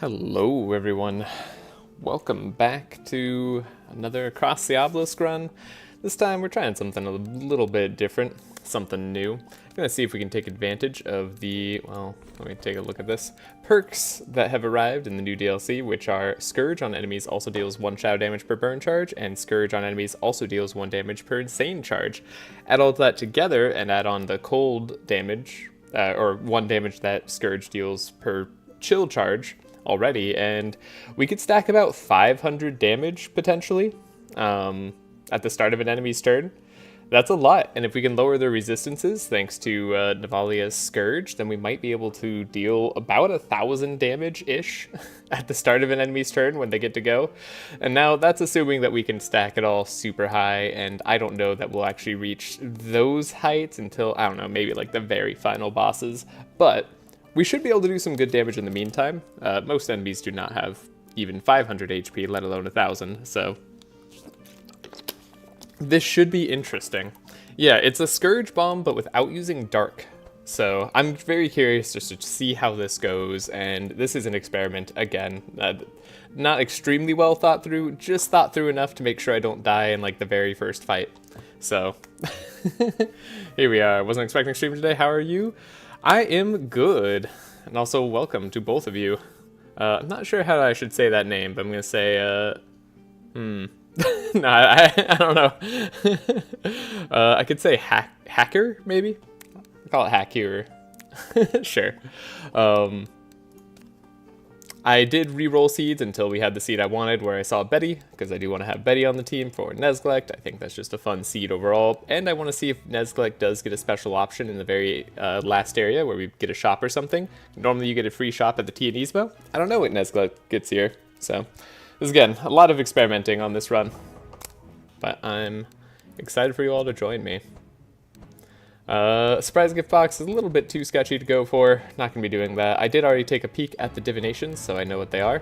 Hello everyone, welcome back to another Across the Obelisk run. This time we're trying something a little bit different, something new. I'm gonna see if we can take advantage of the, well, let me take a look at this, perks that have arrived in the new DLC, which are Scourge on enemies also deals 1 shadow damage per burn charge, and Scourge on enemies also deals 1 damage per insane charge. Add all of that together and add on the cold damage, or 1 damage that Scourge deals per chill charge already, and we could stack about 500 damage potentially at the start of an enemy's turn. That's a lot, and if we can lower their resistances thanks to Navalea's Scourge, then we might be able to deal about 1,000 damage-ish at the start of an enemy's turn when they get to go. And now that's assuming that we can stack it all super high, and I don't know that we'll actually reach those heights until, I don't know, maybe like the very final bosses, but we should be able to do some good damage in the meantime. Most enemies do not have even 500 HP, let alone 1,000, so this should be interesting. Yeah, it's a Scourge Bomb, but without using Dark. So I'm very curious just to see how this goes, and this is an experiment, again. Not extremely well thought through, just thought through enough to make sure I don't die in like the very first fight. So, here we are. Wasn't expecting to stream today, how are you? I am good, and also welcome to both of you. I'm not sure how I should say that name, but I'm gonna say, no, I don't know. I could say hacker, maybe? I'll call it hacker. Sure. I did re-roll seeds until we had the seed I wanted where I saw Betty, because I do want to have Betty on the team for Nezglekt. I think that's just a fun seed overall, and I want to see if Nezglekt does get a special option in the very last area where we get a shop or something. Normally you get a free shop at the Tea and Yzma. I don't know what Nezglekt gets here, so this is, again, a lot of experimenting on this run, but I'm excited for you all to join me. Surprise gift box is a little bit too sketchy to go for. Not going to be doing that. I did already take a peek at the divinations, so I know what they are.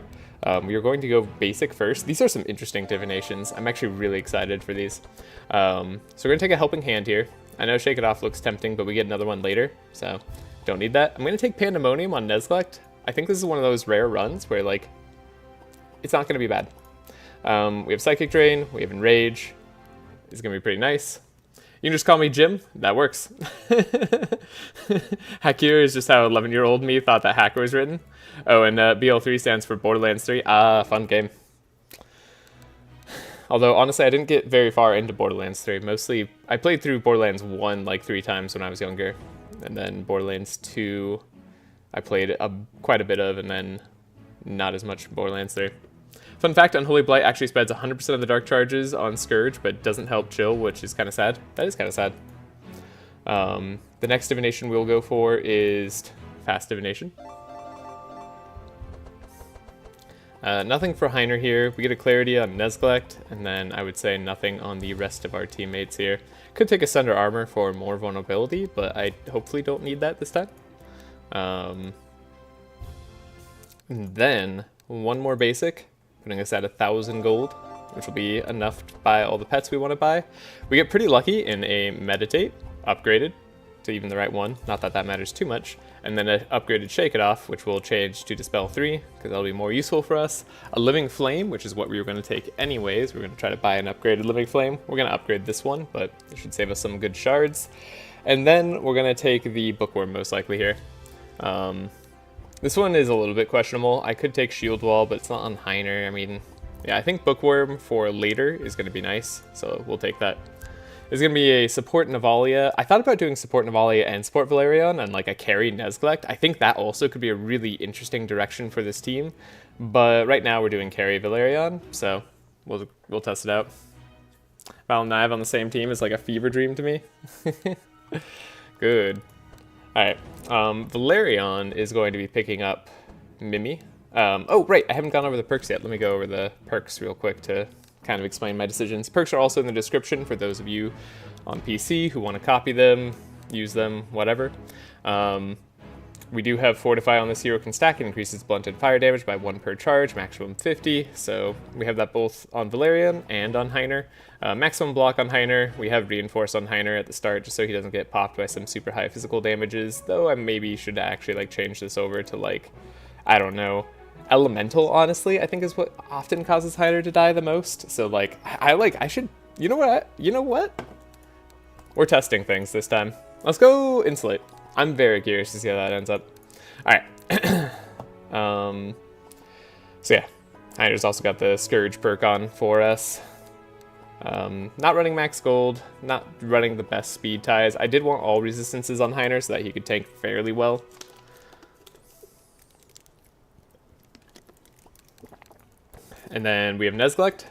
We are going to go basic first. These are some interesting divinations. I'm actually really excited for these. So we're going to take a helping hand here. I know Shake It Off looks tempting, but we get another one later, so don't need that. I'm going to take Pandemonium on Nezglekt. I think this is one of those rare runs where, like, it's not going to be bad. We have Psychic Drain, we have Enrage. It's going to be pretty nice. You can just call me Jim. That works. Hacker is just how 11-year-old me thought that hacker was written. Oh, and BL3 stands for Borderlands 3. Ah, fun game. Although, honestly, I didn't get very far into Borderlands 3. Mostly, I played through Borderlands 1 like 3 times when I was younger. And then Borderlands 2, I played quite a bit of, and then not as much Borderlands 3. Fun fact, Unholy Blight actually spreads 100% of the dark charges on Scourge, but doesn't help chill, which is kind of sad. That is kind of sad. The next divination we'll go for is Fast Divination. Nothing for Heiner here. We get a Clarity on Nezglekt, and then I would say nothing on the rest of our teammates here. Could take a Sunder Armor for more vulnerability, but I hopefully don't need that this time. And then one more basic, putting us at 1,000 gold, which will be enough to buy all the pets we want to buy. We get pretty lucky in a Meditate, upgraded to even the right one, not that that matters too much, and then an upgraded Shake It Off, which will change to Dispel 3, because that'll be more useful for us. A Living Flame, which is what we were going to take anyways. We're going to try to buy an upgraded Living Flame. We're going to upgrade this one, but it should save us some good shards. And then we're going to take the Bookworm most likely here. This one is a little bit questionable. I could take Shield Wall, but it's not on Heiner. I mean, yeah, I think Bookworm for later is going to be nice, so we'll take that. There's going to be a support Navalea. I thought about doing support Navalea and support Velarion and like a carry Nezglekt. I think that also could be a really interesting direction for this team, but right now we're doing carry Velarion, so we'll test it out. Val and Nive on the same team is like a fever dream to me. Good. Alright, Velarion is going to be picking up Mimi. Oh, right, I haven't gone over the perks yet. Let me go over the perks real quick to kind of explain my decisions. Perks are also in the description for those of you on PC who want to copy them, use them, whatever. We do have Fortify on this hero can stack. It increases blunted fire damage by 1 per charge, maximum 50. So we have that both on Velarion and on Heiner. Maximum block on Heiner. We have Reinforce on Heiner at the start just so he doesn't get popped by some super high physical damages. Though I maybe should actually like change this over to like, I don't know, Elemental, honestly, I think is what often causes Hyder to die the most. So like, I should, you know what? We're testing things this time. Let's go Insulate. I'm very curious to see how that ends up. All right. So yeah, Hyder's also got the Scourge perk on for us. Not running max gold, not running the best speed ties. I did want all resistances on Hyder so that he could tank fairly well. And then we have Nezglekt.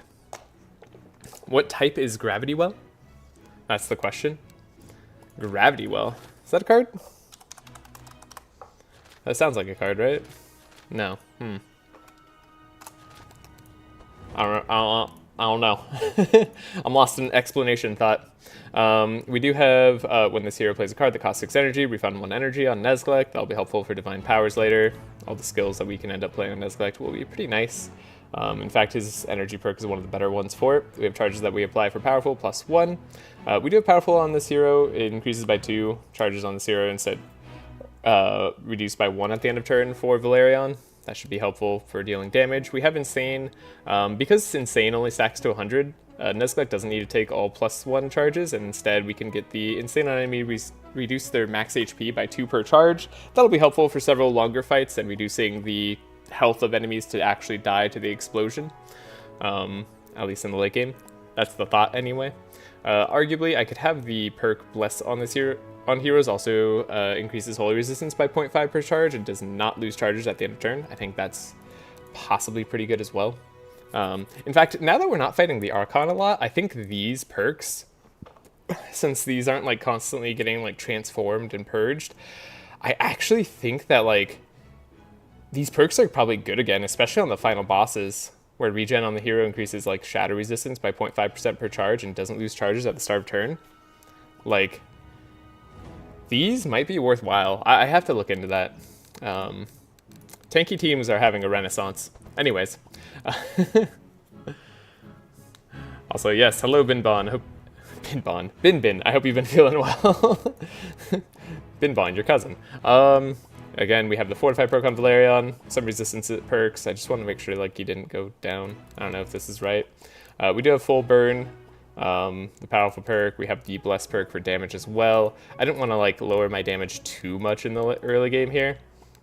What type is Gravity Well? That's the question. Gravity Well. Is that a card? That sounds like a card, right? No. I don't know. I'm lost in explanation thought. We do have, when this hero plays a card that costs 6 energy, refund 1 energy on Nezglekt. That'll be helpful for Divine Powers later. All the skills that we can end up playing on Nezglekt will be pretty nice. In fact, his energy perk is one of the better ones for it. We have charges that we apply for Powerful, +1. We do have Powerful on this hero. It increases by 2. Charges on this hero instead reduced by 1 at the end of turn for Velarion. That should be helpful for dealing damage. We have Insane. Because Insane only stacks to 100, Nezglekt doesn't need to take all +1 charges, and instead we can get the Insane on enemy reduce their max HP by 2 per charge. That'll be helpful for several longer fights and reducing the health of enemies to actually die to the explosion, at least in the late game. That's the thought anyway. Arguably, I could have the perk Bless on this hero. On heroes also increases Holy Resistance by 0.5 per charge and does not lose charges at the end of turn. I think that's possibly pretty good as well. In fact, now that we're not fighting the Archon a lot, I think these perks, since these aren't like constantly getting like transformed and purged, I actually think that like these perks are probably good again, especially on the final bosses, where regen on the hero increases like Shadow Resistance by 0.5% per charge and doesn't lose charges at the start of turn. Like, these might be worthwhile. I have to look into that. Tanky teams are having a renaissance. Anyways. Also, yes, hello Binbon. Bin. I hope you've been feeling well. Binbon, your cousin. Again, we have the Fortify perk on Velarion, some resistance perks. I just want to make sure like he didn't go down. I don't know if this is right. We do have full burn, the powerful perk. We have the bless perk for damage as well. I didn't want to like lower my damage too much in the early game here,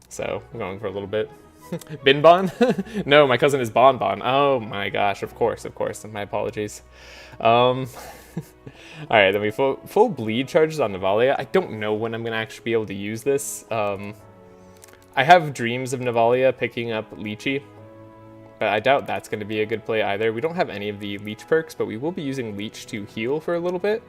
so I'm going for a little bit. Binbon? No, my cousin is Bonbon. Oh my gosh, of course. My apologies. Alright, then we full bleed charges on Navalea. I don't know when I'm going to actually be able to use this. I have dreams of Navalea picking up Leechy, but I doubt that's going to be a good play either. We don't have any of the Leech perks, but we will be using Leech to heal for a little bit.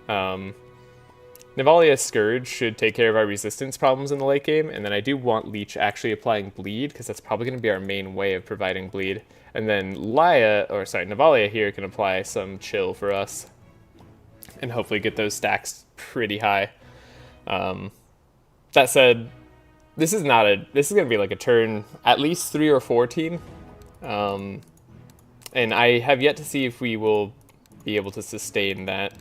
Navalea's Scourge should take care of our resistance problems in the late game, and then I do want Leech actually applying bleed, because that's probably going to be our main way of providing bleed. And then Navalea here can apply some chill for us, and hopefully get those stacks pretty high. That said, this is going to be like a turn at least 3 or 4 team. And I have yet to see if we will be able to sustain that.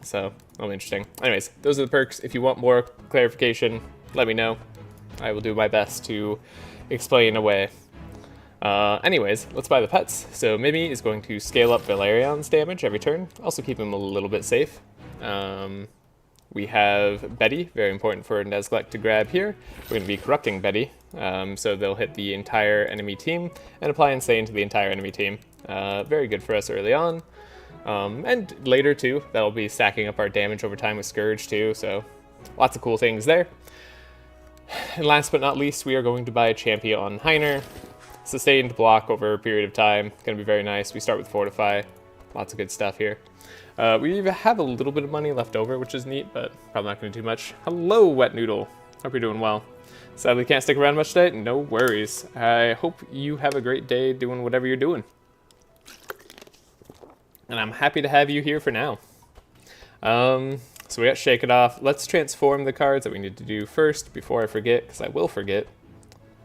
So, that'll be interesting. Anyways, those are the perks. If you want more clarification, let me know. I will do my best to explain away. Anyways, let's buy the pets. So Mimi is going to scale up Velarion's damage every turn. Also keep him a little bit safe. We have Betty, very important for Nezglekt to grab here. We're going to be corrupting Betty, so they'll hit the entire enemy team and apply Insane to the entire enemy team. Very good for us early on. And later too, that'll be stacking up our damage over time with Scourge too, so lots of cool things there. And last but not least, we are going to buy a champion on Heiner. Sustained block over a period of time, going to be very nice. We start with Fortify, lots of good stuff here. We have a little bit of money left over, which is neat, but probably not going to do much. Hello, Wet Noodle. Hope you're doing well. Sadly, can't stick around much today. No worries. I hope you have a great day doing whatever you're doing. And I'm happy to have you here for now. So we got Shake It Off. Let's transform the cards that we need to do first before I forget, because I will forget.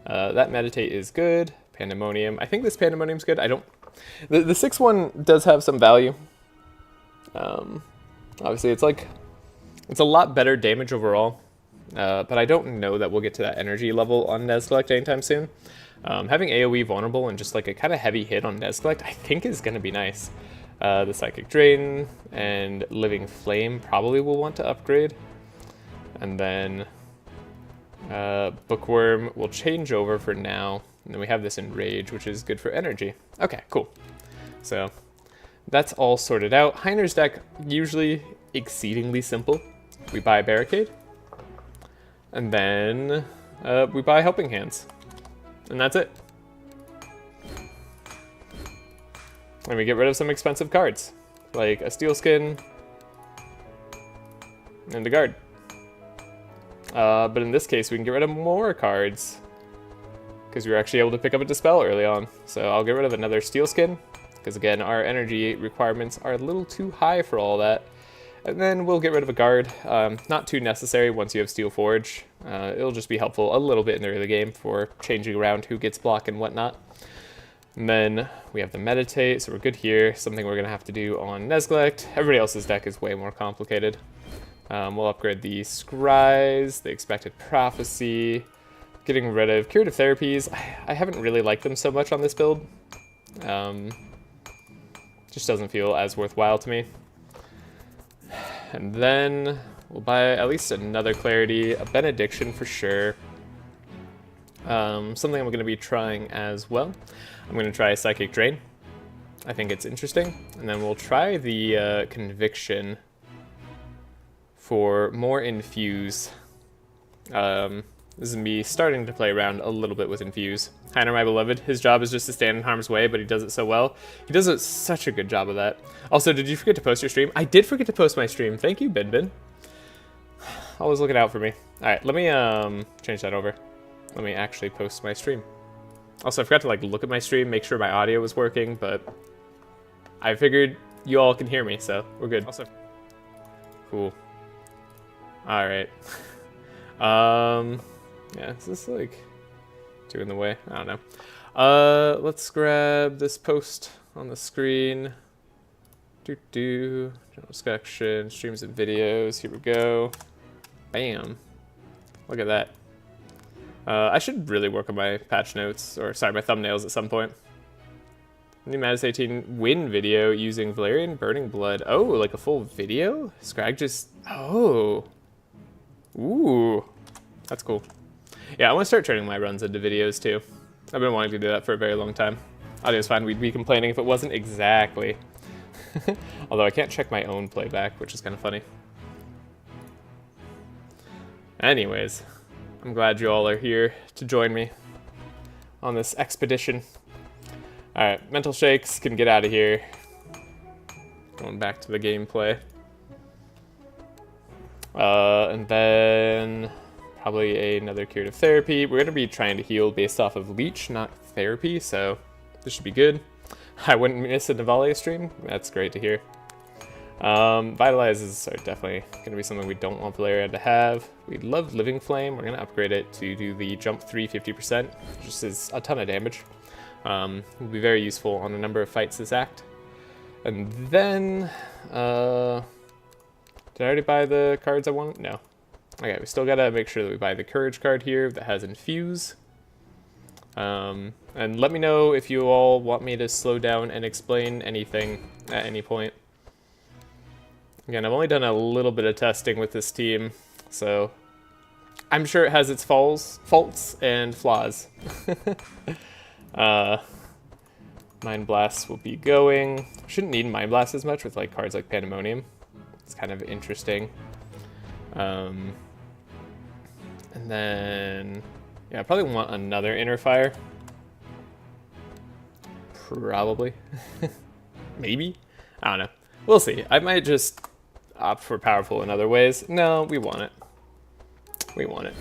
That Meditate is good. Pandemonium. I think this Pandemonium's good. I don't... The 6-1 does have some value. Obviously, it's a lot better damage overall but I don't know that we'll get to that energy level on Nezglekt anytime soon. Having AoE vulnerable and just like a kind of heavy hit on Nezglekt, I think is going to be nice. The Psychic Drain and Living Flame probably will want to upgrade. And then Bookworm will change over for now. And then we have this Enrage, which is good for energy. Okay, cool. So that's all sorted out. Heiner's deck, usually exceedingly simple. We buy Barricade. And then we buy Helping Hands. And that's it. And we get rid of some expensive cards, like a Steel Skin and a Guard. But in this case, we can get rid of more cards because we were actually able to pick up a Dispel early on. So I'll get rid of another Steel Skin because, again, our energy requirements are a little too high for all that. And then we'll get rid of a Guard. Not too necessary once you have Steel Forge. It'll just be helpful a little bit in the early game for changing around who gets block and whatnot. And then we have the Meditate, so we're good here. Something we're going to have to do on Nezglekt. Everybody else's deck is way more complicated. We'll upgrade the Scries, the Expected Prophecy, getting rid of Curative Therapies. I haven't really liked them so much on this build. Just doesn't feel as worthwhile to me. And then we'll buy at least another Clarity, a Benediction for sure. Something I'm going to be trying as well. I'm going to try Psychic Drain. I think it's interesting. And then we'll try the Conviction for more Infuse. This is me starting to play around a little bit with Infuse. Heiner, my beloved, his job is just to stand in harm's way, but he does it so well. He does such a good job of that. Also, did you forget to post your stream? I did forget to post my stream. Thank you, Bin. Always looking out for me. All right, let me change that over. Let me actually post my stream. Also, I forgot to like look at my stream, make sure my audio was working, but I figured you all can hear me, so we're good. Also, cool. All right. Yeah, is this like two in the way? I don't know. Let's grab this post on the screen. General discussion, streams and videos. Here we go. Bam. Look at that. I should really work on my patch notes, or sorry, my thumbnails at some point. New Madness 18 win video using Velarion Burning Blood. Oh, like a full video? Scrag just, oh. Ooh, that's cool. Yeah, I want to start turning my runs into videos too. I've been wanting to do that for a very long time. Audio's fine, we'd be complaining if it wasn't exactly. Although I can't check my own playback, which is kind of funny. Anyways. I'm glad you all are here to join me on this expedition. Alright, Mental Shakes can get out of here. Going back to the gameplay. And then probably another Curative Therapy. We're going to be trying to heal based off of Leech, not Therapy, so this should be good. I wouldn't miss a Navalea stream. That's great to hear. Vitalizes are definitely going to be something we don't want Velarion to have. We love Living Flame. We're going to upgrade it to do the jump 3 50%, which just is a ton of damage. Will be very useful on a number of fights this act. And then, did I already buy the cards I want? No. Okay, we still got to make sure that we buy the Courage card here that has Infuse. And let me know if you all want me to slow down and explain anything at any point. Again, I've only done a little bit of testing with this team, so I'm sure it has its faults and flaws. Mind Blast will be going. Shouldn't need Mind Blast as much with like cards like Pandemonium. It's kind of interesting. And then, yeah, I probably want another Inner Fire. Probably. Maybe. I don't know. We'll see. I might just opt for Powerful in other ways. No, we want it. We want it.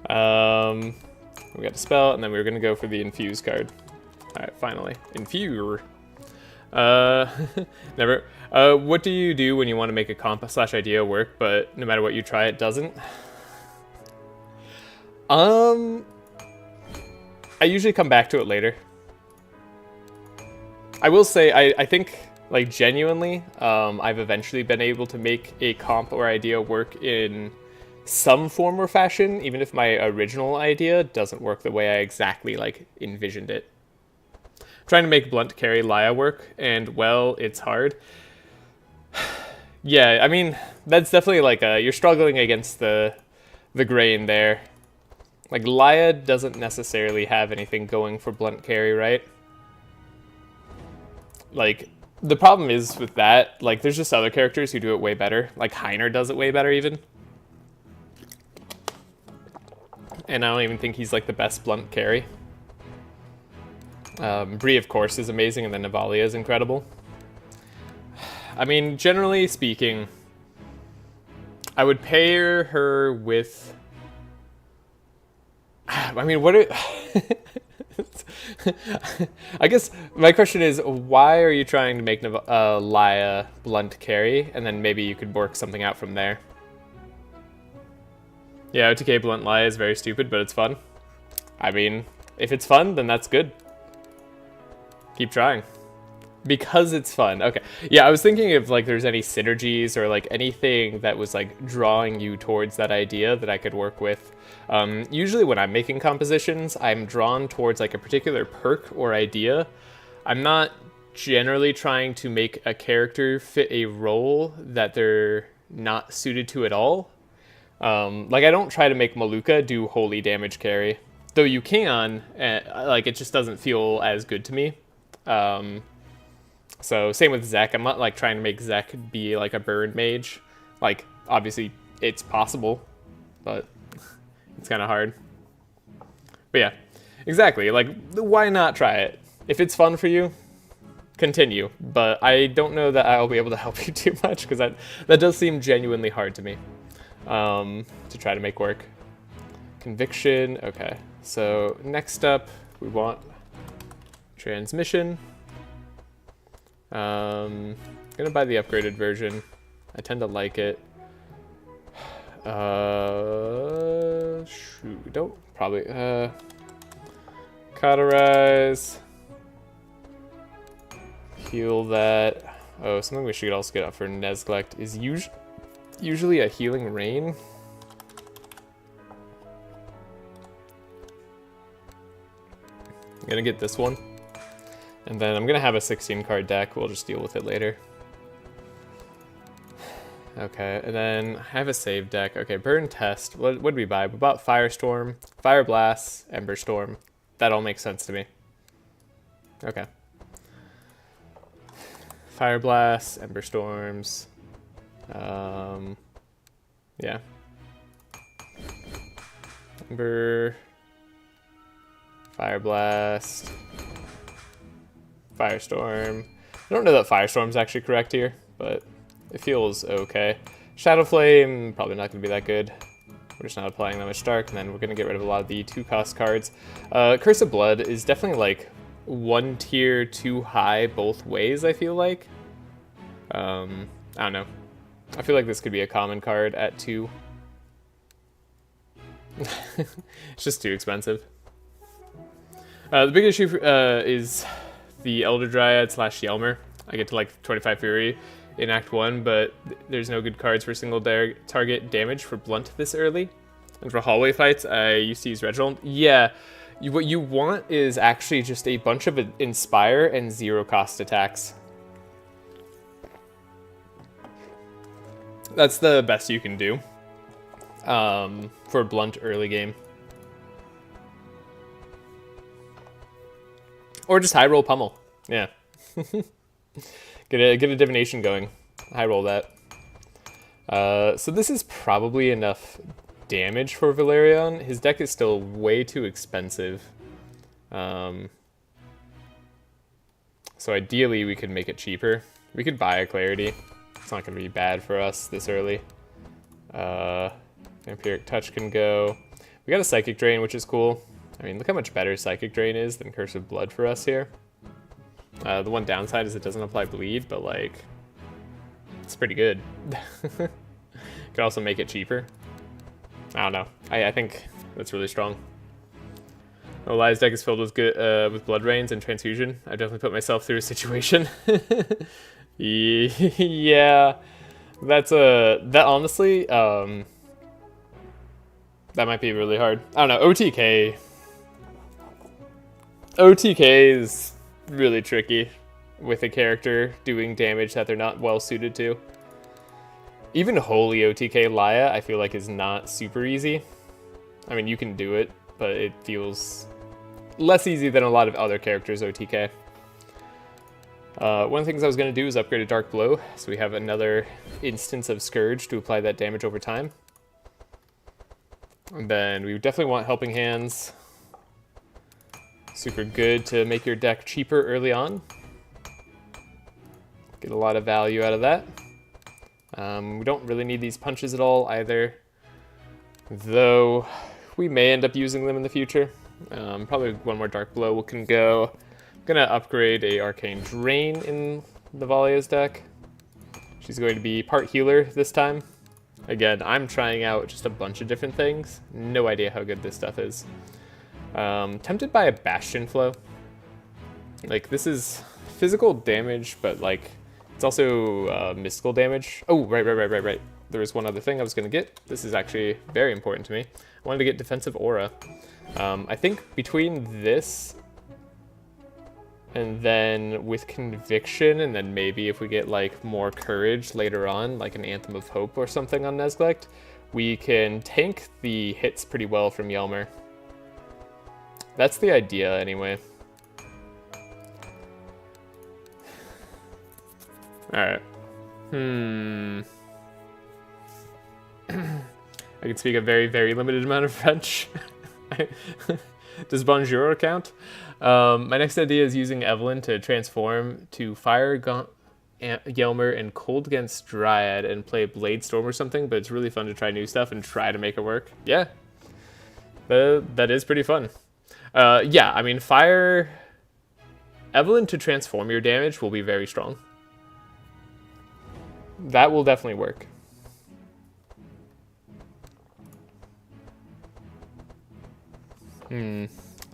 We got a spell, and then we were going to go for the Infuse card. Alright, finally. Infuse. Never. What do you do when you want to make a comp / idea work, but no matter what you try, it doesn't? I usually come back to it later. I will say, I think, Like, genuinely, I've eventually been able to make a comp or idea work in some form or fashion, even if my original idea doesn't work the way I exactly, like, envisioned it. I'm trying to make blunt carry Laia work, and, well, it's hard. Yeah, I mean, that's definitely, like, you're struggling against the grain there. Like, Laia doesn't necessarily have anything going for blunt carry, right? Like, the problem is with that, like, there's just other characters who do it way better. Like, Heiner does it way better, even. And I don't even think he's, like, the best blunt carry. Bree, of course, is amazing, and then Navalea is incredible. I mean, generally speaking, I would pair her with... I mean, what are... I guess my question is, why are you trying to make Laia blunt carry, and then maybe you could work something out from there? Yeah, OTK blunt Laia is very stupid, but it's fun. I mean, if it's fun, then that's good. Keep trying. Because it's fun. Okay. Yeah, I was thinking if, like, there's any synergies or, like, anything that was, like, drawing you towards that idea that I could work with. Usually when I'm making compositions, I'm drawn towards, like, a particular perk or idea. I'm not generally trying to make a character fit a role that they're not suited to at all. Like, I don't try to make Maluka do holy damage carry. Though you can, like, it just doesn't feel as good to me. So same with Zek. I'm not like trying to make Zek be like a burn mage. Like, obviously it's possible, but it's kind of hard. But yeah, exactly. Like, why not try it? If it's fun for you, continue. But I don't know that I'll be able to help you too much, because that does seem genuinely hard to me to try to make work. Conviction. Okay. So next up, we want transmission. Gonna buy the upgraded version. I tend to like it. Shoot, don't probably cauterize. Heal that. Oh, something we should also get out for Nezglekt is usually a healing rain. I'm gonna get this one. And then I'm gonna have a 16 card deck. We'll just deal with it later. Okay, and then I have a save deck. Okay, burn test. What did we buy? We bought Firestorm, Fire Blast, Ember Storm. That all makes sense to me. Okay. Fire Blast, Ember Storms. Yeah. Ember. Fire Blast. Firestorm. I don't know that Firestorm's actually correct here, but it feels okay. Shadow Flame, probably not going to be that good. We're just not applying that much Dark, and then we're going to get rid of a lot of the 2-cost cards. Curse of Blood is definitely like one tier too high both ways, I feel like. I don't know. I feel like this could be a common card at 2. It's just too expensive. The big issue is the Elder Dryad / Yelmer. I get to like 25 Fury in Act 1, but there's no good cards for single target damage for blunt this early. And for hallway fights, I used to use Reginald. Yeah, what you want is actually just a bunch of Inspire and 0-cost attacks. That's the best you can do for blunt early game. Or just high roll pummel. Yeah. Get a divination going. High roll that. So this is probably enough damage for Velarion. His deck is still way too expensive. So ideally we could make it cheaper. We could buy a Clarity. It's not going to be bad for us this early. Vampiric Touch can go. We got a Psychic Drain, which is cool. I mean, look how much better Psychic Drain is than Curse of Blood for us here. The one downside is it doesn't apply bleed, but like, it's pretty good. Could also make it cheaper. I don't know. I think that's really strong. Eli's deck is filled with good with Blood Rains and Transfusion. I definitely put myself through a situation. Yeah, that honestly, that might be really hard. I don't know. OTK is really tricky with a character doing damage that they're not well suited to. Even holy OTK Laia, I feel like is not super easy. I mean, you can do it, but it feels less easy than a lot of other characters OTK. One of the things I was going to do is upgrade a Dark Blow, so we have another instance of Scourge to apply that damage over time. And then we definitely want Helping Hands. Super good to make your deck cheaper early on. Get a lot of value out of that. We don't really need these punches at all either, though we may end up using them in the future. Probably one more Dark Blow can go. I'm gonna upgrade a Arcane Drain in Navalea's deck. She's going to be part healer this time. Again, I'm trying out just a bunch of different things. No idea how good this stuff is. Tempted by a Bastion Flow. Like, this is physical damage, but like, it's also mystical damage. Oh, right. There was one other thing I was gonna get. This is actually very important to me. I wanted to get Defensive Aura. I think between this and then with Conviction, and then maybe if we get like more courage later on, like an Anthem of Hope or something on Nezglekt, we can tank the hits pretty well from Ylmer. That's the idea anyway. Alright. I can speak a very, very limited amount of French. Does bonjour count? My next idea is using Evelyn to transform to Fire Ylmer and Cold Against Dryad and play Blade Storm or something, but it's really fun to try new stuff and try to make it work. Yeah. That is pretty fun. Yeah, I mean, Fire Evelyn to transform your damage will be very strong. That will definitely work.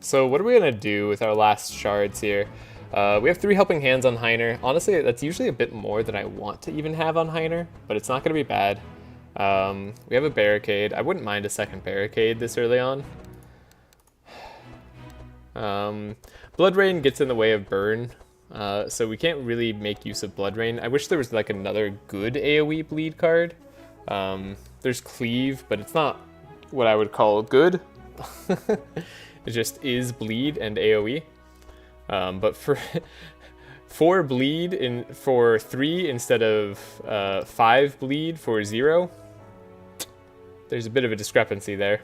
So what are we going to do with our last shards here? We have 3 Helping Hands on Heiner. Honestly, that's usually a bit more than I want to even have on Heiner, but it's not going to be bad. We have a Barricade. I wouldn't mind a second Barricade this early on. Blood Rain gets in the way of Burn, so we can't really make use of Blood Rain. I wish there was like another good AoE bleed card. There's Cleave, but it's not what I would call good. It just is bleed and AoE. But for 4 bleed for 3 instead of 5 bleed for 0, there's a bit of a discrepancy there.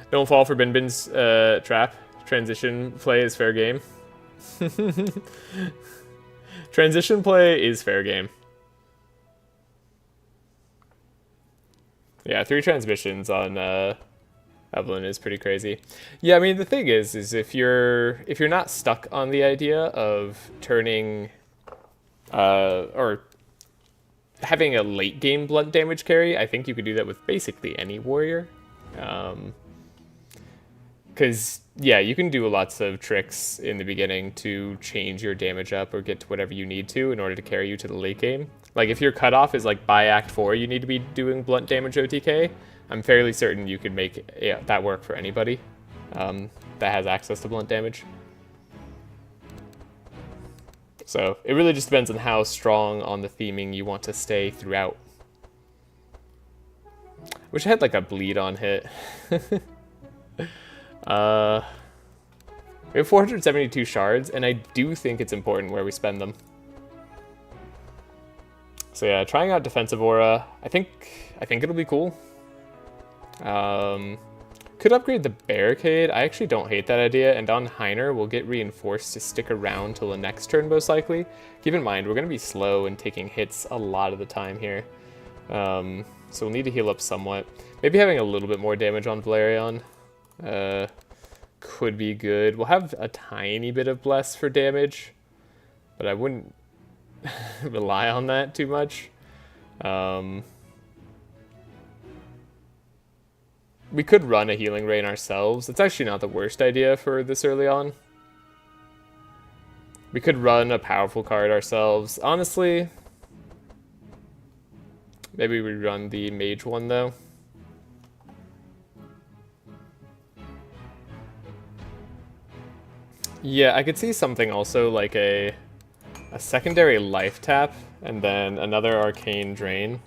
Don't fall for Bin's trap. Transition play is fair game. Transition play is fair game. Yeah, 3 transmissions on Evelyn is pretty crazy. Yeah, I mean, the thing is if you're not stuck on the idea of turning or having a late game blunt damage carry, I think you could do that with basically any warrior. Because, yeah, you can do lots of tricks in the beginning to change your damage up or get to whatever you need to in order to carry you to the late game. Like, if your cutoff is, like, by Act 4, you need to be doing blunt damage OTK, I'm fairly certain you could make that work for anybody that has access to blunt damage. So, it really just depends on how strong on the theming you want to stay throughout. Wish I had, like, a bleed on hit. We have 472 shards, and I do think it's important where we spend them. So yeah, trying out Defensive Aura, I think it'll be cool. Could upgrade the Barricade. I actually don't hate that idea, and on Heiner, we'll get reinforced to stick around till the next turn, most likely. Keep in mind, we're going to be slow and taking hits a lot of the time here. So we'll need to heal up somewhat. Maybe having a little bit more damage on Velarion could be good. We'll have a tiny bit of Bless for damage, but I wouldn't rely on that too much. We could run a Healing Rain ourselves. It's actually not the worst idea for this early on. We could run a powerful card ourselves. Honestly, maybe we run the mage one though. Yeah, I could see something also like a secondary life tap and then another arcane drain.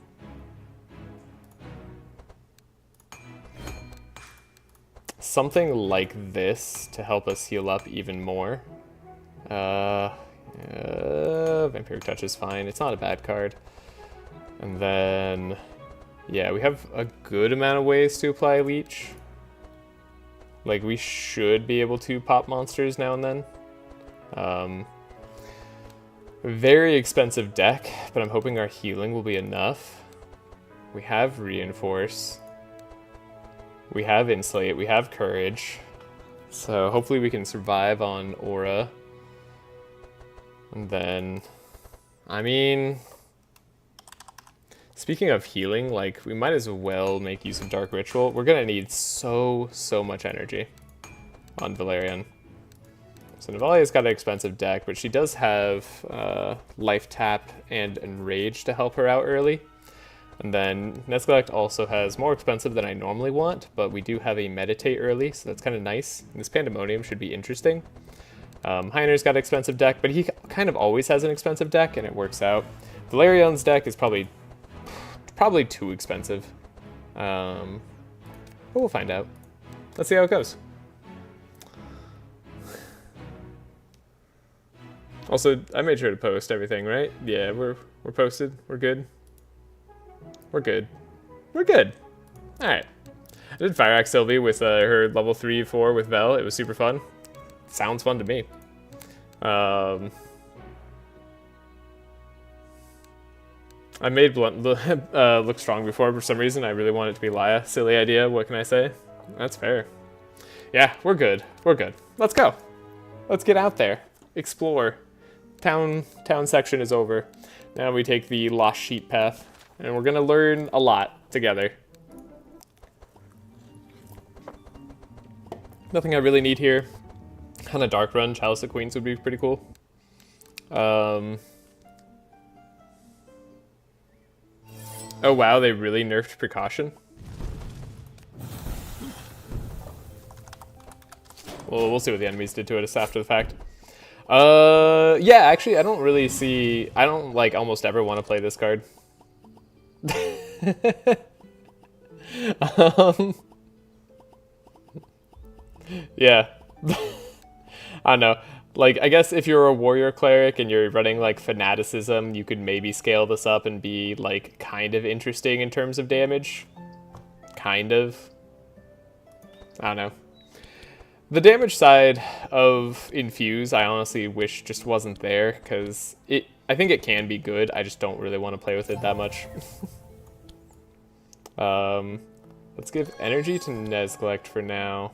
Something like this to help us heal up even more. Vampiric Touch is fine. It's not a bad card. And then, yeah, we have a good amount of ways to apply Leech. Like, we should be able to pop monsters now and then. Very expensive deck, but I'm hoping our healing will be enough. We have Reinforce. We have Insulate. We have Courage. So hopefully we can survive on Aura. And then, I mean, speaking of healing, like, we might as well make use of Dark Ritual. We're gonna need so much energy on Velarion. So Navalea's got an expensive deck, but she does have Life Tap and Enrage to help her out early. And then Nezglekt also has more expensive than I normally want, but we do have a Meditate early, so that's kind of nice. And this Pandemonium should be interesting. Heiner's got an expensive deck, but he kind of always has an expensive deck, and it works out. Velarion's deck is probably too expensive. But we'll find out. Let's see how it goes. Also, I made sure to post everything, right? Yeah, we're posted. We're good. We're good. We're good. Alright. I did Fire Axe Sylvie with her level 3-4 with Vel. It was super fun. Sounds fun to me. I made Blunt look strong before for some reason. I really want it to be Laya. Silly idea. What can I say? That's fair. Yeah, we're good. We're good. Let's go. Let's get out there. Explore. Town section is over. Now we take the Lost Sheep path. And we're gonna learn a lot together. Nothing I really need here. On a dark run, Chalice of Queens would be pretty cool. Oh wow, they really nerfed Precaution. Well, we'll see what the enemies did to it after the fact. Yeah, actually, I don't like almost ever want to play this card. Yeah. I don't know. Like, I guess if you're a warrior cleric and you're running, like, fanaticism, you could maybe scale this up and be, like, kind of interesting in terms of damage. Kind of. I don't know. The damage side of Infuse, I honestly wish just wasn't there, because I think it can be good, I just don't really want to play with it that much. Let's give energy to Nezglekt for now.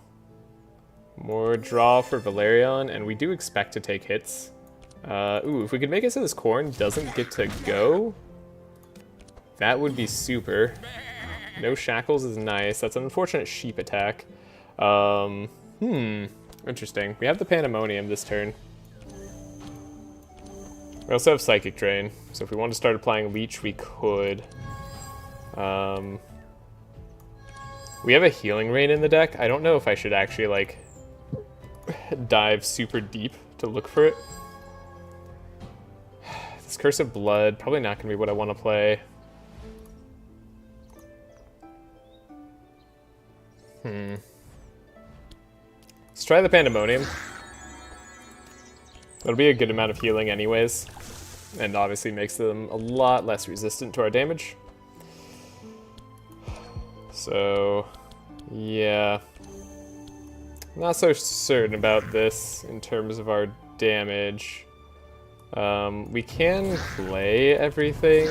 More draw for Velarion, and we do expect to take hits. Ooh, if we could make it so this Corn doesn't get to go, that would be super. No Shackles is nice. That's an unfortunate sheep attack. Interesting. We have the Pandemonium this turn. We also have Psychic Drain, so if we want to start applying Leech, we could. We have a Healing Rain in the deck. I don't know if I should actually, like, dive super deep to look for it. This Curse of Blood, probably not going to be what I want to play. Let's try the Pandemonium. That'll be a good amount of healing anyways, and obviously makes them a lot less resistant to our damage. So, yeah. Not so certain about this in terms of our damage. We can play everything,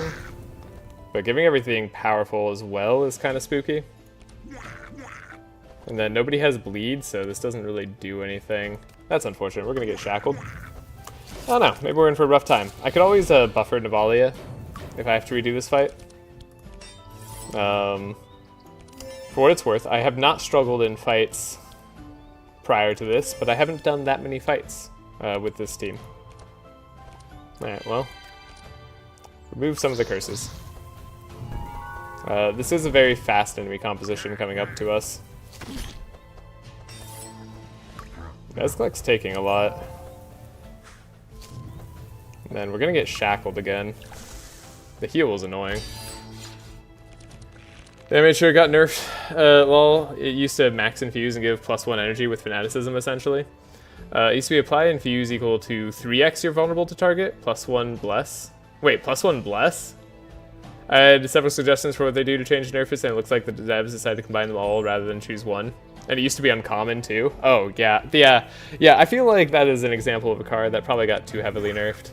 but giving everything powerful as well is kind of spooky. And then nobody has bleed, so this doesn't really do anything. That's unfortunate. We're gonna get shackled. I don't know. Maybe we're in for a rough time. I could always buffer Navalea if I have to redo this fight. For what it's worth, I have not struggled in fights prior to this, but I haven't done that many fights with this team. Alright, well. Remove some of the curses. This is a very fast enemy composition coming up to us. Nezglekt's taking a lot. And then we're gonna get shackled again. The heal was annoying. Damage sure got nerfed. Well, it used to max infuse and give +1 energy with fanaticism, essentially. It used to be apply infuse equal to 3x you're vulnerable to target, +1 bless. Wait, +1 bless? I had several suggestions for what they do to change nerfs, and it looks like the devs decided to combine them all rather than choose one. And it used to be uncommon, too. Oh, yeah, I feel like that is an example of a card that probably got too heavily nerfed.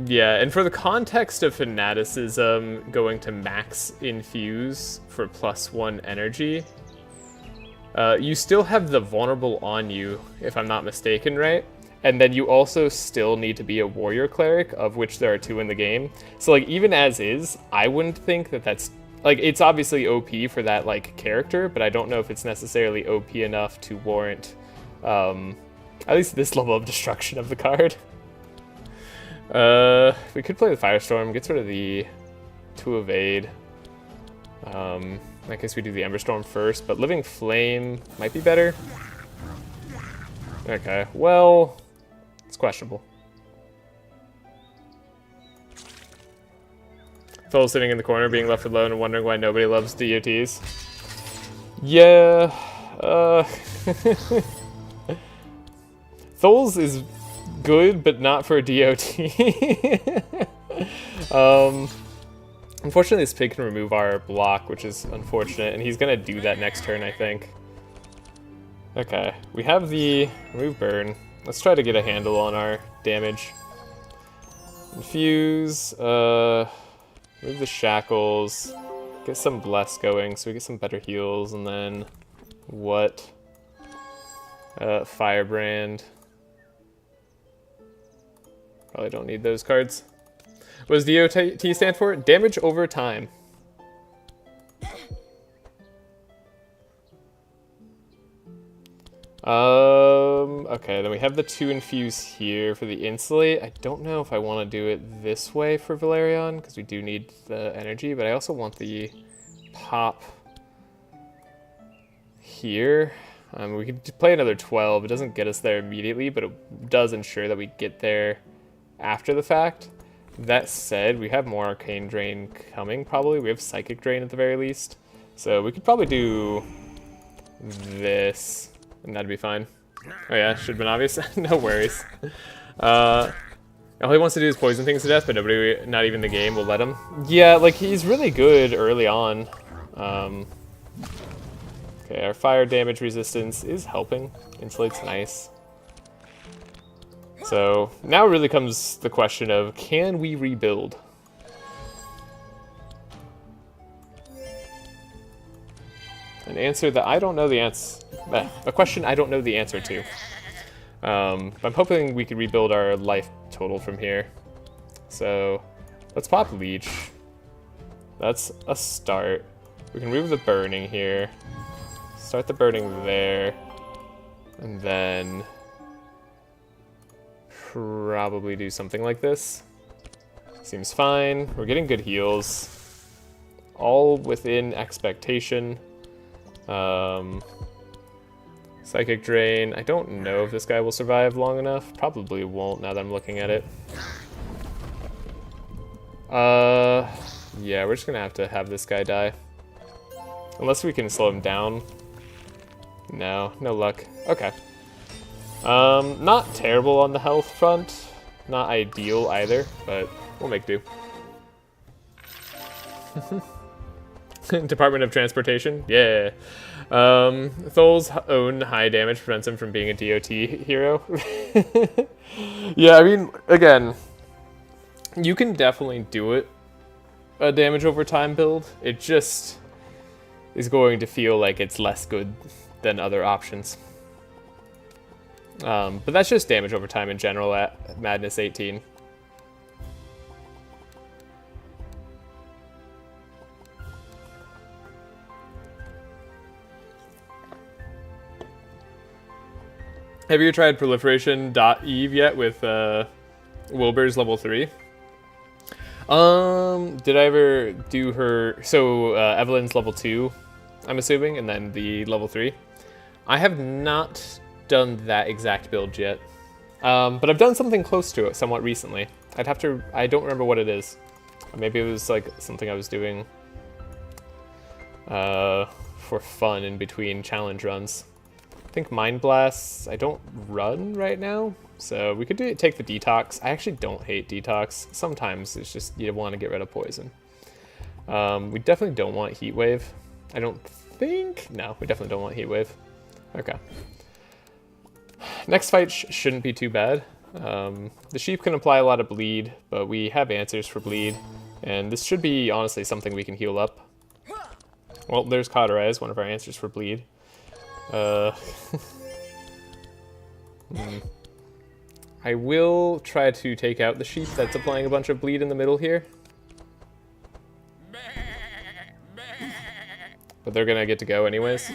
Yeah, and for the context of fanaticism going to max infuse for +1 energy, you still have the vulnerable on you, if I'm not mistaken, right? And then you also still need to be a warrior cleric, of which there are 2 in the game. So, like, even as is, I wouldn't think that that's... Like, it's obviously OP for that, like, character, but I don't know if it's necessarily OP enough to warrant, at least this level of destruction of the card. We could play the Firestorm, gets rid of the 2 evade. I guess we do the Emberstorm first, but Living Flame might be better. Okay, well, it's questionable. Thul's sitting in the corner, being left alone and wondering why nobody loves DOTs. Yeah, Thul's is good, but not for a DOT. Unfortunately, this pig can remove our block, which is unfortunate, and he's gonna do that next turn, I think. Okay, we have the remove burn. Let's try to get a handle on our damage. Infuse, remove the shackles, get some bless going so we get some better heals, and then what? Firebrand. Probably don't need those cards. What does DOT stand for? Damage over time. Okay, then we have the 2 infuse here for the insulate. I don't know if I want to do it this way for Velarion, because we do need the energy, but I also want the pop here. We could play another 12. It doesn't get us there immediately, but it does ensure that we get there after the fact. That said, we have more Arcane Drain coming, probably. We have Psychic Drain at the very least. So we could probably do this, and that'd be fine. Oh yeah, should have been obvious. No worries. All he wants to do is poison things to death, but nobody, not even the game, will let him. Yeah, like, he's really good early on. Okay, our fire damage resistance is helping. Insulate's nice. So now really comes the question of, can we rebuild? An answer that I don't know the answer. A question I don't know the answer to. I'm hoping we can rebuild our life total from here. So let's pop Leech. That's a start. We can remove the burning here. Start the burning there. And then probably do something like this. Seems fine. We're getting good heals. All within expectation. Psychic Drain. I don't know if this guy will survive long enough. Probably won't now that I'm looking at it. Yeah, we're just gonna have to have this guy die. Unless we can slow him down. No, no luck. Okay. Not terrible on the health front. Not ideal either, but we'll make do. Department of Transportation? Yeah. Thul's own high damage prevents him from being a DOT hero. Yeah, I mean, again, you can definitely do it, a damage over time build. It just is going to feel like it's less good than other options. But that's just damage over time in general at Madness 18. Have you tried proliferation.eve yet with Wilbur's level 3? Did I ever do her... So, Evelyn's level 2, I'm assuming, and then the level 3. I have not done that exact build yet. But I've done something close to it somewhat recently. I don't remember what it is. Maybe it was like something I was doing for fun in between challenge runs. I think Mind Blasts, I don't run right now, so we could take the detox. I actually don't hate detox. Sometimes it's just you want to get rid of poison. We definitely don't want Heat Wave. I don't think... No, we definitely don't want Heat Wave. Okay. Next fight shouldn't be too bad. The sheep can apply a lot of bleed, but we have answers for bleed, and this should be honestly something we can heal up. Well, there's Cauterize, one of our answers for bleed. I will try to take out the sheep that's applying a bunch of bleed in the middle here. But they're gonna get to go anyways.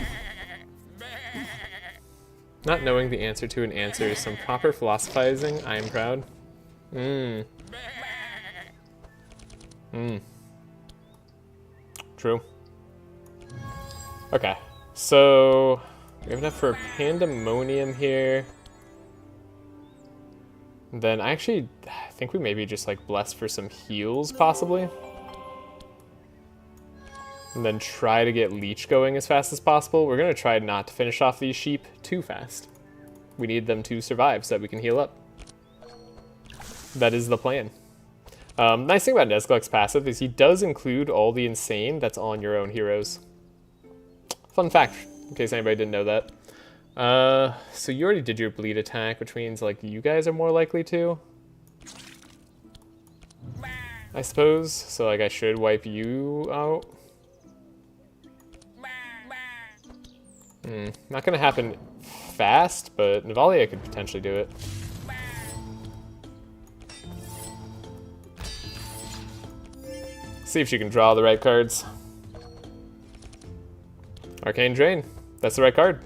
Not knowing the answer to an answer is some proper philosophizing. I am proud. True. Okay, so we have enough for Pandemonium here. Then I think we maybe just like bless for some heals possibly. And then try to get Leech going as fast as possible. We're gonna try not to finish off these sheep too fast. We need them to survive so that we can heal up. That is the plan. Nice thing about Nezglekt's passive is he does include all the insane that's on your own heroes. Fun fact, in case anybody didn't know that. So you already did your bleed attack, which means like you guys are more likely to, I suppose. So like I should wipe you out. Not gonna happen fast, but Navalea could potentially do it. See if she can draw the right cards. Arcane Drain. That's the right card.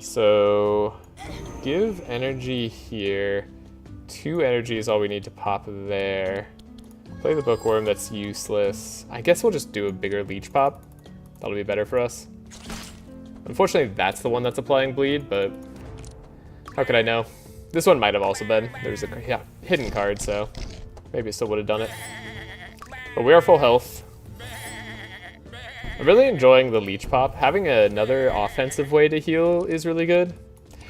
So, give energy here. 2 energy is all we need to pop there. Play the Bookworm, that's useless. I guess we'll just do a bigger Leech Pop. That'll be better for us. Unfortunately, that's the one that's applying bleed, but how could I know? This one might have also been. There's a hidden card, so maybe it still would have done it. But we are full health. I'm really enjoying the Leech Pop. Having another offensive way to heal is really good.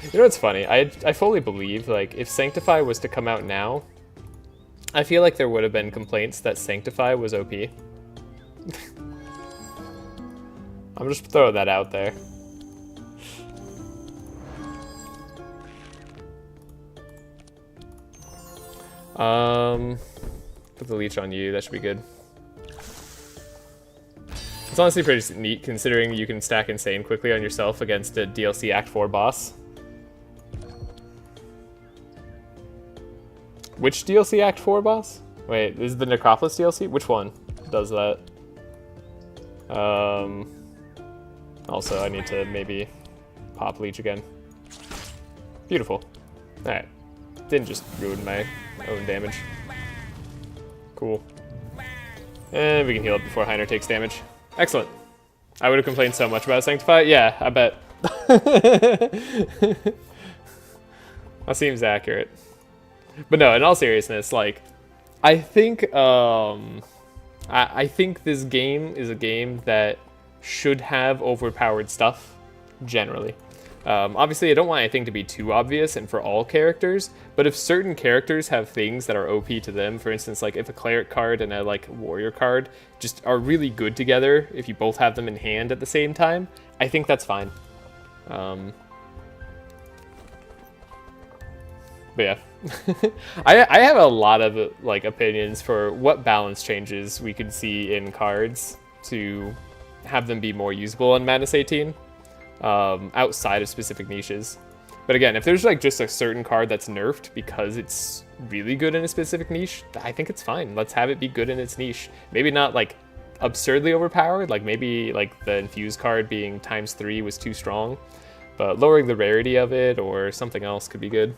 You know what's funny? I fully believe, like, if Sanctify was to come out now, I feel like there would have been complaints that Sanctify was OP. I'm just throwing that out there. Put the Leech on you, that should be good. It's honestly pretty neat considering you can stack Insane quickly on yourself against a DLC Act 4 boss. Which DLC Act 4 boss? Wait, is the Necropolis DLC? Which one does that? Also, I need to maybe pop Leech again. Beautiful. Alright. Didn't just ruin my own damage. Cool. And we can heal up before Heiner takes damage. Excellent. I would have complained so much about Sanctify. Yeah, I bet. That seems accurate. But no, in all seriousness, like, I think I think this game is a game that should have overpowered stuff, generally. Obviously, I don't want anything to be too obvious and for all characters, but if certain characters have things that are OP to them, for instance, like if a cleric card and a like warrior card just are really good together, if you both have them in hand at the same time, I think that's fine. But yeah, I have a lot of like opinions for what balance changes we could see in cards to have them be more usable in Madness 18. Outside of specific niches. But again, if there's like just a certain card that's nerfed because it's really good in a specific niche, I think it's fine. Let's have it be good in its niche. Maybe not like absurdly overpowered, like maybe like the Infuse card being ×3 was too strong. But lowering the rarity of it or something else could be good.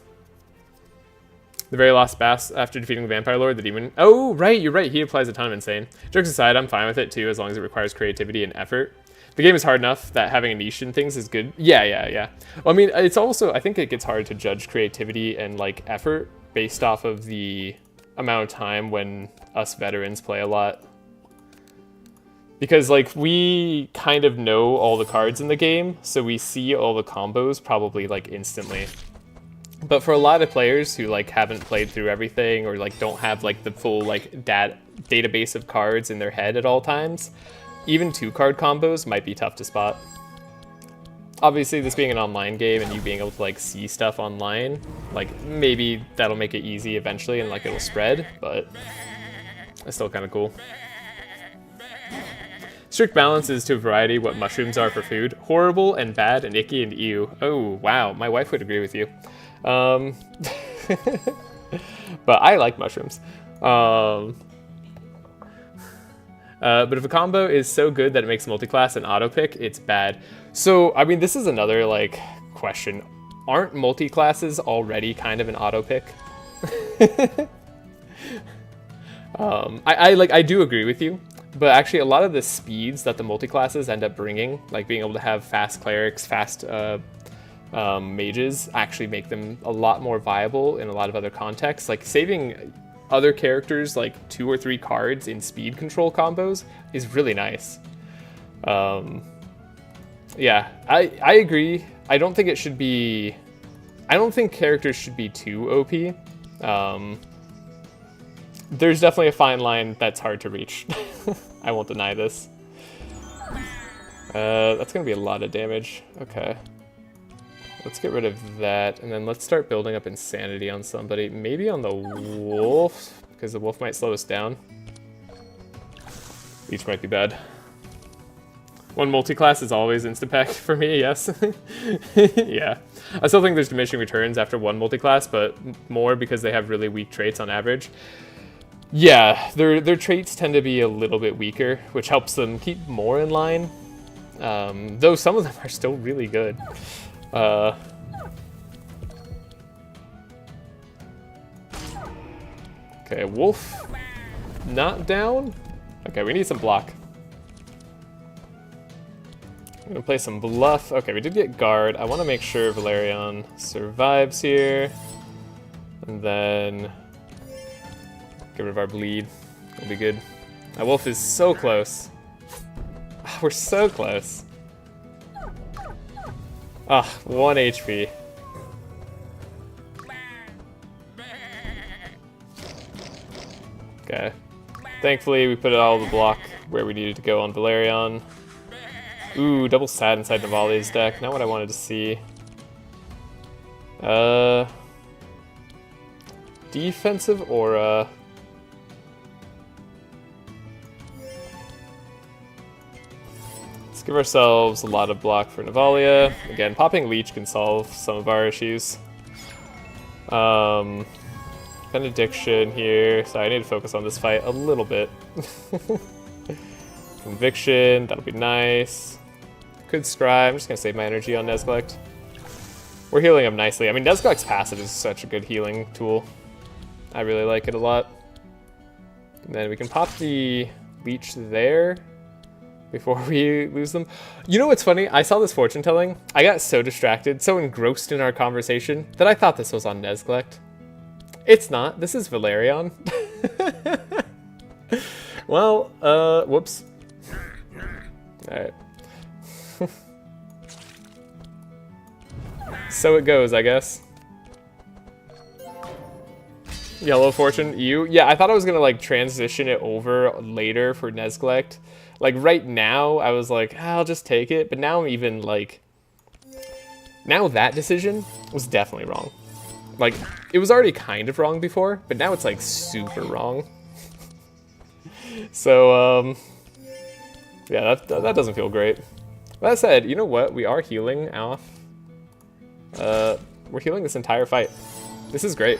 The very last boss after defeating the Vampire Lord, the demon... Oh, right, you're right. He applies a ton of insane. Jokes aside, I'm fine with it, too, as long as it requires creativity and effort. The game is hard enough that having a niche in things is good. Yeah. Well, I mean, it's also... I think it gets hard to judge creativity and, like, effort based off of the amount of time when us veterans play a lot. Because, like, we kind of know all the cards in the game, so we see all the combos probably, like, instantly. But for a lot of players who like haven't played through everything or like don't have like the full like database of cards in their head at all times, even 2-card combos might be tough to spot. Obviously, this being an online game and you being able to like see stuff online, like maybe that'll make it easy eventually and like it'll spread, but it's still kind of cool. Strict balance is to a variety what mushrooms are for food. Horrible and bad and icky and ew. Oh, wow, my wife would agree with you. But I like mushrooms. But if a combo is so good that it makes multiclass an auto pick, it's bad. So, I mean, this is another like question. Aren't multiclasses already kind of an auto pick? I do agree with you, but actually a lot of the speeds that the multiclasses end up bringing, like being able to have fast clerics, fast mages, actually make them a lot more viable in a lot of other contexts. Like saving other characters like 2 or 3 cards in speed control combos is really nice. Yeah, I agree. I don't think characters should be too OP. There's definitely a fine line that's hard to reach. I won't deny this. That's gonna be a lot of damage. Okay. Let's get rid of that, and then let's start building up insanity on somebody. Maybe on the wolf, because the wolf might slow us down. Each might be bad. One multi-class is always insta-pack for me, yes. Yeah. I still think there's diminishing returns after one multi-class, but more because they have really weak traits on average. Yeah, their traits tend to be a little bit weaker, which helps them keep more in line. Though some of them are still really good. Okay, wolf not down. Okay, we need some block. I'm gonna play some bluff. Okay, we did get guard. I want to make sure Velarion survives here, and then get rid of our bleed. It'll be good. That wolf is so close. We're so close. Ah, 1 HP. Okay. Thankfully, we put all the block where we needed to go on Velarion. Ooh, double sad inside Navalea's deck. Not what I wanted to see. Defensive aura. Let's give ourselves a lot of block for Navalea. Again, popping Leech can solve some of our issues. Benediction here. Sorry, I need to focus on this fight a little bit. Conviction, that'll be nice. Could Scry. I'm just gonna save my energy on Nezglekt. We're healing him nicely. I mean, Nezglekt's passive is such a good healing tool. I really like it a lot. And then we can pop the Leech there before we lose them. You know what's funny? I saw this fortune telling. I got so distracted, so engrossed in our conversation, that I thought this was on Nezglekt. It's not. This is Velarion. Well, whoops. Alright. So it goes, I guess. Yellow Fortune, you? Yeah, I thought I was gonna like transition it over later for Nezglekt. Like right now, I was like, I'll just take it. But now I'm even like, now that decision was definitely wrong. Like, it was already kind of wrong before, but now it's like super wrong. So, yeah, that doesn't feel great. That said, you know what? We are healing off. We're healing this entire fight. This is great.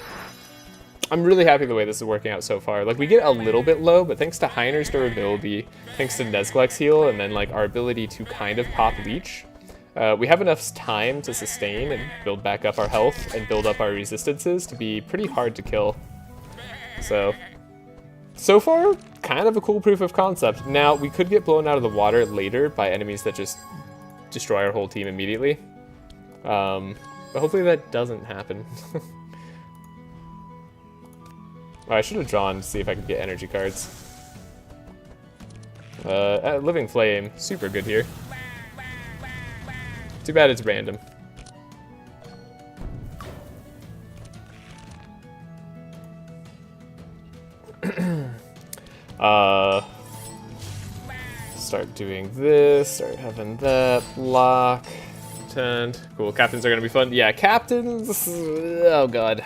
I'm really happy the way this is working out so far. Like, we get a little bit low, but thanks to Heiner's durability, thanks to Nezglekt's heal, and then, like, our ability to kind of pop Leech, we have enough time to sustain and build back up our health and build up our resistances to be pretty hard to kill. So far, kind of a cool proof of concept. Now, we could get blown out of the water later by enemies that just destroy our whole team immediately. But hopefully that doesn't happen. Oh, I should have drawn to see if I could get energy cards. Living Flame, super good here. Too bad it's random. Start doing this, start having that, block, tend. Cool, captains are gonna be fun. Yeah, captains, oh god.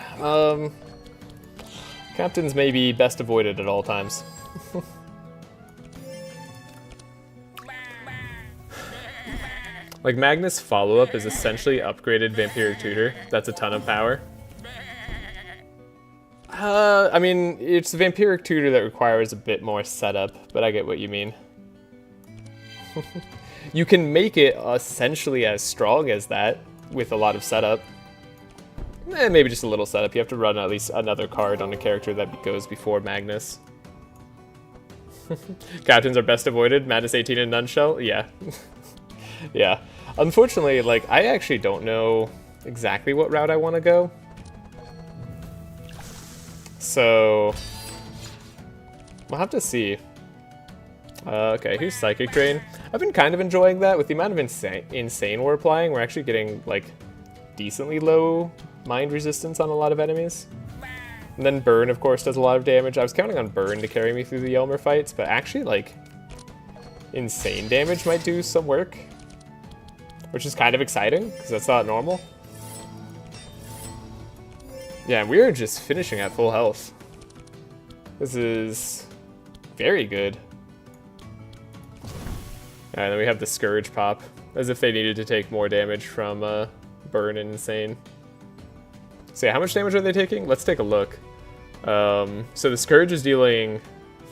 Captains may be best avoided at all times. Like, Magnus follow-up is essentially upgraded Vampiric Tutor. That's a ton of power. I mean, it's a Vampiric Tutor that requires a bit more setup, but I get what you mean. You can make it essentially as strong as that with a lot of setup. Maybe just a little setup. You have to run at least another card on a character that goes before Magnus. Captains are best avoided. Madness 18 in nutshell? Yeah. Yeah. Unfortunately, like, I actually don't know exactly what route I want to go. So, we'll have to see. Okay, here's Psychic Drain. I've been kind of enjoying that. With the amount of insane we're applying, we're actually getting, like, decently low mind resistance on a lot of enemies. And then Burn, of course, does a lot of damage. I was counting on Burn to carry me through the Yelmer fights, but actually, like, insane damage might do some work. Which is kind of exciting, because that's not normal. Yeah, we are just finishing at full health. This is very good. Alright, then we have the Scourge pop, as if they needed to take more damage from Burn and Insane. So yeah, how much damage are they taking? Let's take a look. So the Scourge is dealing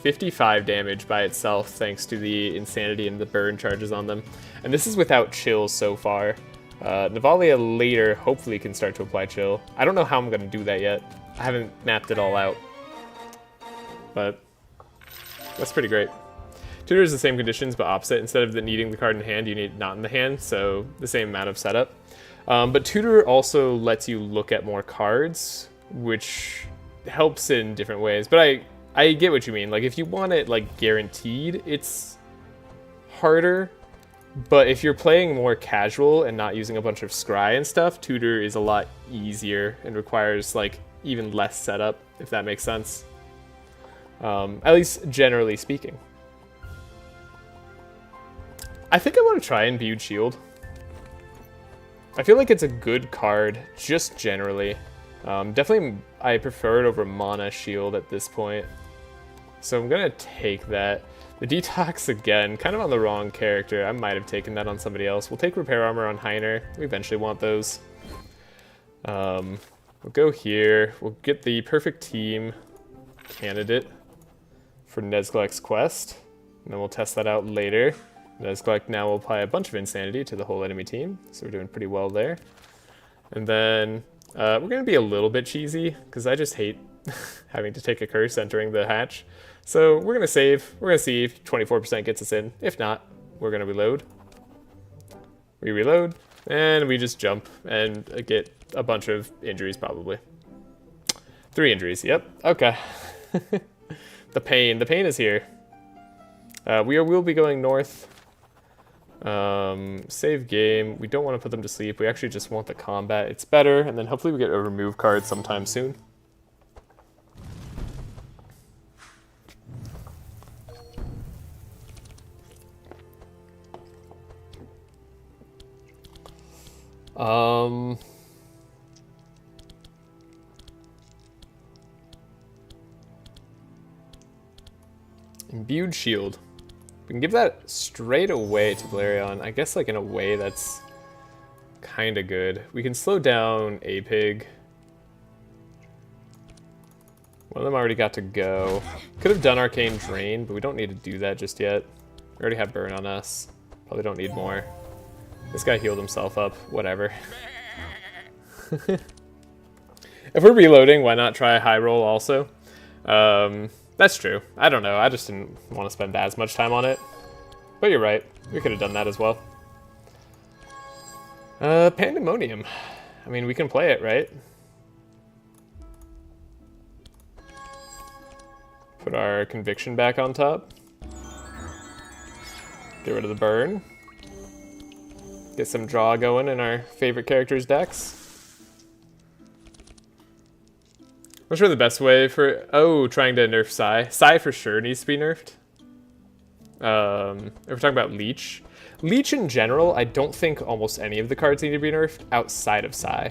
55 damage by itself thanks to the Insanity and the Burn charges on them. And this is without chills so far. Navalea later hopefully can start to apply chill. I don't know how I'm going to do that yet. I haven't mapped it all out. But that's pretty great. Tutor is the same conditions but opposite. Instead of needing the card in hand, you need it not in the hand, so the same amount of setup. But Tutor also lets you look at more cards, which helps in different ways. But I get what you mean. Like, if you want it, like, guaranteed, it's harder. But if you're playing more casual and not using a bunch of scry and stuff, Tutor is a lot easier and requires, like, even less setup, if that makes sense. At least generally speaking. I think I want to try Imbued Shield. I feel like it's a good card, just generally. Definitely, I prefer it over Mana Shield at this point. So I'm going to take that. The Detox, again, kind of on the wrong character. I might have taken that on somebody else. We'll take Repair Armor on Heiner. We eventually want those. We'll go here. We'll get the perfect team candidate for Nezglekt's quest. And then we'll test that out later. Nezglekt now will apply a bunch of Insanity to the whole enemy team. So we're doing pretty well there. And then we're going to be a little bit cheesy, because I just hate having to take a curse entering the hatch. So we're going to save. We're going to see if 24% gets us in. If not, we're going to reload. We reload, and we just jump and get a bunch of injuries, probably. 3 injuries, yep. Okay. The pain is here. We'll be going north. Save game. We don't want to put them to sleep. We actually just want the combat. It's better, and then hopefully we get a remove card sometime soon. Imbued Shield. We can give that straight away to Velarion. I guess, like, in a way that's kind of good. We can slow down a pig. One of them already got to go. Could have done Arcane Drain, but we don't need to do that just yet. We already have Burn on us. Probably don't need more. This guy healed himself up. Whatever. If we're reloading, why not try a high roll also? That's true. I don't know. I just didn't want to spend as much time on it. But you're right. We could have done that as well. Pandemonium. I mean, we can play it, right? Put our conviction back on top. Get rid of the burn. Get some draw going in our favorite characters' decks. What's really the best way for... Oh, trying to nerf Psy. Psy for sure needs to be nerfed. If we're talking about Leech. Leech in general, I don't think almost any of the cards need to be nerfed outside of Psy.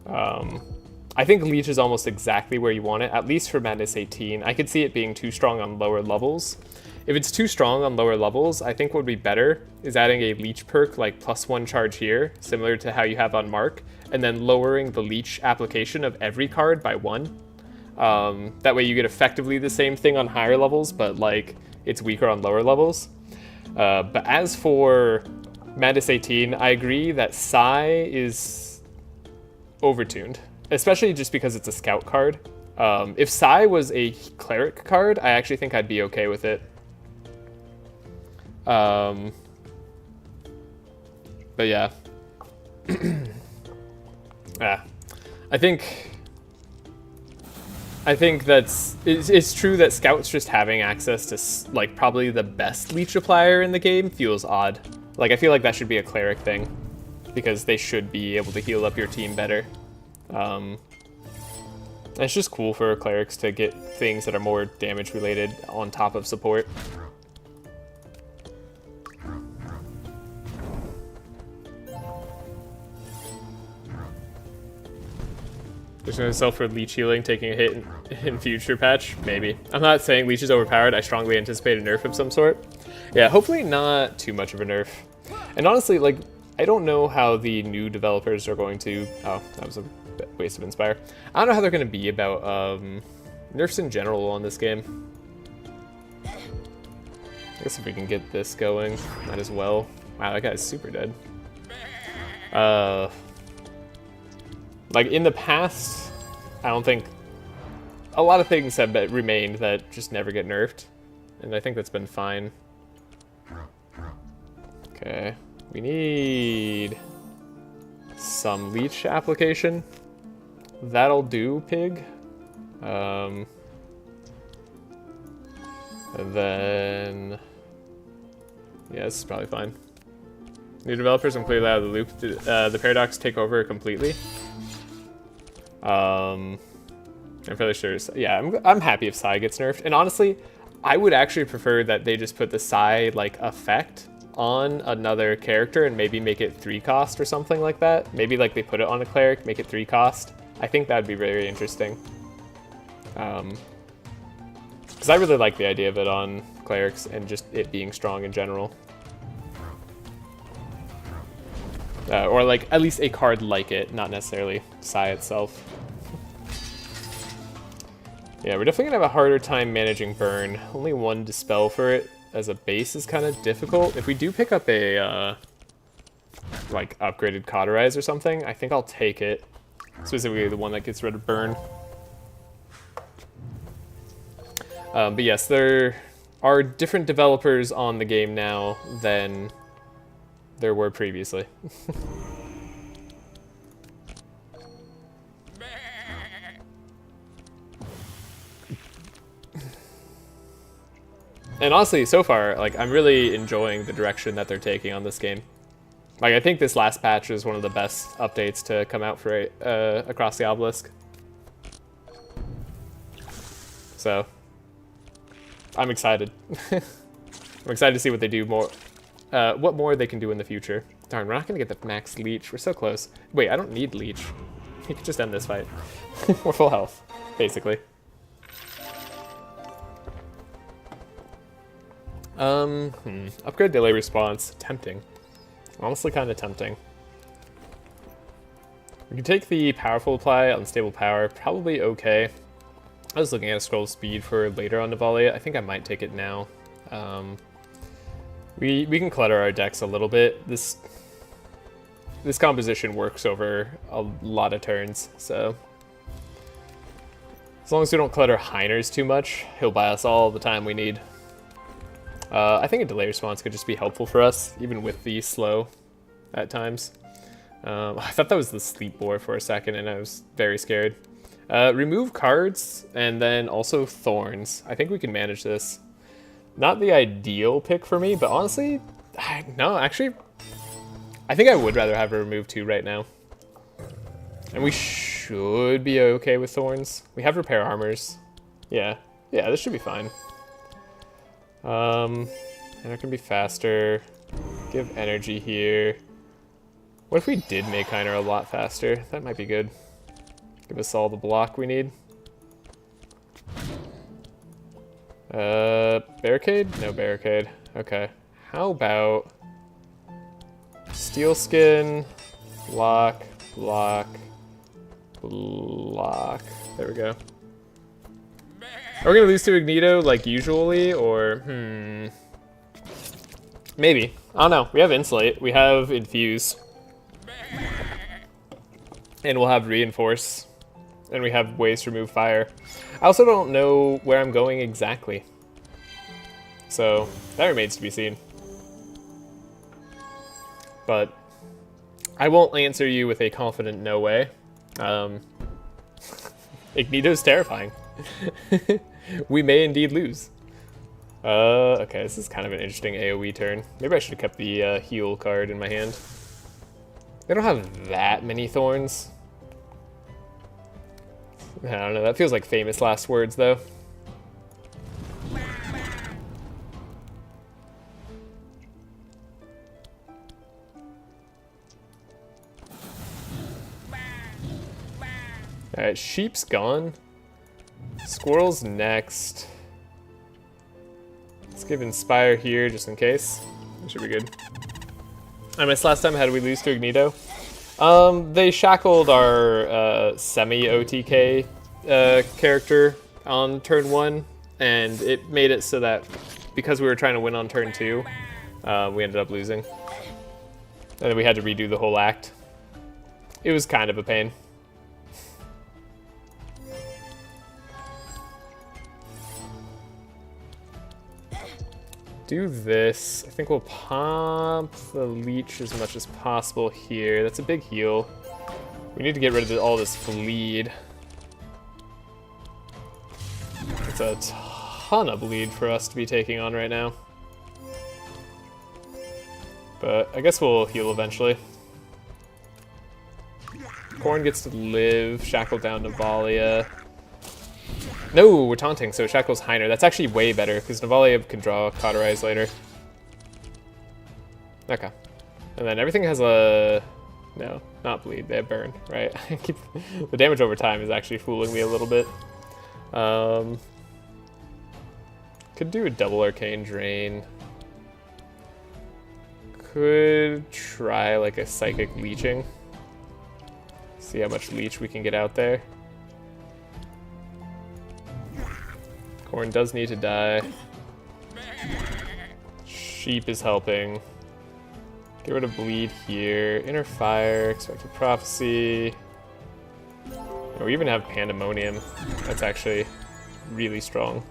I think Leech is almost exactly where you want it, at least for Madness 18. I could see it being too strong on lower levels. If it's too strong on lower levels, I think what would be better is adding a Leech perk like +1 charge here, similar to how you have on Mark, and then lowering the Leech application of every card by 1. That way you get effectively the same thing on higher levels, but like it's weaker on lower levels. But as for Madness 18, I agree that Psy is overtuned, especially just because it's a scout card. If Psy was a cleric card, I actually think I'd be okay with it. But yeah. I think it's true that scouts just having access to like probably the best leech applier in the game feels odd. Like I feel like that should be a cleric thing because they should be able to heal up your team better. And it's just cool for clerics to get things that are more damage related on top of support. Just gonna sell for Leech healing, taking a hit in future patch? Maybe. I'm not saying Leech is overpowered. I strongly anticipate a nerf of some sort. Yeah, hopefully not too much of a nerf. And honestly, like, I don't know how the new developers are going to... Oh, that was a waste of Inspire. I don't know how they're gonna be about nerfs in general on this game. I guess if we can get this going, might as well. Wow, that guy's super dead. Like, in the past, I don't think... A lot of things have remained that just never get nerfed. And I think that's been fine. Okay. We need... some Leech application. That'll do, Pig. And then... Yeah, this is probably fine. New developers, I'm clearly out of the loop. The Paradox take over completely. I'm fairly sure. Yeah, I'm happy if Psy gets nerfed. And honestly, I would actually prefer that they just put the Psy like effect on another character and maybe make it 3 cost or something like that. Maybe like they put it on a cleric, make it 3 cost. I think that'd be very interesting. Because I really like the idea of it on clerics and just it being strong in general. Or like at least a card like it, not necessarily Psy itself. Yeah, we're definitely gonna have a harder time managing burn. Only 1 dispel for it as a base is kind of difficult. If we do pick up a like upgraded cauterize or something, I think I'll take it. Specifically the one that gets rid of burn. But yes, there are different developers on the game now than there were previously. And honestly, so far, like, I'm really enjoying the direction that they're taking on this game. Like, I think this last patch is one of the best updates to come out for across the Obelisk. So, I'm excited. I'm excited to see what they do more. What more they can do in the future. Darn, we're not gonna get the max Leech. We're so close. Wait, I don't need Leech. You can just end this fight. We're full health, basically. Upgrade delay response. Tempting. Honestly, kind of tempting. We can take the powerful apply, unstable power. Probably okay. I was looking at a scroll speed for later on Navalea. I think I might take it now. We can clutter our decks a little bit. This this composition works over a lot of turns, so as long as we don't clutter Heiners too much, he'll buy us all the time we need. I think a delay response could just be helpful for us, even with the slow at times. I thought that was the sleep boar for a second, and I was very scared. Remove cards, and then also thorns. I think we can manage this. Not the ideal pick for me, but honestly, no, actually, I think I would rather have her remove 2 right now. And we should be okay with thorns. We have repair armors. Yeah, this should be fine. And it can be faster. Give energy here. What if we did make Heiner a lot faster? That might be good. Give us all the block we need. Barricade? No barricade. Okay. How about steel skin, block, block, block. There we go. Are we gonna lose to Ignito like usually, or maybe. I don't know. We have Insulate, we have Infuse, and we'll have Reinforce, and we have ways to remove fire. I also don't know where I'm going exactly, so that remains to be seen. But I won't answer you with a confident no way. Ignito's terrifying. We may indeed lose. Okay, this is kind of an interesting AoE turn. Maybe I should have kept the heal card in my hand. They don't have that many thorns. I don't know, that feels like famous last words though. Alright, sheep's gone. Squirrel's next. Let's give Inspire here just in case. That should be good. I missed last time, how did we lose to Ignito? They shackled our semi-OTK character on turn 1, and it made it so that because we were trying to win on turn 2, we ended up losing. And then we had to redo the whole act. It was kind of a pain. Do this. I think we'll pump the leech as much as possible here. That's a big heal. We need to get rid of all this bleed. It's a ton of bleed for us to be taking on right now. But I guess we'll heal eventually. Corn gets to live. Shackle down Navalea. No, we're taunting, so Shackle's Heiner. That's actually way better, because Navalea can draw Cauterize later. Okay. And then everything has a... No, not bleed. They have burn, right? The damage over time is actually fooling me a little bit. Could do a double Arcane Drain. Could try like a Psychic Leeching. See how much leech we can get out there. Corn does need to die. Sheep is helping. Get rid of bleed here. Inner Fire, Expected Prophecy. Oh, we even have Pandemonium. That's actually really strong.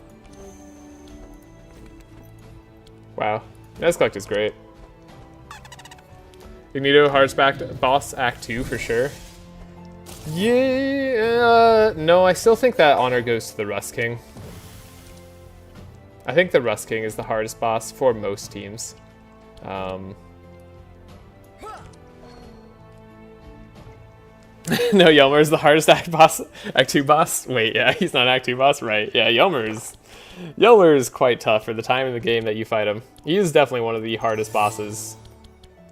Wow. Nezglekt is great. Ignito, Hard's Boss Act 2 for sure. Yeah, no, I still think that honor goes to the Rust King. I think the Rust King is the hardest boss for most teams. No, Yelmer is the hardest Act 2 boss? Wait, yeah, he's not Act 2 boss? Right, yeah, Yelmer is quite tough for the time in the game that you fight him. He is definitely one of the hardest bosses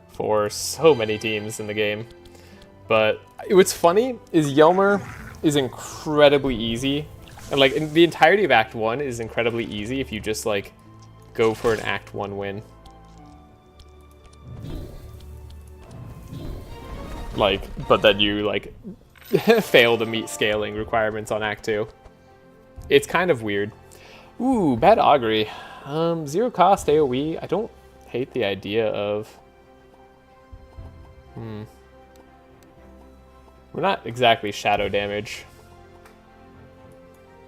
for so many teams in the game. But what's funny is Yelmer is incredibly easy. And like in the entirety of Act 1 is incredibly easy if you just like go for an Act 1 win. Like, but then you like fail to meet scaling requirements on Act 2. It's kind of weird. Ooh, Bad Augury. 0 cost AoE. I don't hate the idea of... We're not exactly shadow damage,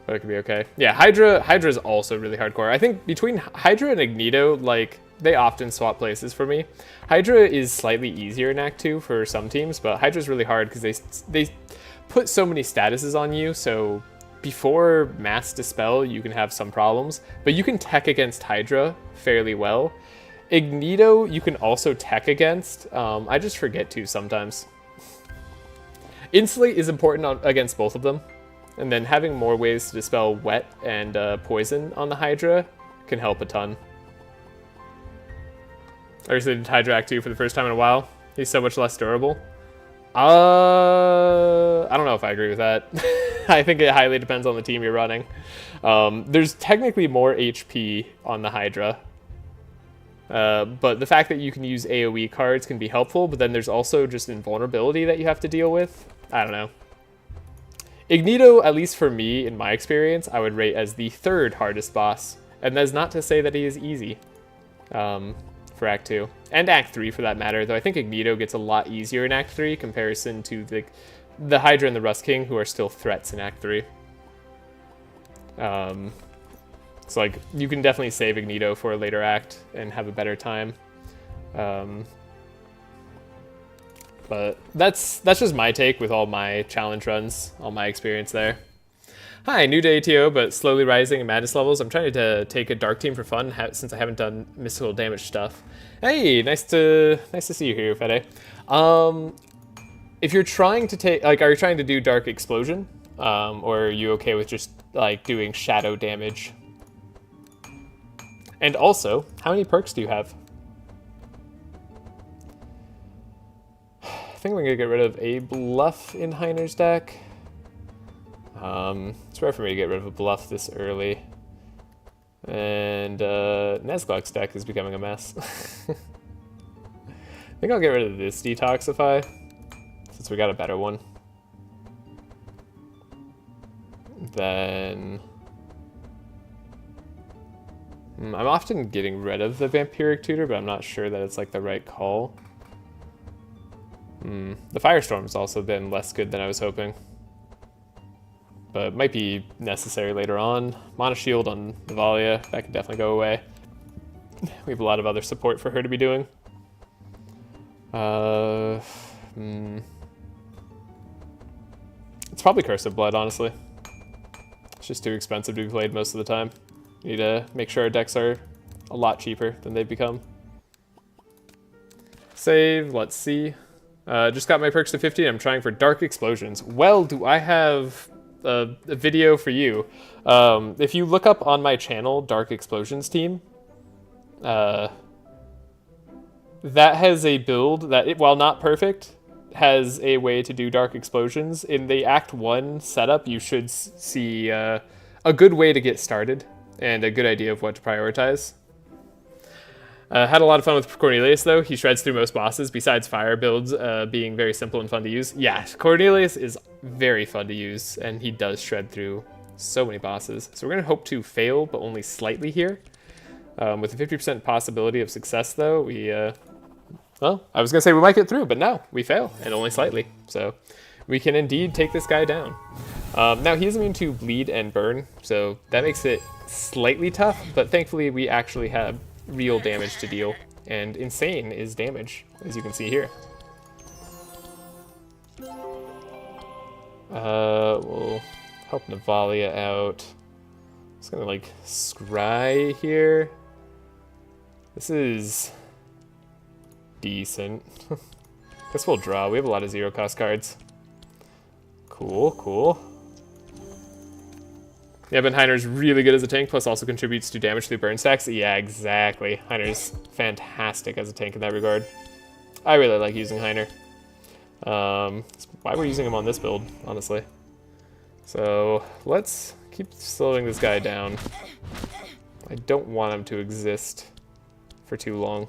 but it could be okay. Yeah, Hydra is also really hardcore. I think between Hydra and Ignito, like, they often swap places for me. Hydra is slightly easier in Act 2 for some teams, but Hydra's really hard because they put so many statuses on you, so before Mass Dispel, you can have some problems, but you can tech against Hydra fairly well. Ignito, you can also tech against. I just forget to sometimes. Insulate is important against both of them, and then having more ways to dispel wet and poison on the Hydra can help a ton. I recently did Hydra Act 2 for the first time in a while. He's so much less durable. I don't know if I agree with that. I think it highly depends on the team you're running. There's technically more HP on the Hydra. But the fact that you can use AoE cards can be helpful, but then there's also just invulnerability that you have to deal with. I don't know. Ignito, at least for me, in my experience, I would rate as the 3rd hardest boss. And that's not to say that he is easy. For Act 2. And Act 3 for that matter, though I think Ignito gets a lot easier in Act 3 in comparison to the Hydra and the Rust King, who are still threats in Act 3. So like, you can definitely save Ignito for a later act and have a better time. But that's just my take with all my challenge runs, all my experience there. Hi, new to ATO, but slowly rising in madness levels. I'm trying to take a dark team for fun since I haven't done mystical damage stuff. Hey, nice to see you here, Fede. If you're trying to take, like, are you trying to do dark explosion, or are you okay with just like doing shadow damage? And also, how many perks do you have? I think we're gonna get rid of a bluff in Heiner's deck. It's rare for me to get rid of a bluff this early. And Nezglekt's deck is becoming a mess. I think I'll get rid of this Detoxify, since we got a better one. Then I'm often getting rid of the Vampiric Tutor, but I'm not sure that it's like the right call. The Firestorm's also been less good than I was hoping, but might be necessary later on. Mana Shield on Navalea, that could definitely go away. We have a lot of other support for her to be doing. It's probably Curse of Blood, honestly. It's just too expensive to be played most of the time. Need to make sure our decks are a lot cheaper than they've become. Save, let's see. Just got my perks to 50, I'm trying for Dark Explosions. Well, do I have a video for you. If you look up on my channel, Dark Explosions team, that has a build that, while not perfect, has a way to do Dark Explosions. In the Act 1 setup, you should see a good way to get started and a good idea of what to prioritize. Had a lot of fun with Cornelius, though. He shreds through most bosses, besides fire builds being very simple and fun to use. Yeah, Cornelius is very fun to use, and he does shred through so many bosses. So we're going to hope to fail, but only slightly here. With a 50% possibility of success, though, we... well, I was going to say we might get through, but no, we fail, and only slightly. So we can indeed take this guy down. Now, he is immune to bleed and burn, so that makes it slightly tough, but thankfully we actually have real damage to deal, and insane is damage, as you can see here. We'll help Navalea out. Just gonna like scry here. This is decent. Guess we'll draw. We have a lot of zero cost cards. Cool, cool. Yeah, but Heiner's really good as a tank, plus also contributes to damage through burn stacks. Yeah, exactly. Heiner's fantastic as a tank in that regard. I really like using Heiner. Why we're using him on this build, honestly. So let's keep slowing this guy down. I don't want him to exist for too long.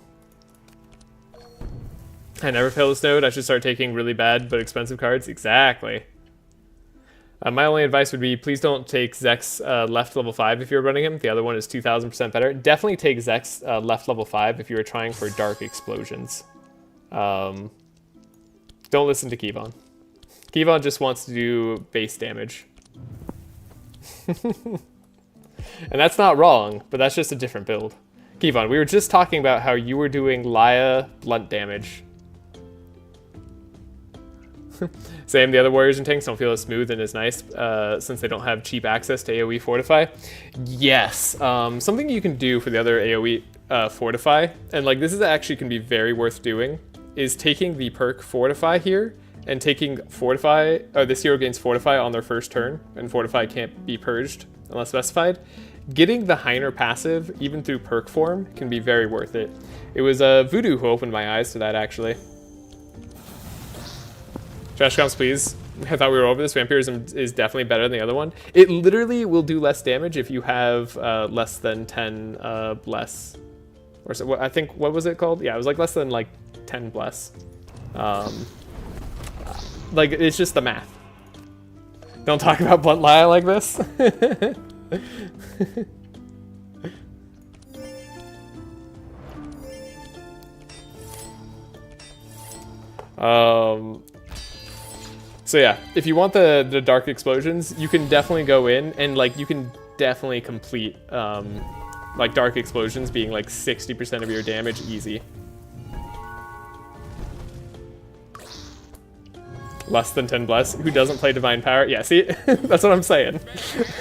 I never fail this node. I should start taking really bad but expensive cards. Exactly. My only advice would be, please don't take Zek's left level 5 if you're running him. The other one is 2,000% better. Definitely take Zek's left level 5 if you were trying for Dark Explosions. Don't listen to Kevon. Kevon just wants to do base damage. And that's not wrong, but that's just a different build. Kevon, we were just talking about how you were doing Laia blunt damage. Same, the other warriors and tanks don't feel as smooth and as nice since they don't have cheap access to AoE Fortify. Yes, something you can do for the other AoE Fortify, and like this is actually can be very worth doing, is taking the perk Fortify here and taking Fortify, this hero gains Fortify on their first turn, and Fortify can't be purged unless specified. Getting the Heiner passive, even through perk form, can be very worth it. It was Voodoo who opened my eyes to that, actually. Trash comps, please. I thought we were over this. Vampirism is definitely better than the other one. It literally will do less damage if you have less than 10 bless. Or so, I think, what was it called? Yeah, it was like less than like 10 bless. Like, it's just the math. Don't talk about blunt lie like this. So yeah, if you want the dark explosions, you can definitely go in and like you can definitely complete like dark explosions being like 60% of your damage easy. Less than 10 bless. Who doesn't play Divine Power? Yeah, see? That's what I'm saying.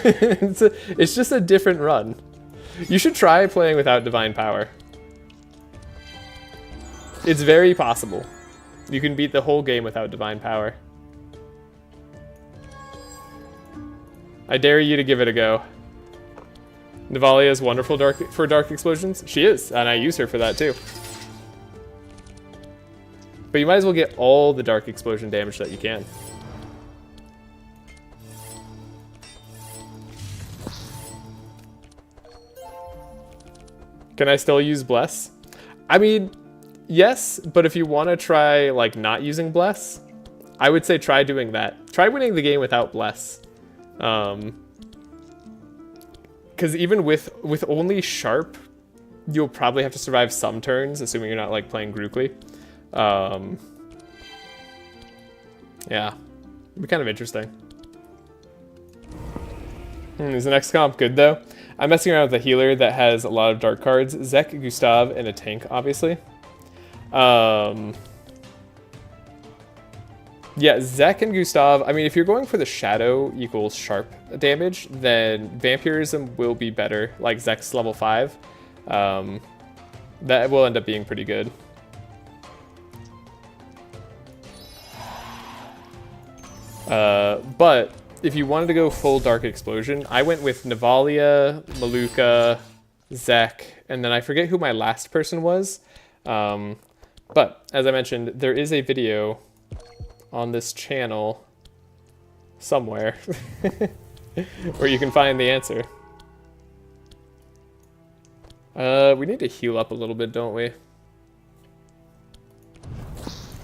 It's just a different run. You should try playing without Divine Power. It's very possible. You can beat the whole game without Divine Power. I dare you to give it a go. Navalea is wonderful for dark explosions. She is, and I use her for that too. But you might as well get all the dark explosion damage that you can. Can I still use Bless? I mean, yes, but if you want to try like not using Bless, I would say try doing that. Try winning the game without Bless. Because even with only Sharp, you'll probably have to survive some turns, assuming you're not like playing Grookly. Yeah, it'd be kind of interesting. Is the next comp good though? I'm messing around with a healer that has a lot of dark cards. Zek, Gustav, and a tank, obviously. Yeah, Zek and Gustav, I mean, if you're going for the Shadow equals Sharp damage, then Vampirism will be better, like Zek's level 5. That will end up being pretty good. But if you wanted to go full Dark Explosion, I went with Navalea, Maluka, Zek, and then I forget who my last person was. But as I mentioned, there is a video on this channel somewhere where you can find the answer. We need to heal up a little bit, don't we?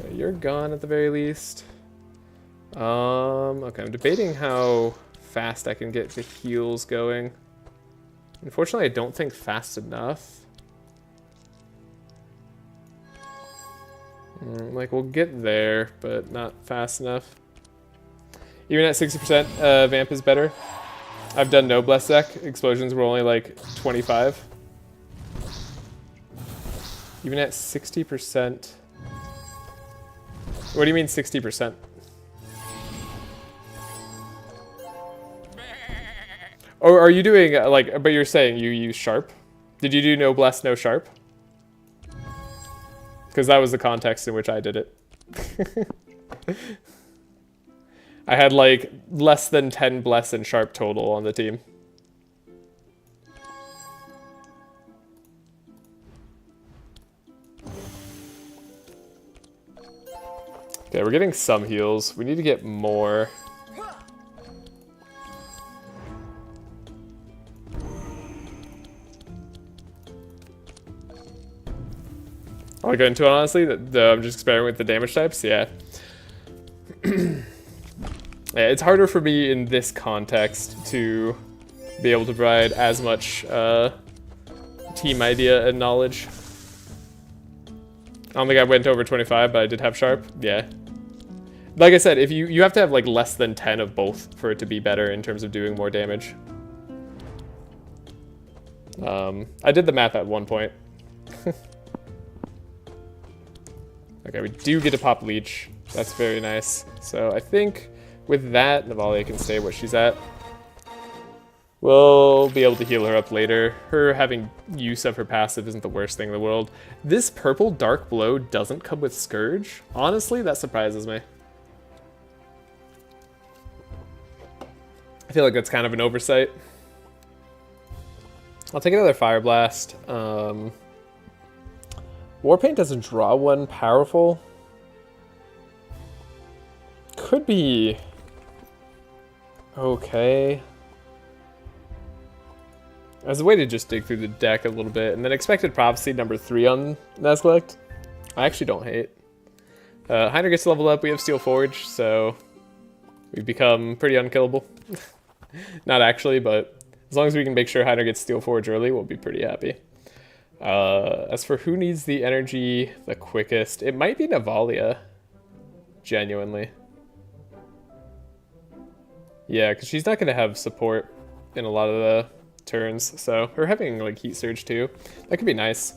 Okay, you're gone at the very least. Okay, I'm debating how fast I can get the heals going. Unfortunately, I don't think fast enough. Like, we'll get there, but not fast enough. Even at 60%, Vamp is better. I've done no Bless Zek. Explosions were only like 25. Even at 60%. What do you mean 60%? Or are you doing, like, but you're saying you use Sharp? Did you do no Bless, no Sharp? Because that was the context in which I did it. I had like less than 10 Bless and Sharp total on the team. Okay, we're getting some heals. We need to get more. I'll go into it honestly. I'm just experimenting with the damage types. Yeah. Yeah, it's harder for me in this context to be able to provide as much team idea and knowledge. I don't think I went over 25, but I did have Sharp. Yeah. Like I said, if you have to have like less than 10 of both for it to be better in terms of doing more damage. I did the math at one point. Okay, we do get to pop Leech. That's very nice. So I think with that, Navalea can stay where she's at. We'll be able to heal her up later. Her having use of her passive isn't the worst thing in the world. This purple Dark Blow doesn't come with Scourge. Honestly, that surprises me. I feel like that's kind of an oversight. I'll take another Fire Blast. Warpaint doesn't draw one powerful. Could be okay. As a way to just dig through the deck a little bit. And then Expected Prophecy number 3 on Nezglekt. I actually don't hate. Heiner gets leveled up. We have Steel Forge, so we become pretty unkillable. Not actually, but as long as we can make sure Heiner gets Steel Forge early, we'll be pretty happy. As for who needs the energy the quickest, it might be Navalea. Genuinely. Yeah, because she's not going to have support in a lot of the turns, so her having like Heat Surge too, that could be nice.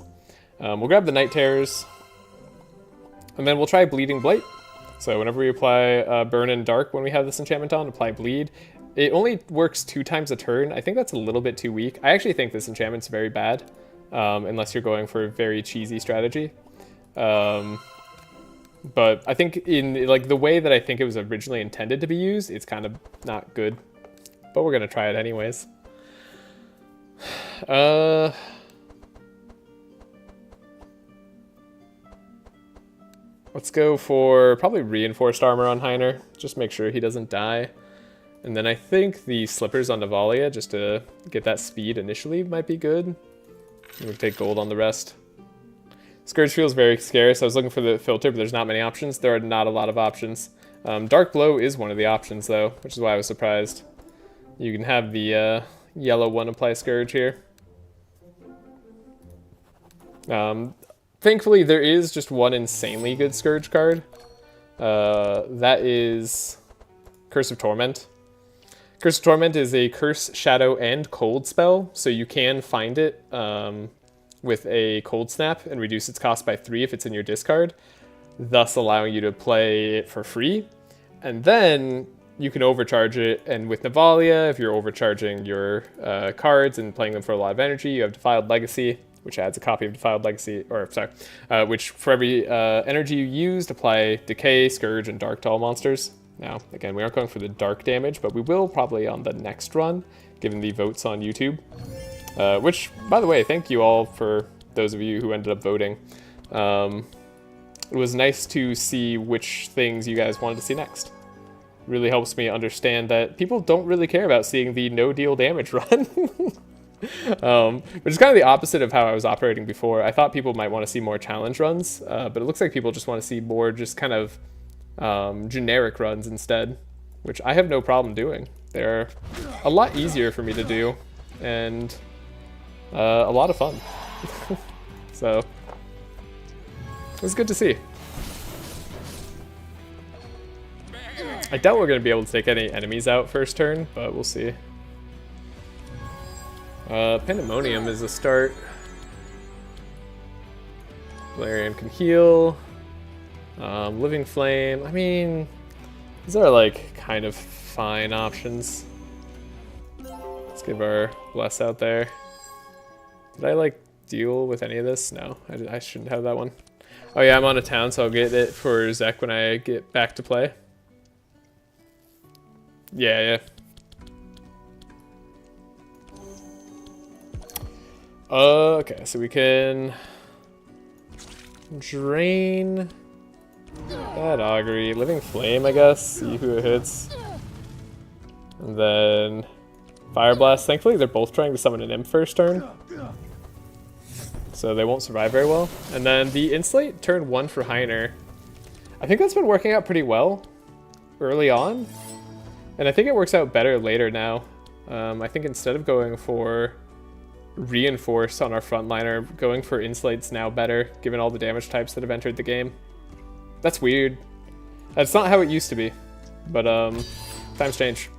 We'll grab the Night Terrors, and then we'll try Bleeding Blight. So whenever we apply Burn and Dark when we have this enchantment on, apply Bleed. It only works 2 times a turn. I think that's a little bit too weak. I actually think this enchantment's very bad, unless you're going for a very cheesy strategy. But I think in like the way that I think it was originally intended to be used, it's kind of not good. But we're gonna try it anyways. Let's go for probably Reinforced Armor on Heiner. Just make sure he doesn't die. And then I think the Slippers on Navalea, just to get that speed initially, might be good. We'll take gold on the rest. Scourge feels very scarce. I was looking for the filter, but there's not many options. There are not a lot of options. Dark Blow is one of the options, though, which is why I was surprised. You can have the yellow one apply Scourge here. Thankfully, there is just one insanely good Scourge card. That is Curse of Torment. Curse of Torment is a Curse, Shadow, and Cold spell, so you can find it with a Cold Snap and reduce its cost by 3 if it's in your discard, thus allowing you to play it for free. And then you can overcharge it, and with Navalea, if you're overcharging your cards and playing them for a lot of energy, you have Defiled Legacy, which adds a copy of Defiled Legacy, or sorry, which for every energy you used, apply Decay, Scourge, and Dark to all monsters. Now, again, we aren't going for the dark damage, but we will probably on the next run, given the votes on YouTube. Which, by the way, thank you all for those of you who ended up voting. It was nice to see which things you guys wanted to see next. Really helps me understand that people don't really care about seeing the no-deal damage run. Which is kind of the opposite of how I was operating before. I thought people might want to see more challenge runs, but it looks like people just want to see more just kind of generic runs instead, which I have no problem doing. They're a lot easier for me to do, and a lot of fun. So, it was good to see. I doubt we're going to be able to take any enemies out first turn, but we'll see. Pandemonium is a start. Velarion can heal. Living Flame, I mean, these are like kind of fine options. Let's give our Bless out there. Did I like deal with any of this? No, I shouldn't have that one. Oh yeah, I'm on a town, so I'll get it for Zek when I get back to play. Yeah. Okay, so we can drain that Augury, Living Flame, I guess, see who it hits. And then Fire Blast. Thankfully, they're both trying to summon an imp first turn, so they won't survive very well. And then the Insulate turn 1 for Heiner. I think that's been working out pretty well early on, and I think it works out better later now. I think instead of going for Reinforce on our frontliner, going for Insulate's now better, given all the damage types that have entered the game. That's weird. That's not how it used to be, but times change.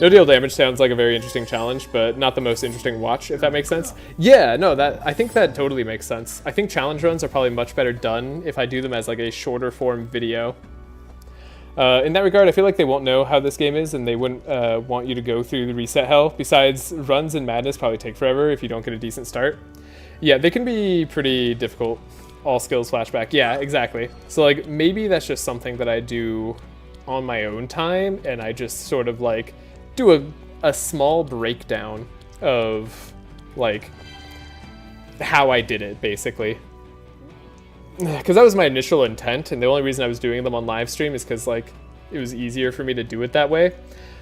No deal damage sounds like a very interesting challenge, but not the most interesting watch, if that makes sense. Yeah, no, I think that totally makes sense. I think challenge runs are probably much better done if I do them as like a shorter form video. In that regard, I feel like they won't know how this game is, and they wouldn't want you to go through the reset hell. Besides, runs in Madness probably take forever if you don't get a decent start. Yeah, they can be pretty difficult. All skills flashback. Yeah, exactly. So like maybe that's just something that I do on my own time, and I just sort of like do a small breakdown of like how I did it, basically. Because that was my initial intent, and the only reason I was doing them on live stream is because like it was easier for me to do it that way.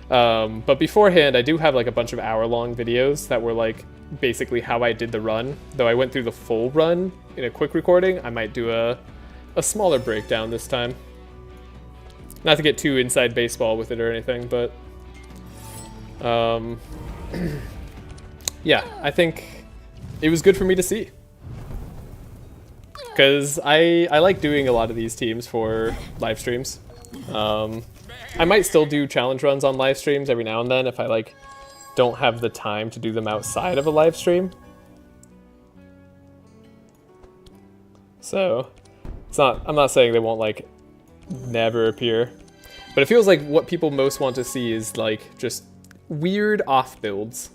But beforehand, I do have like a bunch of hour-long videos that were like basically how I did the run. Though I went through the full run in a quick recording, I might do a smaller breakdown this time. Not to get too inside baseball with it or anything, but yeah, I think it was good for me to see. Because I like doing a lot of these teams for live streams. I might still do challenge runs on live streams every now and then if I like don't have the time to do them outside of a live stream. So I'm not saying they won't like never appear, but it feels like what people most want to see is like just weird off builds.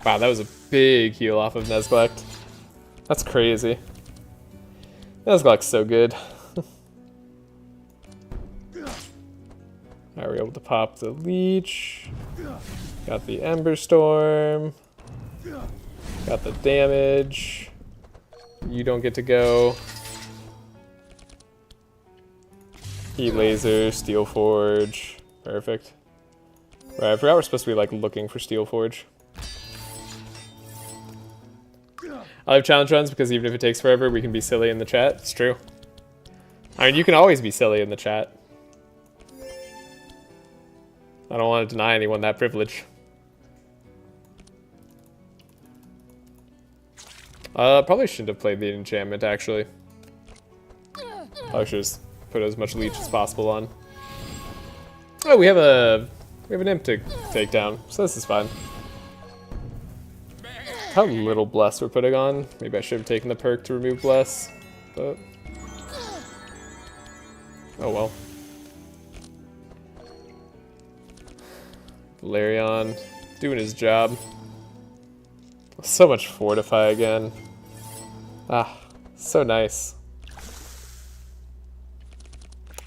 Wow, that was a big heal off of Nezglekt. That's crazy. Nezglekt's so good. Alright, we're able to pop the leech. Got the Ember Storm. Got the damage. You don't get to go. Heat Laser, Steel Forge. Perfect. Right, I forgot we're supposed to be like looking for Steel Forge. I love challenge runs because even if it takes forever, we can be silly in the chat. It's true. I mean, you can always be silly in the chat. I don't want to deny anyone that privilege. Probably shouldn't have played the enchantment, actually. Probably should just put as much leech as possible on. Oh, we have an imp to take down, so this is fine. How little bless we're putting on. Maybe I should have taken the perk to remove bless, but oh well. Velarion doing his job. So much fortify again. Ah, so nice.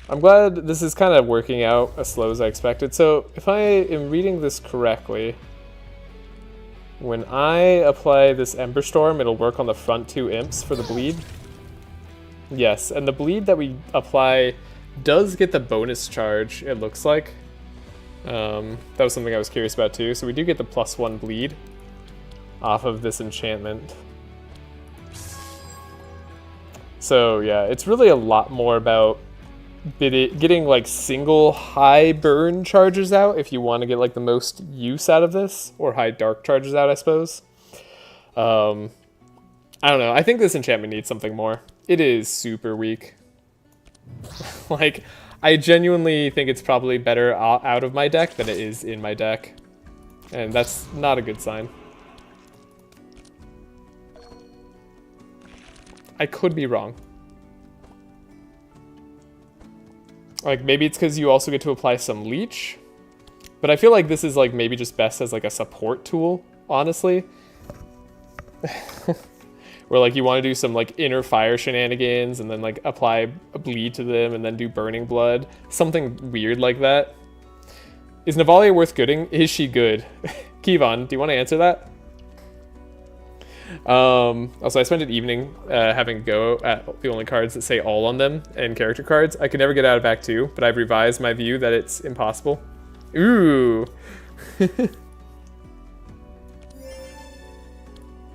I'm glad this is kind of working out as slow as I expected. So if I am reading this correctly, when I apply this Ember Storm, it'll work on the front two imps for the bleed. Yes, and the bleed that we apply does get the bonus charge, it looks like. That was something I was curious about too. So we do get the +1 bleed off of this enchantment. So yeah, it's really a lot more about getting like single high burn charges out if you want to get like the most use out of this, or high dark charges out, I suppose. I don't know. I think this enchantment needs something more. It is super weak. Like, I genuinely think it's probably better out of my deck than it is in my deck, and that's not a good sign. I could be wrong. Like, maybe it's because you also get to apply some leech, but I feel like this is like maybe just best as like a support tool, honestly. Where like you want to do some like inner fire shenanigans and then like apply a bleed to them and then do burning blood. Something weird like that. Is Navalea worth gooding? Is she good? Kevon, do you want to answer that? Also, I spent an evening having a go at the only cards that say all on them and character cards. I could never get out of Act 2, but I've revised my view that it's impossible. Ooh.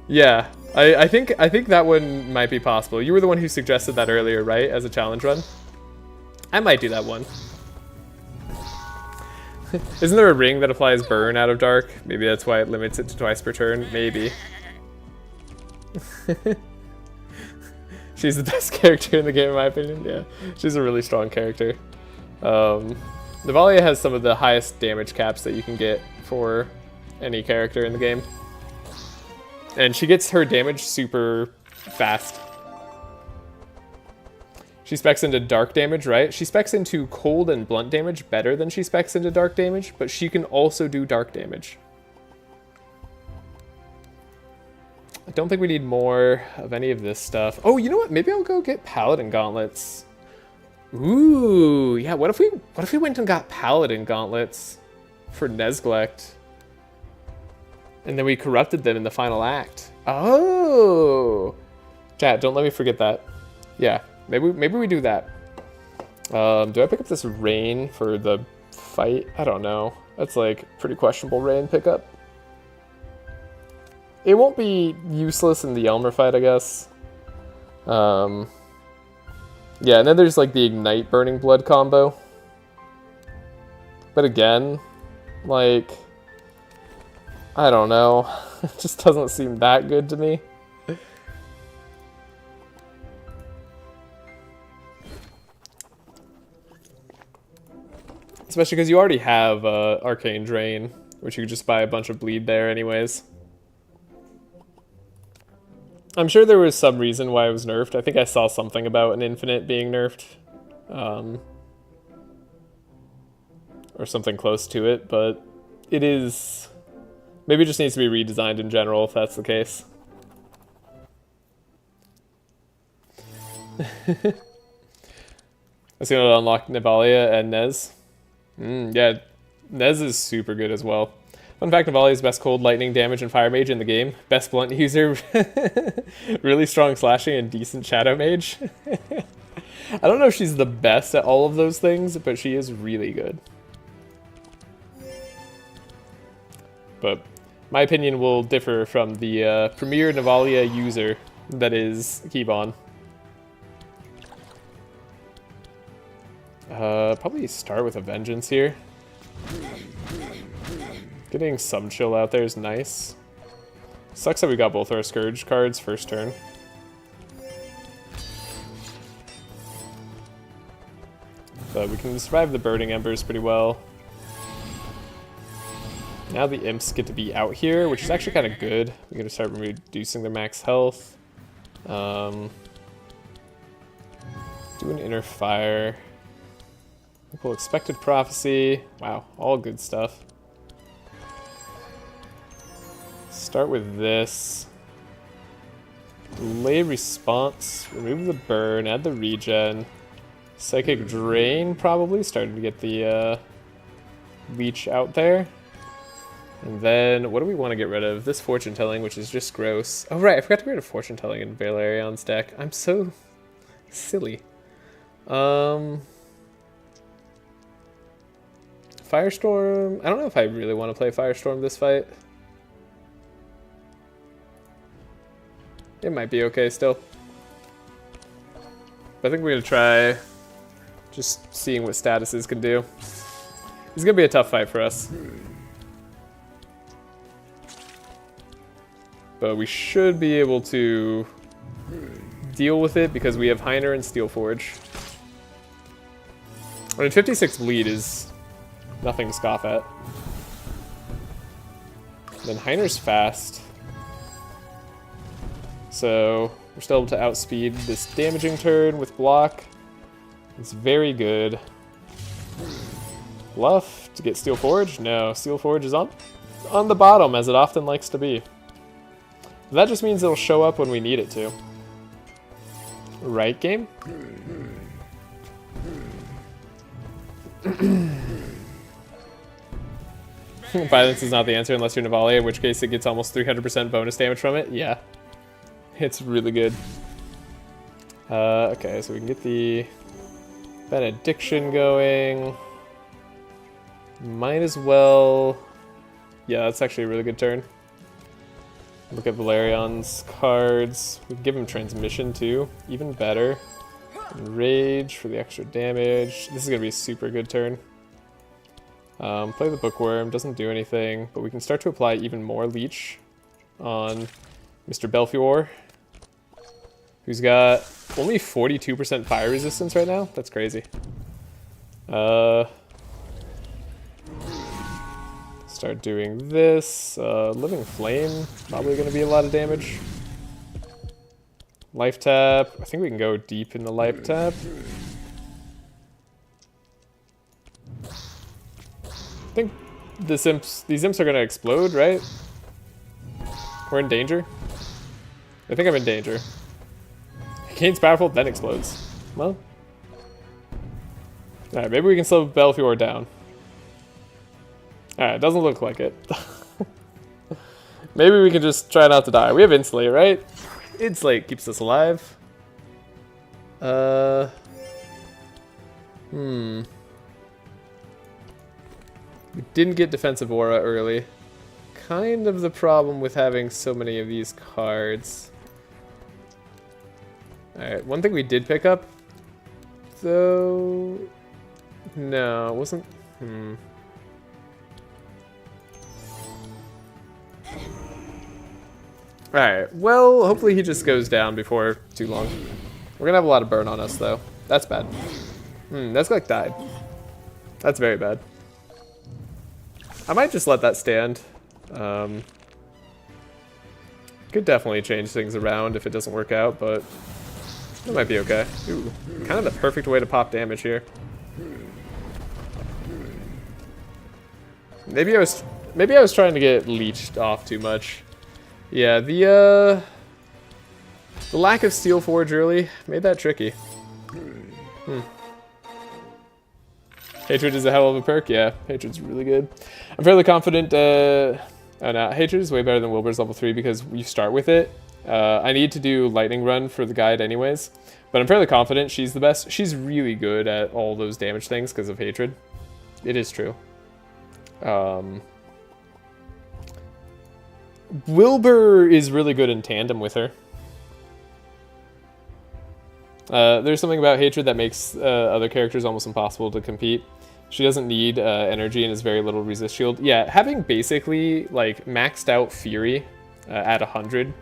Yeah, I think that one might be possible. You were the one who suggested that earlier, right? As a challenge run? I might do that one. Isn't there a ring that applies burn out of dark? Maybe that's why it limits it to twice per turn. Maybe. She's the best character in the game, in my opinion. Yeah, she's a really strong character. Navalea has some of the highest damage caps that you can get for any character in the game. And she gets her damage super fast. She specs into dark damage, right? She specs into cold and blunt damage better than she specs into dark damage, but she can also do dark damage. I don't think we need more of any of this stuff. Oh, you know what? Maybe I'll go get Paladin Gauntlets. Ooh, yeah, what if we went and got Paladin Gauntlets for Nezglekt? And then we corrupted them in the final act. Oh! Chat, don't let me forget that. Yeah, maybe we do that. Do I pick up this rain for the fight? I don't know. That's like pretty questionable rain pickup. It won't be useless in the Elmer fight, I guess. Yeah, and then there's like the Ignite Burning Blood combo. But again, like, I don't know. It just doesn't seem that good to me. Especially because you already have Arcane Drain, which you could just buy a bunch of bleed there anyways. I'm sure there was some reason why it was nerfed. I think I saw something about an infinite being nerfed. Or something close to it, but it is... Maybe it just needs to be redesigned in general if that's the case. That's gonna unlock Navalea and Nez. Yeah, Nez is super good as well. Fun fact, Navalea is best cold, lightning, damage, and fire mage in the game. Best blunt user, really strong slashing, and decent shadow mage. I don't know if she's the best at all of those things, but she is really good. But my opinion will differ from the premier Navalea user that is Keybon. Probably start with a Vengeance here. Getting some chill out there is nice. Sucks that we got both our Scourge cards first turn. But we can survive the Burning Embers pretty well. Now the Imps get to be out here, which is actually kind of good. We're going to start reducing their max health. Do an Inner Fire. Cool, Expected Prophecy. Wow, all good stuff. Start with this. Delay response. Remove the burn. Add the regen. Psychic Drain, probably. Starting to get the leech out there. And then, what do we want to get rid of? This Fortune Telling, which is just gross. Oh, right, I forgot to get rid of Fortune Telling in Velarion's deck. I'm so silly. Firestorm. I don't know if I really want to play Firestorm this fight. It might be okay still. But I think we're going to try just seeing what statuses can do. It's going to be a tough fight for us. But we should be able to deal with it because we have Heiner and Steelforge. I mean, 56 bleed is nothing to scoff at. Then Heiner's fast. So we're still able to outspeed this damaging turn with block. It's very good. Bluff to get Steelforge? No, Steelforge is on the bottom, as it often likes to be. That just means it'll show up when we need it to. Right, game? Violence is not the answer unless you're Navalea, in which case it gets almost 300% bonus damage from it. Yeah. It's really good. Okay, so we can get the Benediction going. Might as well... Yeah, that's actually a really good turn. Look at Velarion's cards. We can give him Transmission too. Even better. And Rage for the extra damage. This is going to be a super good turn. Play the Bookworm, doesn't do anything, but we can start to apply even more leech on Mr. Belfior, who's got only 42% fire resistance right now. That's crazy. Start doing this. Living Flame, probably going to be a lot of damage. Life Tap. I think we can go deep in the Life Tap. I think these imps are going to explode, right? We're in danger. I think I'm in danger. Gains powerful, then explodes. Well. Alright, maybe we can slow Belfior down. Alright, doesn't look like it. Maybe we can just try not to die. We have Insulate, right? Insulate keeps us alive. We didn't get Defensive Aura early. Kind of the problem with having so many of these cards. Alright, one thing we did pick up, though... No, it wasn't... Alright, well, hopefully he just goes down before too long. We're gonna have a lot of burn on us, though. That's bad. Nezglekt died. That's very bad. I might just let that stand. Could definitely change things around if it doesn't work out, but it might be okay. Ooh, kind of the perfect way to pop damage here. Maybe I was trying to get leeched off too much. Yeah, the lack of Steel Forge early made that tricky. Hatred is a hell of a perk, yeah. Hatred's really good. I'm fairly confident, oh no, Hatred is way better than Wilbur's level 3 because you start with it. I need to do Lightning Run for the guide anyways, but I'm fairly confident she's the best. She's really good at all those damage things because of Hatred. It is true. Wilbur is really good in tandem with her. There's something about Hatred that makes other characters almost impossible to compete. She doesn't need energy and has very little resist shield. Yeah, having basically like maxed out Fury at 100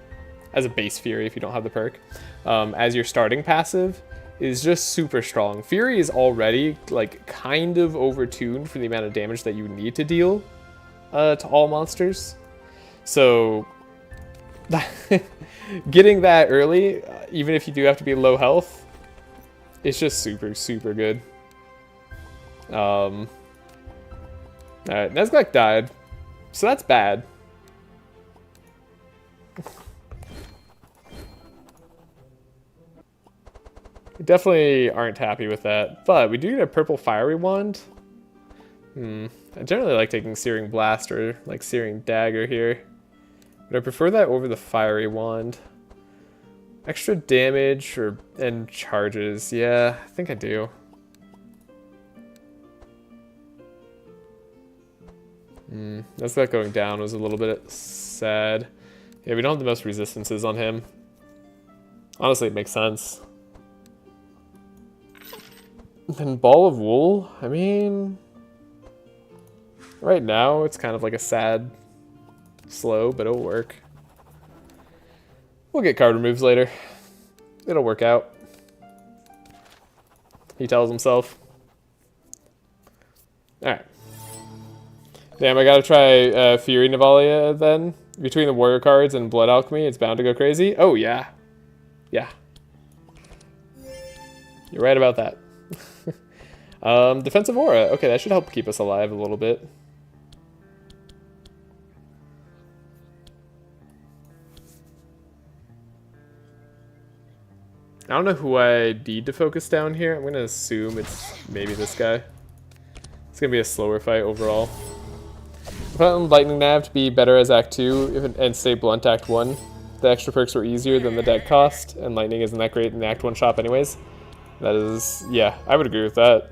as a base Fury if you don't have the perk as your starting passive is just super strong. Fury is already like kind of overtuned for the amount of damage that you need to deal to all monsters. So getting that early, even if you do have to be low health, it's just super, super good. Alright, Nezglekt died, so that's bad. We definitely aren't happy with that, but we do get a purple fiery wand. I generally like taking Searing Blast or like Searing Dagger here, but I prefer that over the fiery wand. Extra damage and charges, yeah, I think I do. That's that going down was a little bit sad. Yeah, we don't have the most resistances on him. Honestly, it makes sense. Then Ball of Wool, I mean... Right now, it's kind of like a sad slow, but it'll work. We'll get card removes later. It'll work out. He tells himself. Alright. Damn, I gotta try Fury Navalea then. Between the warrior cards and Blood Alchemy, it's bound to go crazy. Oh, yeah. Yeah. You're right about that. Defensive Aura. Okay, that should help keep us alive a little bit. I don't know who I need to focus down here. I'm going to assume it's maybe this guy. It's going to be a slower fight overall. I found Lightning Nav to be better as Act 2 and stay blunt Act 1. The extra perks were easier than the deck cost, and Lightning isn't that great in Act 1 shop anyways. That is, yeah, I would agree with that.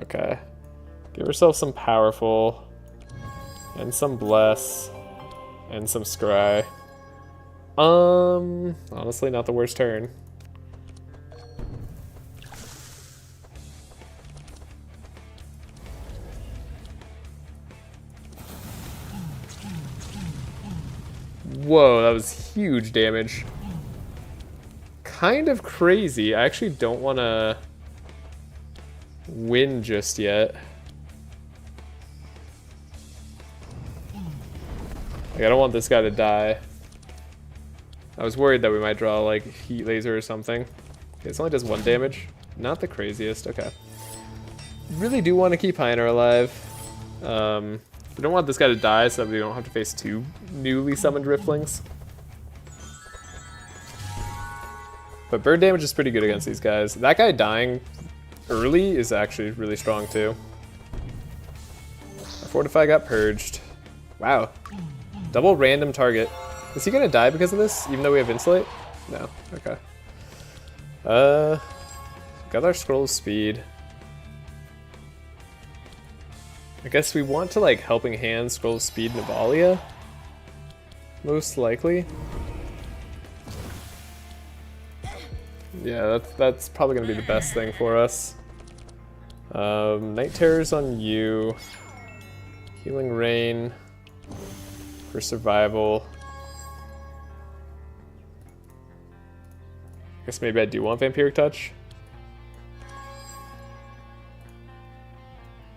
Okay. Give yourself some powerful, and some bless, and some scry. Honestly, not the worst turn. Whoa, that was huge damage. Kind of crazy. I actually don't want to win just yet. Like, I don't want this guy to die. I was worried that we might draw, like, heat laser or something. Okay, this only does 1 damage. Not the craziest. Okay. Really do want to keep Heiner alive. We don't want this guy to die so that we don't have to face 2 newly summoned Riftlings. But bird damage is pretty good against these guys. That guy dying early is actually really strong too. Our Fortify got purged. Wow. Double random target. Is he gonna die because of this, even though we have Insulate? No. Okay. Got our Scroll of Speed. I guess we want to, like, Helping Hand, Scroll of Speed, Navalea. Most likely. Yeah, that's probably gonna be the best thing for us. Night Terrors on you. Healing Rain for survival. I guess maybe I do want Vampiric Touch.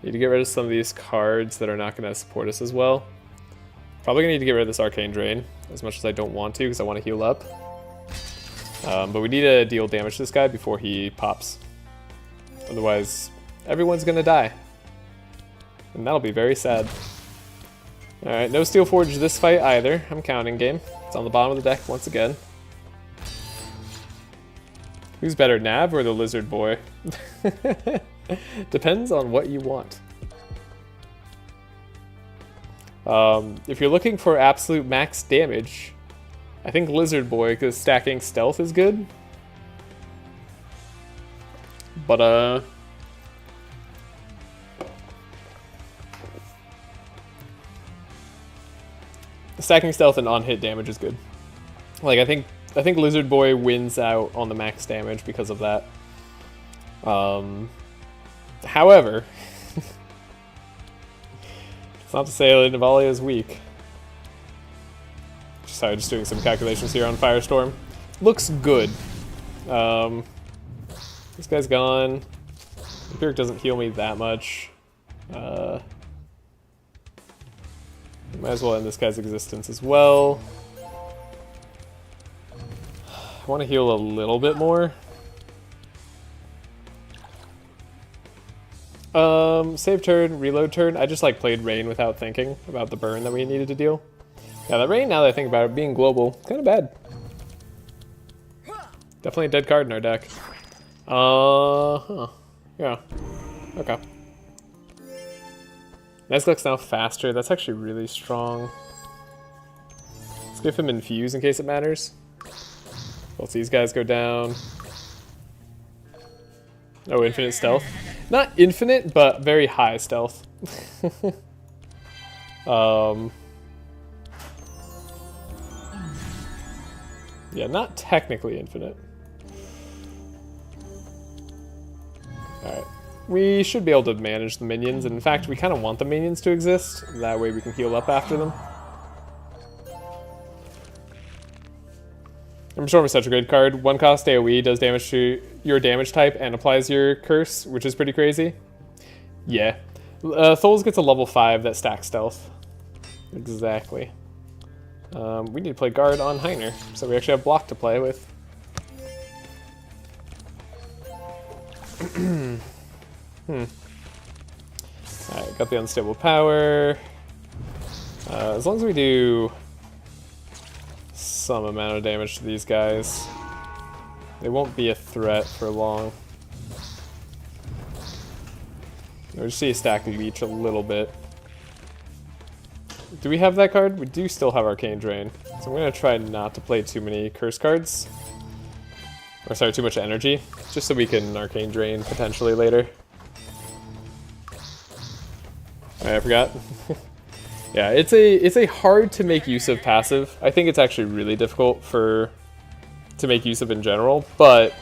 Need to get rid of some of these cards that are not going to support us as well. Probably going to need to get rid of this Arcane Drain, as much as I don't want to, because I want to heal up. But we need to deal damage to this guy before he pops. Otherwise, everyone's going to die. And that'll be very sad. Alright, no Steel Forge this fight either. I'm counting game. It's on the bottom of the deck once again. Who's better, Nav or the Lizard Boy? Depends on what you want. If you're looking for absolute max damage, I think Lizard Boy, because stacking stealth is good. But, stacking stealth and on-hit damage is good. Like, I think Lizard Boy wins out on the max damage because of that. However, it's not to say that Navalea is weak. Sorry, just doing some calculations here on Firestorm. Looks good. This guy's gone. Vampiric doesn't heal me that much. Might as well end this guy's existence as well. I want to heal a little bit more. Save turn, reload turn. I just like played Rain without thinking about the burn that we needed to deal. Yeah, that Rain, now that I think about it, being global, kind of bad. Definitely a dead card in our deck. Yeah. Okay. Nezglekt's now faster. That's actually really strong. Let's give him Infuse in case it matters. Both these guys go down. Oh, infinite stealth. Not infinite, but very high stealth. Yeah, not technically infinite. Alright. We should be able to manage the minions, and in fact, we kind of want the minions to exist. That way we can heal up after them. Storm is such a good card. 1 cost AoE, does damage to your damage type, and applies your curse, which is pretty crazy. Yeah. Tholes gets a level 5 that stacks stealth. Exactly. We need to play guard on Heiner, so we actually have block to play with. Alright, got the unstable power. As long as we do some amount of damage to these guys, they won't be a threat for long. We'll just see a stack leech a little bit. Do we have that card? We do still have Arcane Drain. So I'm going to try not to play too many curse cards. Or sorry, too much energy. Just so we can Arcane Drain potentially later. Alright, I forgot. Yeah, it's a hard to make use of passive. I think it's actually really difficult to make use of in general, but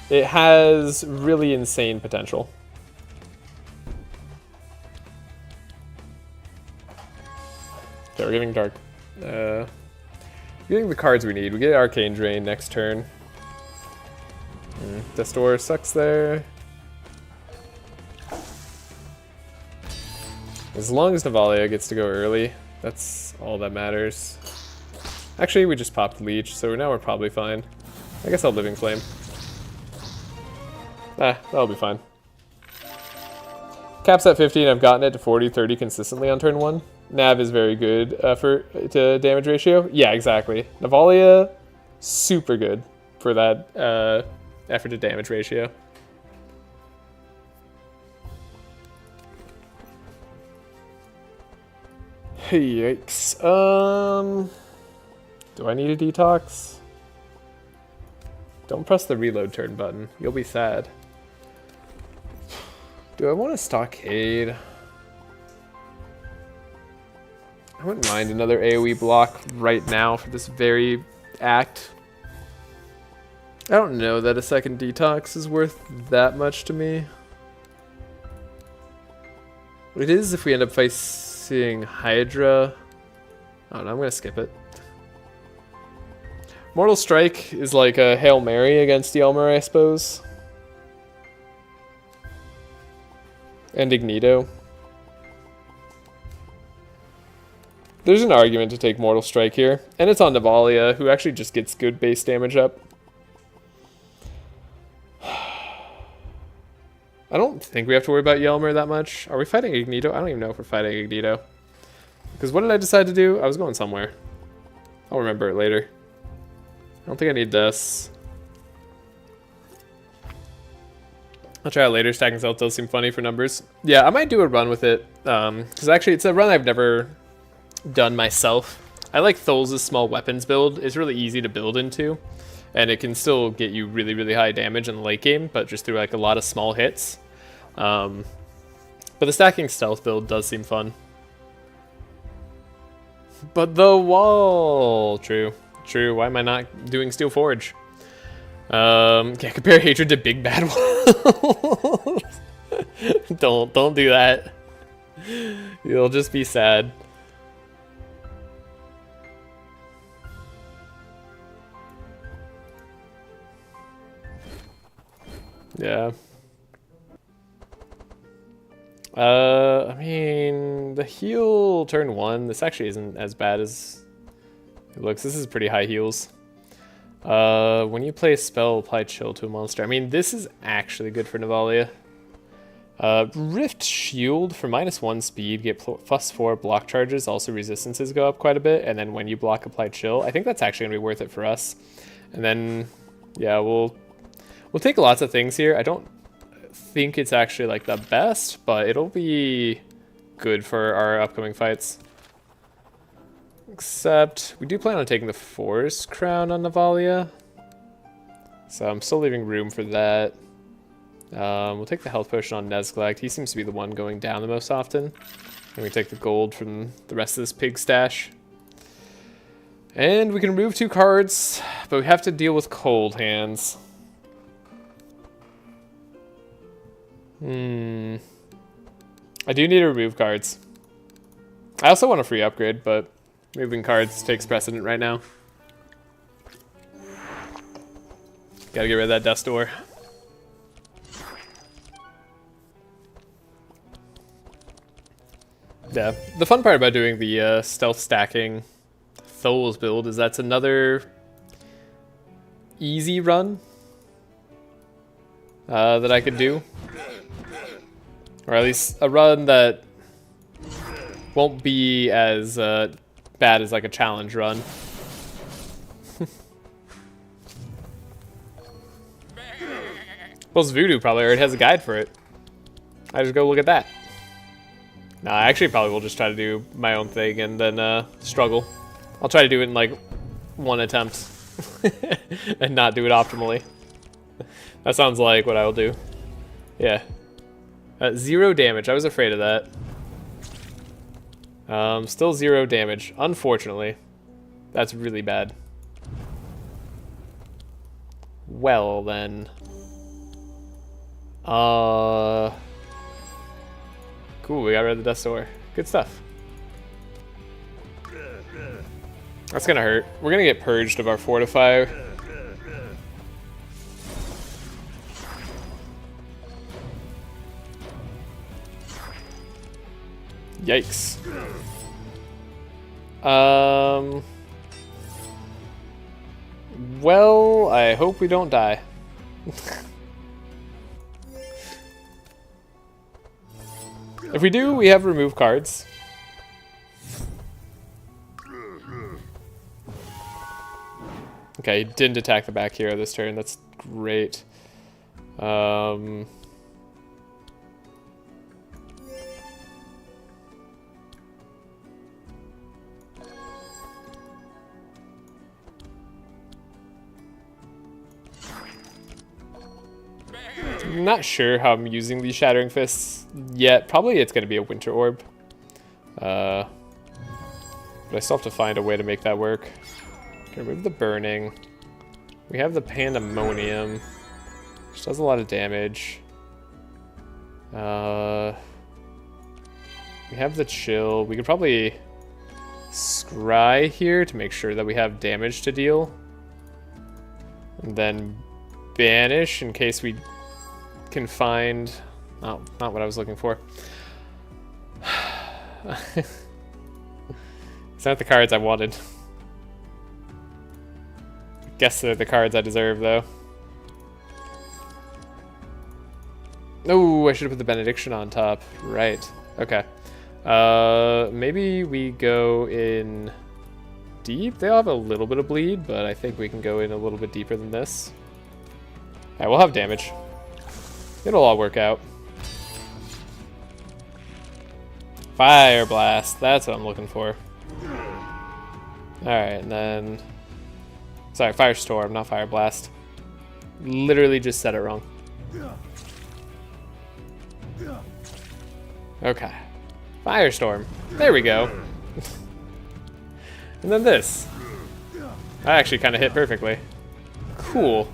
it has really insane potential. Okay, we're giving dark. Getting the cards we need. We get Arcane Drain next turn. Destor sucks there. As long as Navalea gets to go early, that's all that matters. Actually, we just popped Leech, so now we're probably fine. I guess I'll Living Flame. That'll be fine. Cap's at 50 and I've gotten it to 40, 30 consistently on turn 1. Nav is very good to damage ratio. Yeah, exactly. Navalea, super good for that effort to damage ratio. Yikes. Do I need a detox? Don't press the reload turn button. You'll be sad. Do I want a Stockade? I wouldn't mind another AoE block right now for this very act. I don't know that a second detox is worth that much to me. It is if we end up facing Hydra. I don't know, I'm gonna skip it. Mortal Strike is like a Hail Mary against Yelmer, I suppose. And Ignito. There's an argument to take Mortal Strike here, and it's on Navalea, who actually just gets good base damage up. I don't think we have to worry about Yelmer that much. Are we fighting Ignito? I don't even know if we're fighting Ignito. Because what did I decide to do? I was going somewhere. I'll remember it later. I don't think I need this. I'll try it later. Stacking Stealth does seem funny for numbers. Yeah, I might do a run with it. Because actually, it's a run I've never done myself. I like Thol's small weapons build. It's really easy to build into. And it can still get you really, really high damage in the late game, but just through like a lot of small hits. But the Stacking Stealth build does seem fun. But the wall! True. True. Why am I not doing Steel Forge? Can't compare Hatred to Big Bad Wolves. Don't do that. You'll just be sad. Yeah. I mean, the heal turn 1, this actually isn't as bad as it looks. This is pretty high heals. When you play a spell, apply chill to a monster. I mean, this is actually good for Navalea. Rift Shield for -1 speed, get +4 block charges. Also, resistances go up quite a bit. And then when you block, apply chill. I think that's actually gonna be worth it for us. And then, yeah, we'll take lots of things here. I don't think it's actually like the best, but it'll be good for our upcoming fights. Except we do plan on taking the Forest Crown on Navalea, so I'm still leaving room for that. We'll take the health potion on Nezglekt. He seems to be the one going down the most often. And we take the gold from the rest of this pig stash. And we can remove 2 cards, but we have to deal with cold hands. I do need to remove cards. I also want a free upgrade, but moving cards takes precedent right now. Gotta get rid of that Death's Door. Yeah, the fun part about doing the stealth stacking Thol's build is that's another easy run that I could do. Or at least a run that won't be as bad as like a challenge run. Well, Voodoo probably already has a guide for it. I just go look at that. No, I actually probably will just try to do my own thing and then struggle. I'll try to do it in like 1 attempt and not do it optimally. That sounds like what I will do. Yeah. 0 damage. I was afraid of that. Still 0 damage. Unfortunately. That's really bad. Well, then. Cool, we got rid of the Death's Door. Good stuff. That's gonna hurt. We're gonna get purged of our Fortify. Yikes. Well, I hope we don't die. If we do, we have remove cards. Okay, he didn't attack the back hero this turn. That's great. I'm not sure how I'm using these Shattering Fists yet. Probably it's going to be a Winter Orb. But I still have to find a way to make that work. Okay, remove the Burning. We have the Pandemonium, which does a lot of damage. We have the Chill. We could probably Scry here to make sure that we have damage to deal. And then Banish in case we can find... Oh, not what I was looking for. It's not the cards I wanted. Guess they're the cards I deserve, though. Oh, I should have put the Benediction on top. Right. Okay. Maybe we go in deep. They all have a little bit of bleed, but I think we can go in a little bit deeper than this. Alright, we'll have damage. It'll all work out. Fire Blast. That's what I'm looking for. Alright, and then... Sorry, Firestorm, not Fire Blast. Literally just said it wrong. Okay. Firestorm. There we go. And then this. That actually kind of hit perfectly. Cool.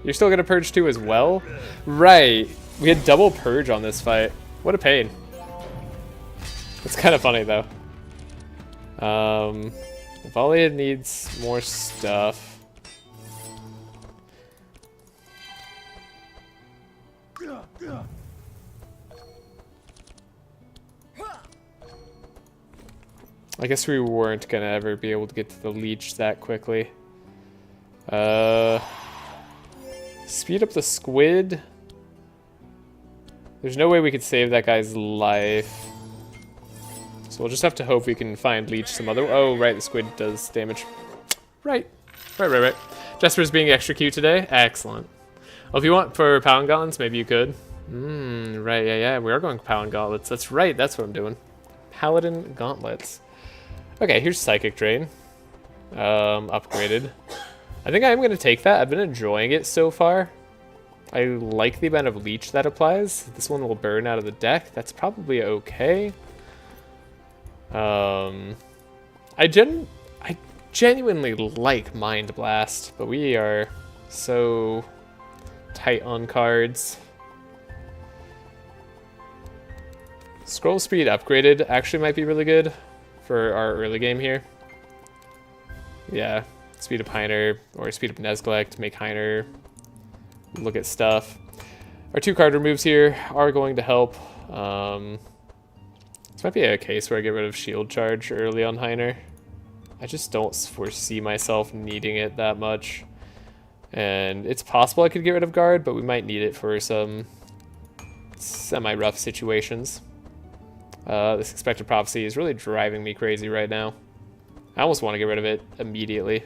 You're still going to purge too as well? Right. We had double purge on this fight. What a pain. It's kind of funny though. Navalea needs more stuff. I guess we weren't gonna ever be able to get to the leech that quickly. Speed up the squid. There's no way we could save that guy's life. So we'll just have to hope we can find leech some other... Oh, right, the squid does damage. Right. Right. Jesper's being extra cute today. Excellent. Well, if you want for Paladin Gauntlets, maybe you could. Right, yeah, we are going Paladin Gauntlets. That's right, that's what I'm doing. Paladin Gauntlets. Okay, here's Psychic Drain. Upgraded. I think I'm going to take that. I've been enjoying it so far. I like the amount of leech that applies. This one will burn out of the deck. That's probably okay. I genuinely like Mind Blast, but we are so tight on cards. Scroll speed upgraded actually might be really good for our early game here. Yeah, speed up Heiner or speed up Nezglekt, make Heiner look at stuff. Our 2 card removes here are going to help. This might be a case where I get rid of Shield Charge early on Heiner. I just don't foresee myself needing it that much. And it's possible I could get rid of Guard, but we might need it for some semi-rough situations. This Expected Prophecy is really driving me crazy right now. I almost want to get rid of it immediately,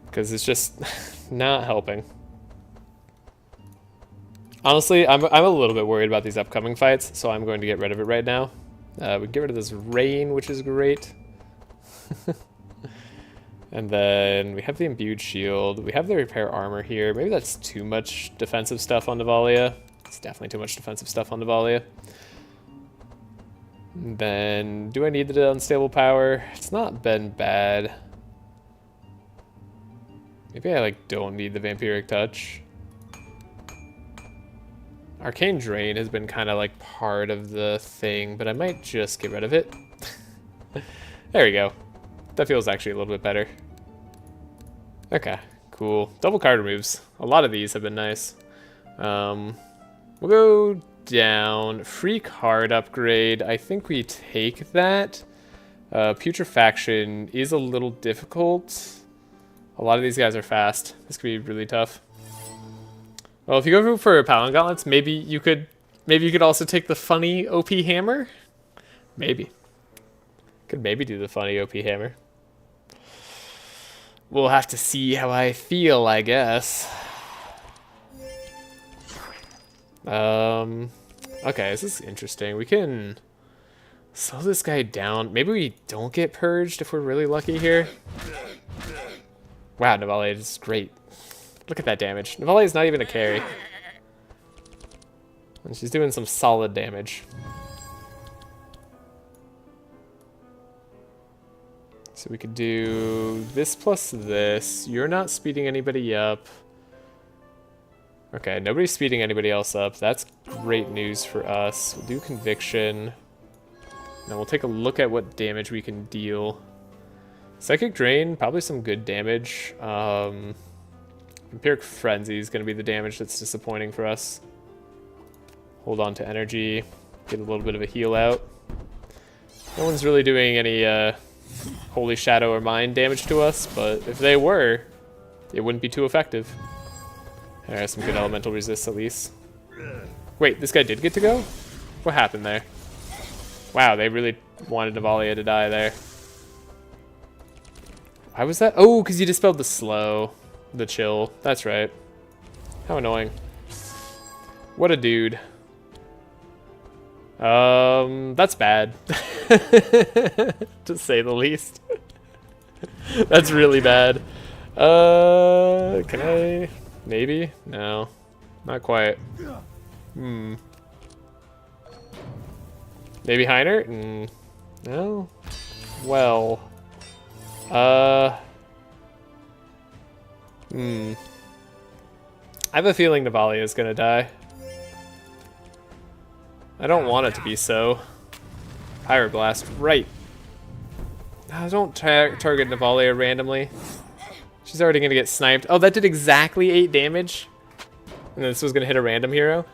because it's just not helping. Honestly, I'm a little bit worried about these upcoming fights, so I'm going to get rid of it right now. We can get rid of this Rain, which is great. And then we have the Imbued Shield. We have the Repair Armor here. Maybe that's too much defensive stuff on Navalea. It's definitely too much defensive stuff on Navalea. Then, do I need the Unstable Power? It's not been bad. Maybe I don't need the Vampiric Touch. Arcane Drain has been kind of part of the thing, but I might just get rid of it. There we go. That feels actually a little bit better. Okay, cool. Double card removes. A lot of these have been nice. We'll go down. Free card upgrade. I think we take that. Putrefaction is a little difficult. A lot of these guys are fast. This could be really tough. Well, if you go for Paladin Gauntlets, maybe you could also take the funny OP hammer. Maybe. Could maybe do the funny OP hammer. We'll have to see how I feel, I guess. Okay, this is interesting. We can slow this guy down. Maybe we don't get purged if we're really lucky here. Wow, Navalea is great. Look at that damage. Navalea is not even a carry. And she's doing some solid damage. So we could do this plus this. You're not speeding anybody up. Okay, nobody's speeding anybody else up. That's great news for us. We'll do Conviction. Now we'll take a look at what damage we can deal. Psychic Drain, probably some good damage. Empiric Frenzy is going to be the damage that's disappointing for us. Hold on to energy. Get a little bit of a heal out. No one's really doing any Holy Shadow or Mind damage to us, but if they were, it wouldn't be too effective. There's some good elemental resist at least. Wait, this guy did get to go? What happened there? Wow, they really wanted Navalea to die there. Why was that? Oh, because you dispelled the slow. The chill. That's right. How annoying. What a dude. That's bad. To say the least. That's really bad. Can I? Maybe? No. Not quite. Maybe Heiner? No? Well. I have a feeling Navalea is gonna die. I don't want it to be so. Pyroblast, right. Don't target Navalea randomly. She's already gonna get sniped. Oh, that did exactly 8 damage. And this was gonna hit a random hero.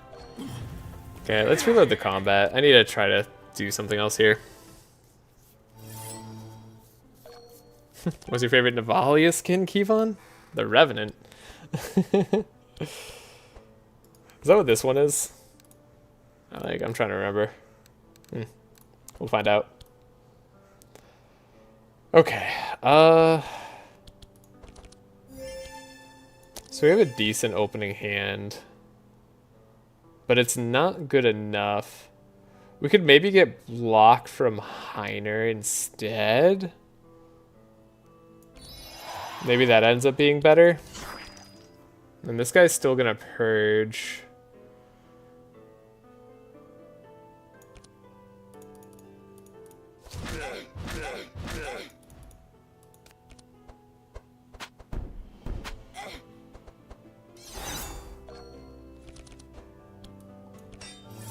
Okay, let's reload the combat. I need to try to do something else here. What's your favorite Navalea skin, Kevon? The Revenant. Is that what this one is? I'm trying to remember. We'll find out. Okay. So we have a decent opening hand, but it's not good enough. We could maybe get block from Heiner instead. Maybe that ends up being better. And this guy's still gonna purge.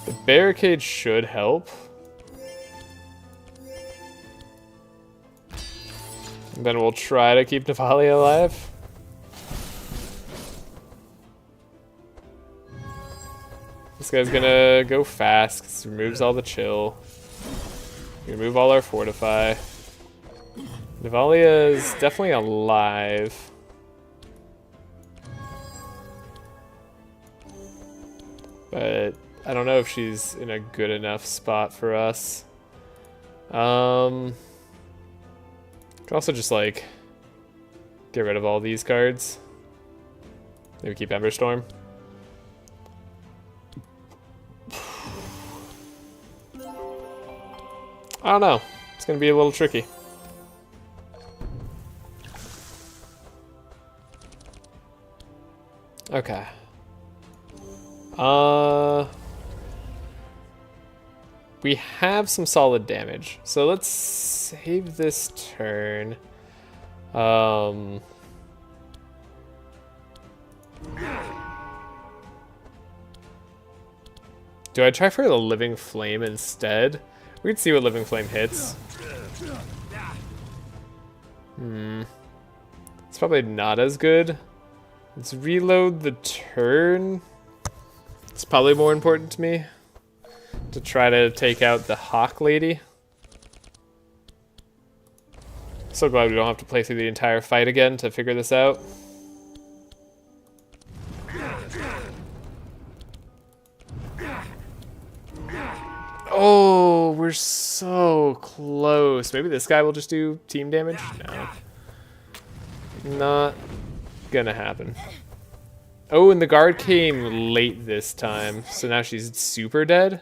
The barricade should help. And then we'll try to keep Navalea alive. This guy's gonna go fast because he removes all the chill. We remove all our fortify. Navalea is definitely alive. But I don't know if she's in a good enough spot for us. Could also just like get rid of all these cards. Maybe keep Emberstorm. I don't know. It's gonna be a little tricky. Okay. We have some solid damage, so let's save this turn. Do I try for the Living Flame instead? We can see what Living Flame hits. It's probably not as good. Let's reload the turn. It's probably more important to me to try to take out the Hawk Lady. So glad we don't have to play through the entire fight again to figure this out. Oh, we're so close. Maybe this guy will just do team damage? No. Not gonna happen. Oh, and the guard came late this time, so now she's super dead?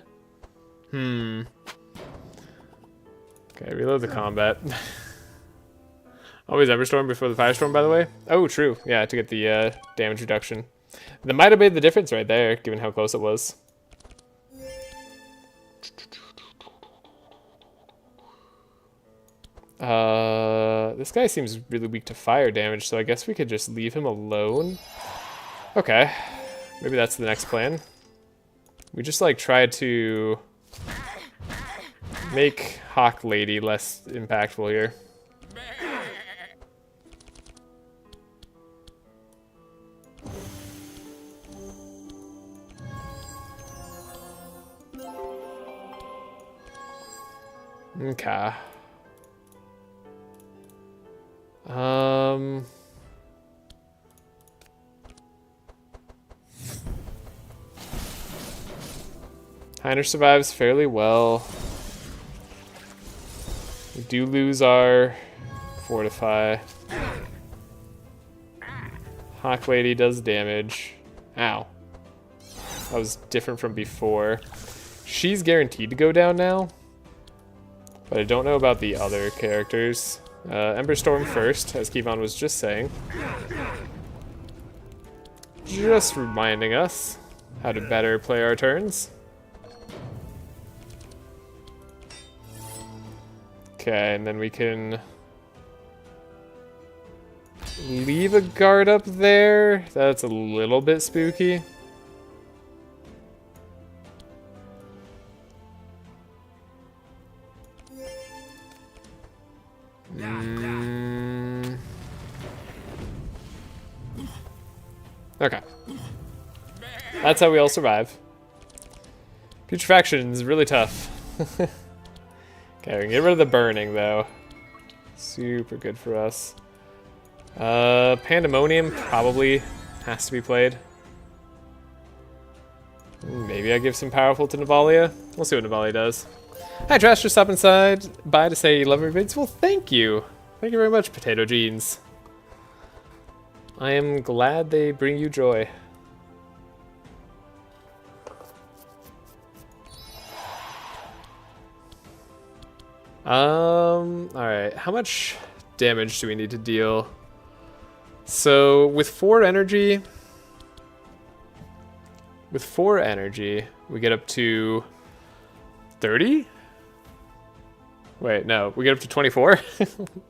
Okay, reload the combat. Always Everstorm before the Firestorm, by the way. Oh, true. Yeah, to get the damage reduction. That might have made the difference right there, given how close it was. This guy seems really weak to fire damage, so I guess we could just leave him alone. Okay, maybe that's the next plan. We just like try to make Hawk Lady less impactful here. Okay. Heiner survives fairly well. We do lose our Fortify. Hawk Lady does damage. Ow. That was different from before. She's guaranteed to go down now. But I don't know about the other characters. Ember Storm first, as Kevon was just saying. Just reminding us how to better play our turns. Okay, and then we can leave a guard up there. That's a little bit spooky. Okay. That's how we all survive. Putrefaction is really tough. Okay, we can get rid of the burning, though. Super good for us. Pandemonium probably has to be played. Maybe I give some powerful to Navalea. We'll see what Navalea does. Hi, Trashe, just stop inside by to say you love your vids. Well, thank you. Thank you very much, Potato Jeans. I am glad they bring you joy. Alright, how much damage do we need to deal? So, with 4 energy, we get up to 30? Wait, no, we get up to 24?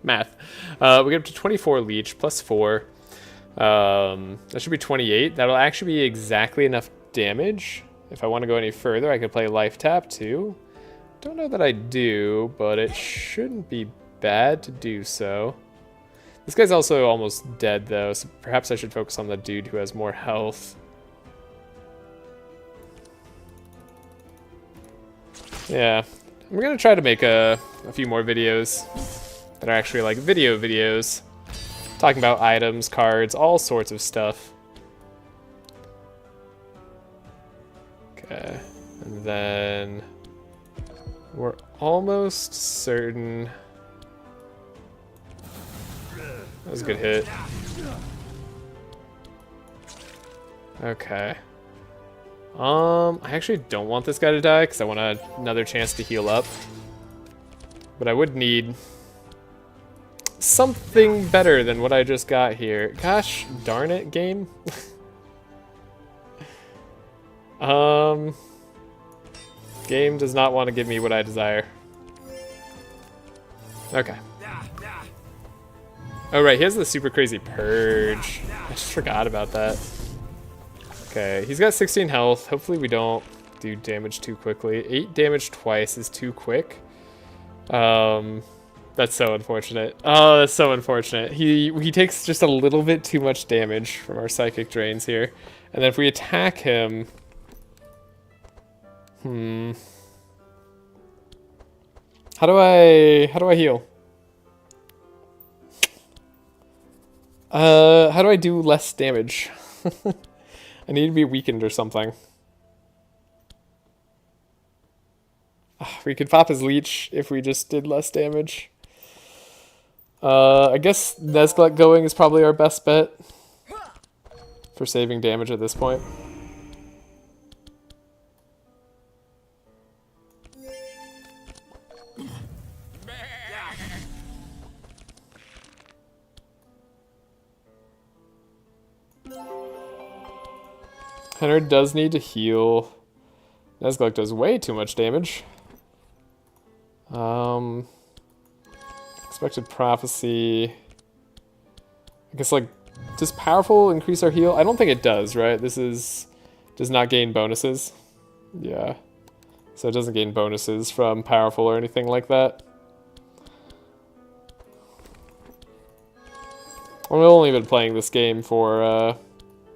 Math. We get up to 24 leech, plus 4. That should be 28. That'll actually be exactly enough damage. If I want to go any further, I could play Life Tap too. Don't know that I do, but it shouldn't be bad to do so. This guy's also almost dead though, so perhaps I should focus on the dude who has more health. Yeah, we're gonna try to make a few more videos that are actually like videos. Talking about items, cards, all sorts of stuff. Okay, and then we're almost certain. That was a good hit. Okay. I actually don't want this guy to die because I want another chance to heal up. But I would need something better than what I just got here. Gosh darn it, game. Game does not want to give me what I desire. Okay. Oh right, he has the super crazy purge. I just forgot about that. Okay, he's got 16 health. Hopefully we don't do damage too quickly. 8 damage twice is too quick. That's so unfortunate. Oh, that's so unfortunate. He takes just a little bit too much damage from our psychic drains here. And then if we attack him... How do I heal? How do I do less damage? I need to be weakened or something. We could pop his leech if we just did less damage. I guess Nezglekt going is probably our best bet for saving damage at this point. Henry does need to heal. Nezglekt does way too much damage. Expected prophecy. I guess, like, does powerful increase our heal? I don't think it does, right? This does not gain bonuses. Yeah. So it doesn't gain bonuses from powerful or anything like that. We've only been playing this game for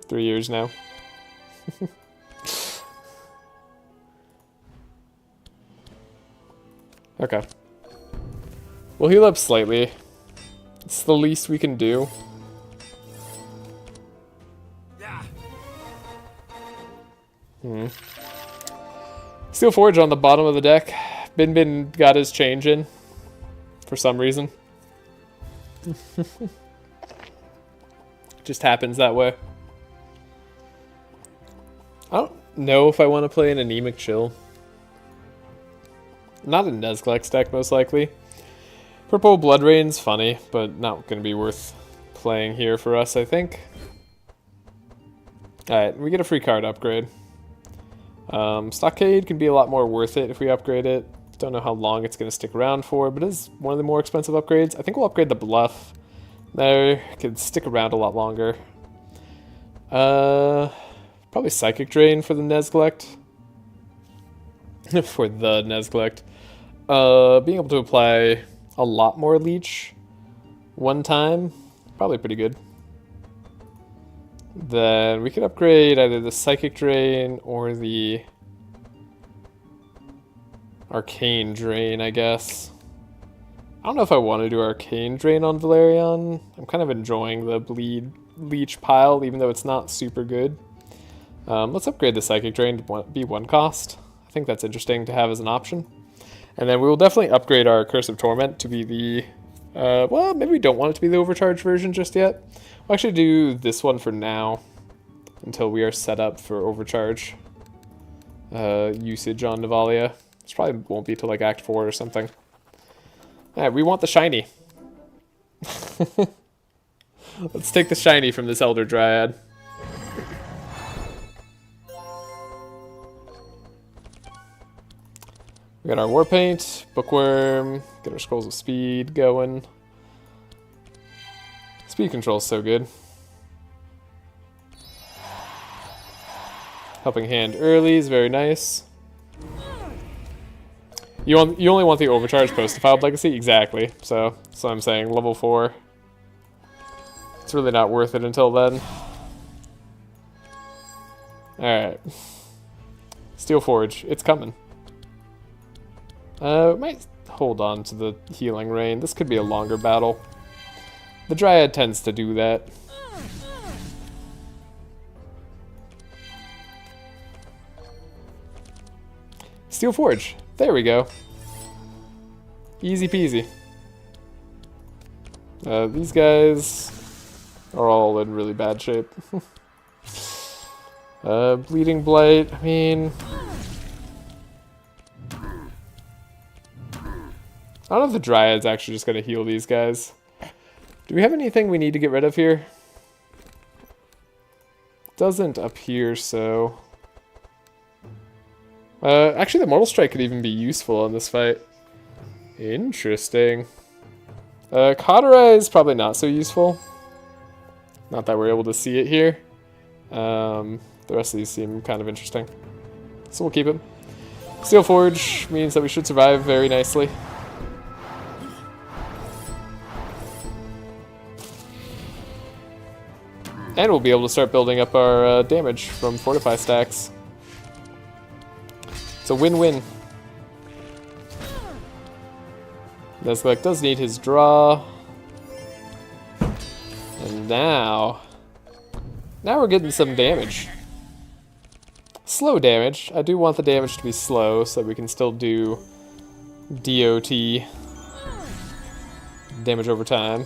3 years now. Okay. We'll heal up slightly. It's the least we can do. Steel Forge on the bottom of the deck. Bin got his change in for some reason. Just happens that way. I don't know if I want to play an Anemic Chill. Not in Nezglekt's deck, most likely. Purple Blood Rain's funny, but not going to be worth playing here for us, I think. Alright, we get a free card upgrade. Stockade can be a lot more worth it if we upgrade it. Don't know how long it's going to stick around for, but it is one of the more expensive upgrades. I think we'll upgrade the Bluff. There, could stick around a lot longer. Probably Psychic Drain for the Nezglekt. For the Nezglekt. Being able to apply a lot more leech one time, probably pretty good. Then we could upgrade either the Psychic Drain or the Arcane Drain, I guess. I don't know if I want to do Arcane Drain on Velarion. I'm kind of enjoying the Bleed Leech pile, even though it's not super good. Let's upgrade the Psychic Drain to be 1 cost. I think that's interesting to have as an option. And then we will definitely upgrade our Curse of Torment to be the... well, maybe we don't want it to be the overcharged version just yet. We'll actually do this one for now, until we are set up for overcharge usage on Navalea. This probably won't be till like Act 4 or something. Alright, we want the shiny. Let's take the shiny from this Elder Dryad. We got our Warpaint, Bookworm, get our Scrolls of Speed going. Speed control's so good. Helping Hand early is very nice. You only want the overcharge post-defiled legacy? Exactly. So that's what I'm saying. Level 4. It's really not worth it until then. Alright. Steel Forge. It's coming. Might hold on to the Healing Rain. This could be a longer battle. The Dryad tends to do that. Steel Forge. There we go. Easy peasy. These guys are all in really bad shape. Bleeding Blight, I mean... I don't know if the Dryad's actually just going to heal these guys. Do we have anything we need to get rid of here? Doesn't appear so. Actually, the Mortal Strike could even be useful in this fight. Interesting. Cauterize, probably not so useful. Not that we're able to see it here. The rest of these seem kind of interesting. So we'll keep him. Steel Forge means that we should survive very nicely. And we'll be able to start building up our damage from Fortify stacks. It's a win-win. Nezglekt does need his draw. And now we're getting some damage. Slow damage. I do want the damage to be slow so that we can still do DOT. Damage over time.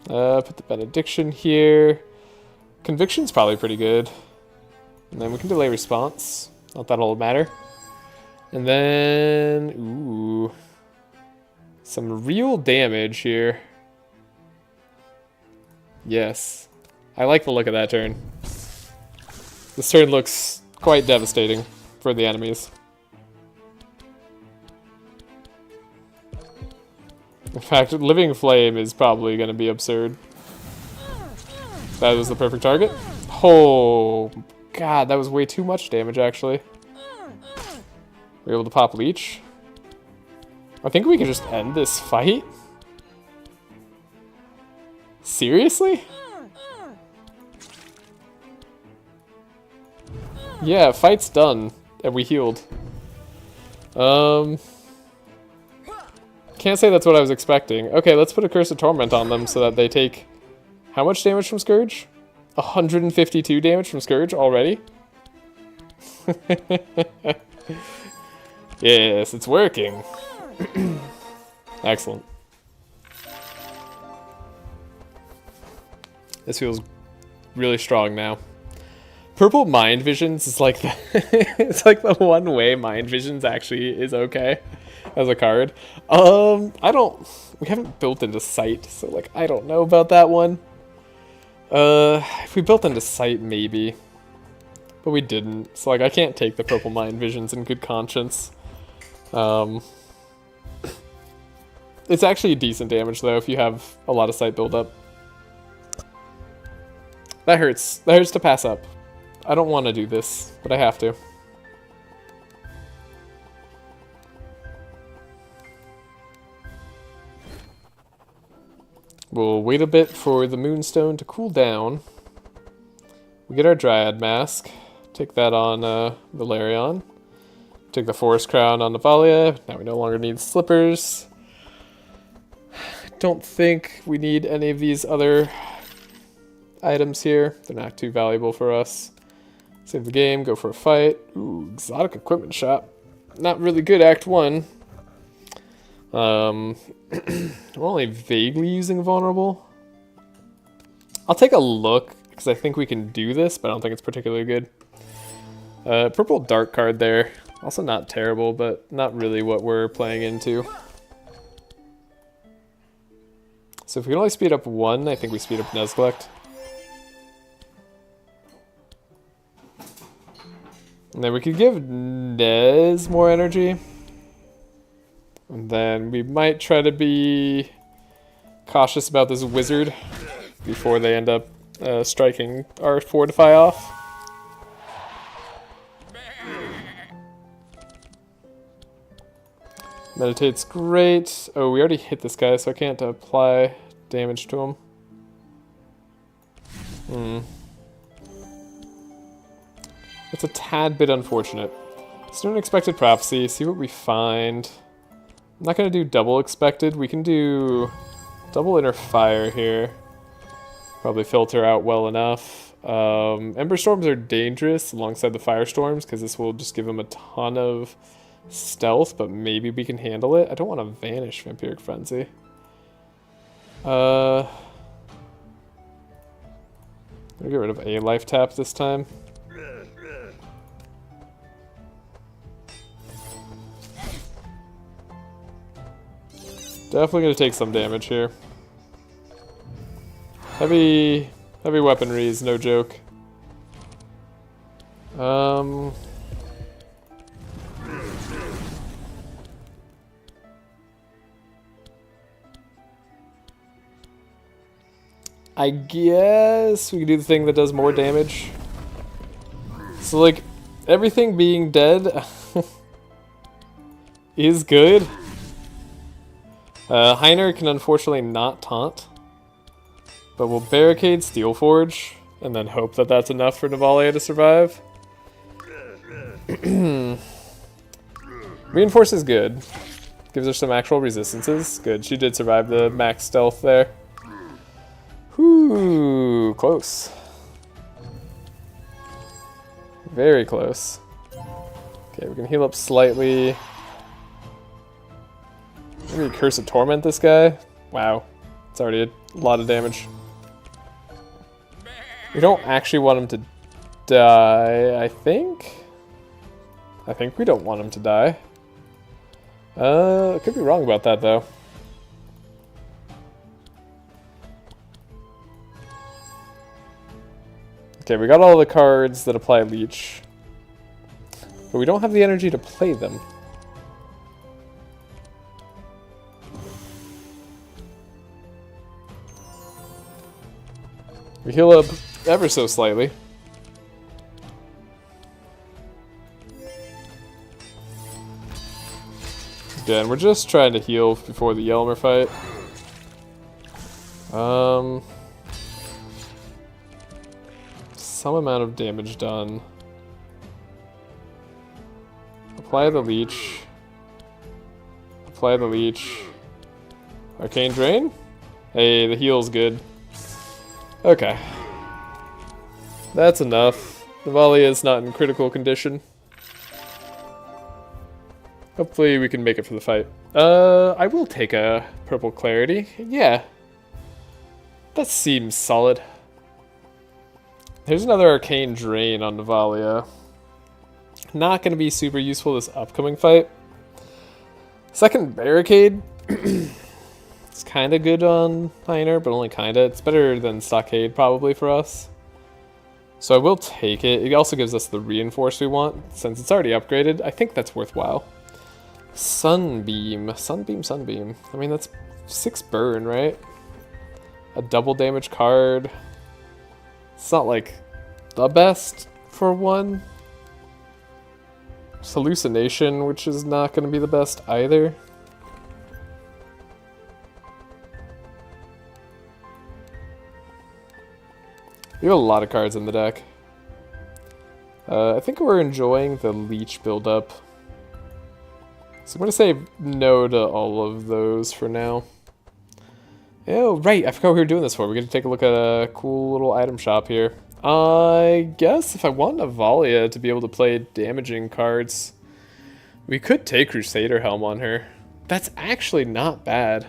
Put the Benediction here. Conviction's probably pretty good. And then we can delay response. Not that'll matter. And then, ooh, some real damage here. Yes. I like the look of that turn. This turn looks quite devastating for the enemies. In fact, Living Flame is probably going to be absurd. That was the perfect target. Oh, God, that was way too much damage, actually. We're able to pop Leech. I think we can just end this fight. Seriously? Yeah, fight's done, and we healed. Can't say that's what I was expecting. Okay, let's put a Curse of Torment on them so that they take... How much damage from Scourge? 152 damage from Scourge already? Yes, it's working. Excellent. This feels really strong now. Purple Mind Visions is like the it's like the one way Mind Visions actually is okay as a card. We haven't built into Sight, so like I don't know about that one. If we built into Sight, maybe, but we didn't. So like I can't take the Purple Mind Visions in good conscience. It's actually decent damage though if you have a lot of Sight build up. That hurts. That hurts to pass up. I don't want to do this, but I have to. We'll wait a bit for the Moonstone to cool down. We get our Dryad Mask. Take that on Velarion. Take the Forest Crown on Navalea. Now we no longer need Slippers. Don't think we need any of these other items here. They're not too valuable for us. Save the game, go for a fight. Ooh, exotic equipment shop. Not really good, Act 1. I'm only vaguely using vulnerable. I'll take a look, because I think we can do this, but I don't think it's particularly good. Purple Dark card there. Also not terrible, but not really what we're playing into. So if we can only speed up one, I think we speed up Nezglekt. And then we could give Nez more energy. And then we might try to be cautious about this wizard before they end up striking our Fortify off. Meditate's great. Oh, we already hit this guy, so I can't apply damage to him. It's a tad bit unfortunate. Let's do an Expected Prophecy, see what we find. I'm not going to do double Expected. We can do double Inner Fire here. Probably filter out well enough. Ember Storms are dangerous alongside the Firestorms because this will just give them a ton of stealth, but maybe we can handle it. I don't want to Vanish Vampiric Frenzy. I'll get rid of a life tap this time. Definitely gonna take some damage here. Heavy weaponry is no joke. I guess we can do the thing that does more damage. So like, everything being dead is good. Heiner can unfortunately not taunt. But we'll barricade Steelforge, and then hope that that's enough for Navalea to survive. Reinforce is good. Gives her some actual resistances. Good, she did survive the max stealth there. Whew, close. Very close. Okay, we can heal up slightly. Maybe Curse of Torment this guy. Wow, it's already a lot of damage. We don't actually want him to die, I think. I think we don't want him to die. I could be wrong about that, though. Okay, we got all the cards that apply Leech. But we don't have the energy to play them. We heal up ever so slightly. Again, we're just trying to heal before the Yelmer fight. Some amount of damage done. Apply the Leech. Apply the Leech. Arcane Drain? Hey, the heal's good. Okay. That's enough. Navalea is not in critical condition. Hopefully we can make it for the fight. I will take a Purple Clarity. Yeah. That seems solid. There's another Arcane Drain on Navalea. Not going to be super useful this upcoming fight. Second Barricade. It's kind of good on Heiner, but only kind of. It's better than Stockade probably for us. So I will take it. It also gives us the Reinforce we want. Since it's already upgraded, I think that's worthwhile. Sunbeam. Sunbeam, Sunbeam. I mean, that's 6 burn, right? A double damage card. It's not like the best for one. Hallucination, which is not going to be the best either. We have a lot of cards in the deck. I think we're enjoying the Leech build-up. So I'm going to say no to all of those for now. Oh, right, I forgot what we were doing this for. We're going to take a look at a cool little item shop here. I guess if I want Navalea to be able to play damaging cards, we could take Crusader Helm on her. That's actually not bad.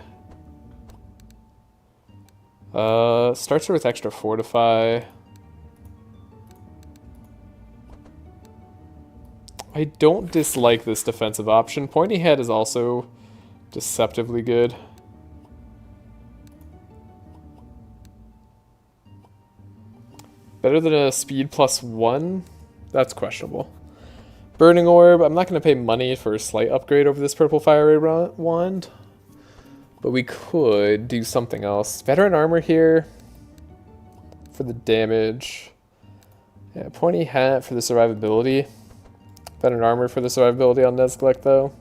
Starts her with extra Fortify. I don't dislike this defensive option. Pointy Head is also deceptively good. Better than a speed +1? That's questionable. Burning Orb, I'm not going to pay money for a slight upgrade over this Purple Fire Ray Wand. But we could do something else. Veteran Armor here for the damage. Yeah, Pointy Hat for the survivability. Veteran Armor for the survivability on Nezglekt though.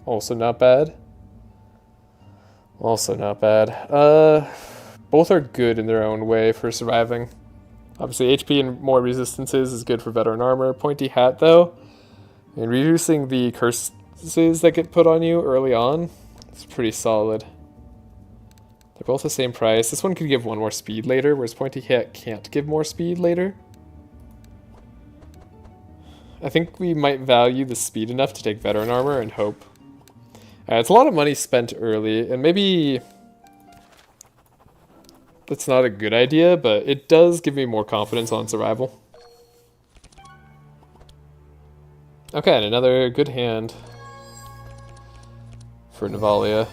Also not bad. Also not bad. Both are good in their own way for surviving. Obviously HP and more resistances is good for Veteran Armor. Pointy Hat though, and reducing the curses that get put on you early on, it's pretty solid. They're both the same price. This one could give 1 more speed later, whereas Pointy Hat can't give more speed later. I think we might value the speed enough to take Veteran Armor and hope. It's a lot of money spent early, and maybe that's not a good idea, but it does give me more confidence on survival. Okay, and another good hand for Navalea.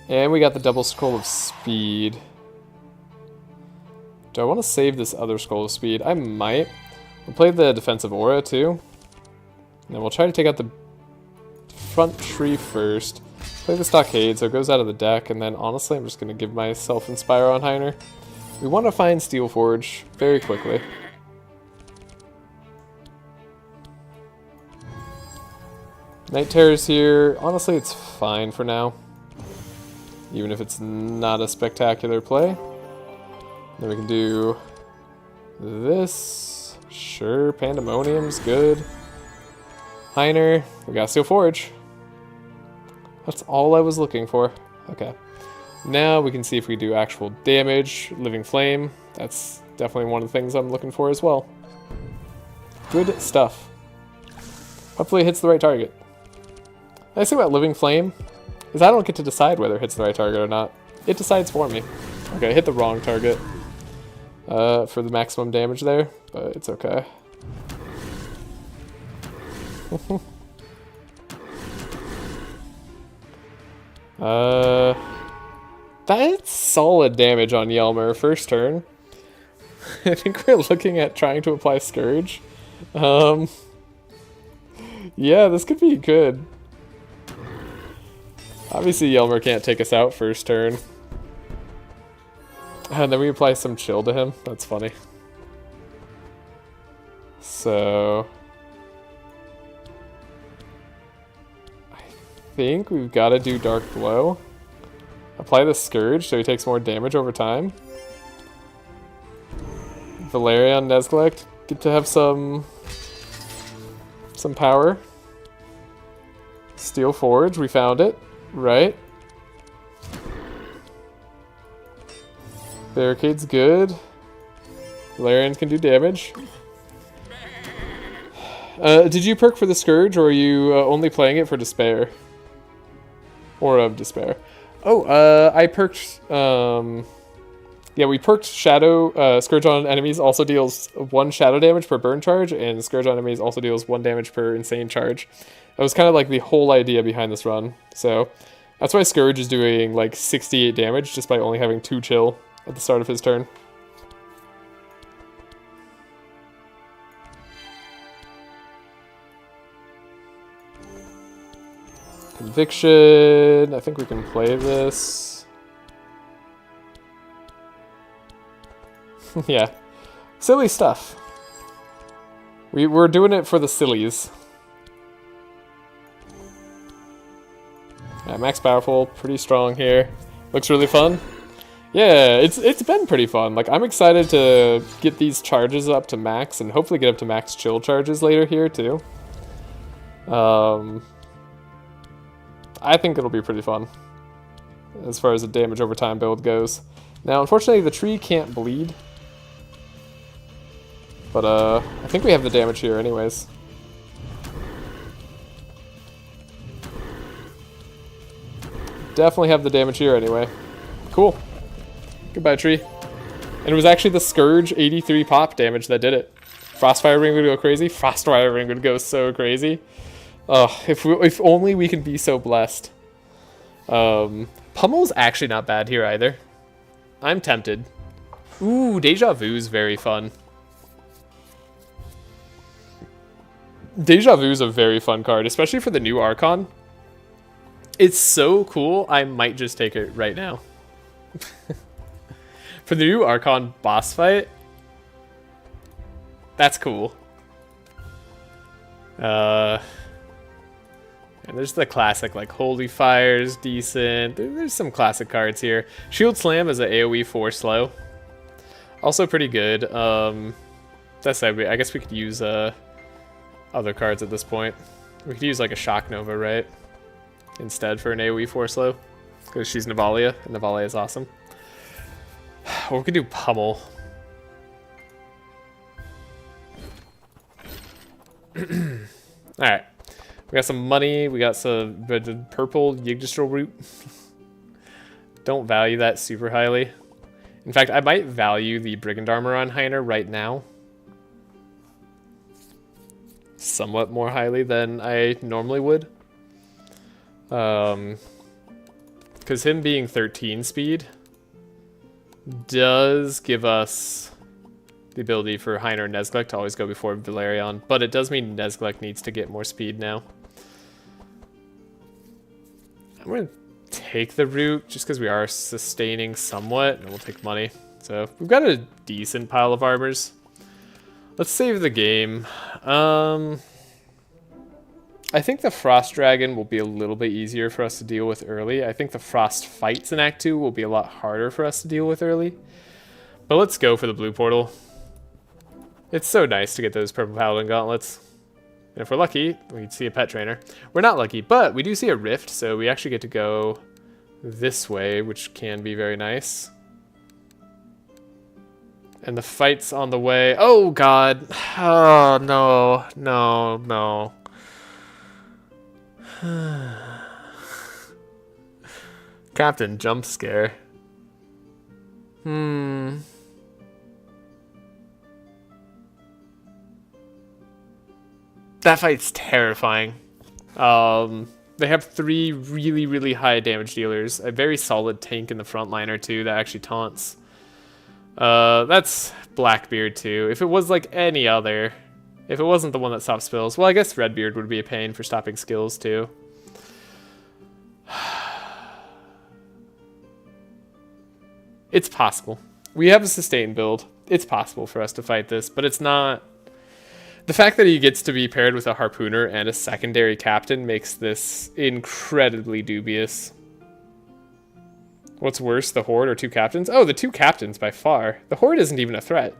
And we got the double Scroll of Speed. Do I want to save this other Scroll of Speed? I might. We'll play the Defensive Aura too. And then we'll try to take out the front tree first. Play the Stockade so it goes out of the deck, and then honestly I'm just going to give myself Inspire on Heiner. We want to find Steelforge very quickly. Night Terror's here. Honestly, it's fine for now. even if it's not a spectacular play. Then we can do this. Sure, Pandemonium's good. Heiner, we got Steel Forge. That's all I was looking for. Okay. Now we can see if we do actual damage. Living Flame, that's definitely one of the things I'm looking for as well. Good stuff. Hopefully it hits the right target. The nice thing about Living Flame is I don't get to decide whether it hits the right target or not. It decides for me. Okay, I hit the wrong target for the maximum damage there, but it's okay. That's solid damage on Yelmer first turn. I think we're looking at trying to apply Scourge. Yeah, this could be good. Obviously Yelmer can't take us out first turn. And then we apply some chill to him. That's funny. So I think we've got to do Dark Blow. Apply the Scourge so he takes more damage over time. Velarion, Nezglekt get to have some power. Steel Forge, we found it, right? Barricade's good. Velarion can do damage. Did you perk for the Scourge, or are you only playing it for Despair? Or of Despair? Oh, I perked... yeah, we perked Shadow. Scourge on enemies also deals 1 shadow damage per burn charge, and Scourge on enemies also deals 1 damage per insane charge. That was kind of like the whole idea behind this run. So that's why Scourge is doing like 68 damage just by only having 2 chill at the start of his turn. Conviction. I think we can play this. Yeah. Silly stuff. We're doing it for the sillies. Yeah, max powerful, pretty strong here. Looks really fun. Yeah, it's been pretty fun. Like, I'm excited to get these charges up to max and hopefully get up to max chill charges later here too. I think it'll be pretty fun as far as the damage over time build goes. Now, unfortunately, the tree can't bleed. But, I think we have the damage here anyways. Definitely have the damage here anyway. Cool. Goodbye, tree. And it was actually the Scourge 83 pop damage that did it. Frostfire Ring would go crazy. Frostfire Ring would go so crazy. Oh, if only we could be so blessed. Pummel's actually not bad here either. I'm tempted. Ooh, Deja Vu's very fun. Deja Vu's a very fun card, especially for the new Archon. It's so cool, I might just take it right now. For the new Archon boss fight, that's cool. And there's the classic, like, Holy Fire's decent. There's some classic cards here. Shield Slam is an AoE 4 slow. Also pretty good. That said, I guess we could use other cards at this point. We could use, like, a Shock Nova, right? Instead for an AoE 4 slow. Because she's Navalea, and Navalea is awesome. Or we could do Pummel. Alright. We got some money. We got some purple Yggdrasil root. Don't value that super highly. In fact, I might value the Brigand Armor on Heiner right now. Somewhat more highly than I normally would. Because him being 13 speed does give us the ability for Heiner and Nezglekt to always go before Velarion, but it does mean Nezglekt needs to get more speed now. I'm going to take the root just because we are sustaining somewhat, and we'll take money. So we've got a decent pile of armors. Let's save the game. I I think the Frost Dragon will be a little bit easier for us to deal with early. I think the Frost Fights in Act 2 will be a lot harder for us to deal with early. But let's go for the blue portal. It's so nice to get those purple paladin gauntlets. And if we're lucky, we'd see a pet trainer. We're not lucky, but we do see a rift, so we actually get to go this way, which can be very nice. And the fight's on the way. Oh, God. Oh, no. No, no. Captain jump scare. That fight's terrifying. They have 3 really, really high damage dealers. A very solid tank in the front liner too that actually taunts. That's Blackbeard too. If it was like any other, if it wasn't the one that stops spells, well, I guess Redbeard would be a pain for stopping skills too. It's possible. We have a sustain build. It's possible for us to fight this, but it's not. The fact that he gets to be paired with a harpooner and a secondary captain makes this incredibly dubious. What's worse, the Horde or 2 captains? Oh, the 2 captains by far. The Horde isn't even a threat.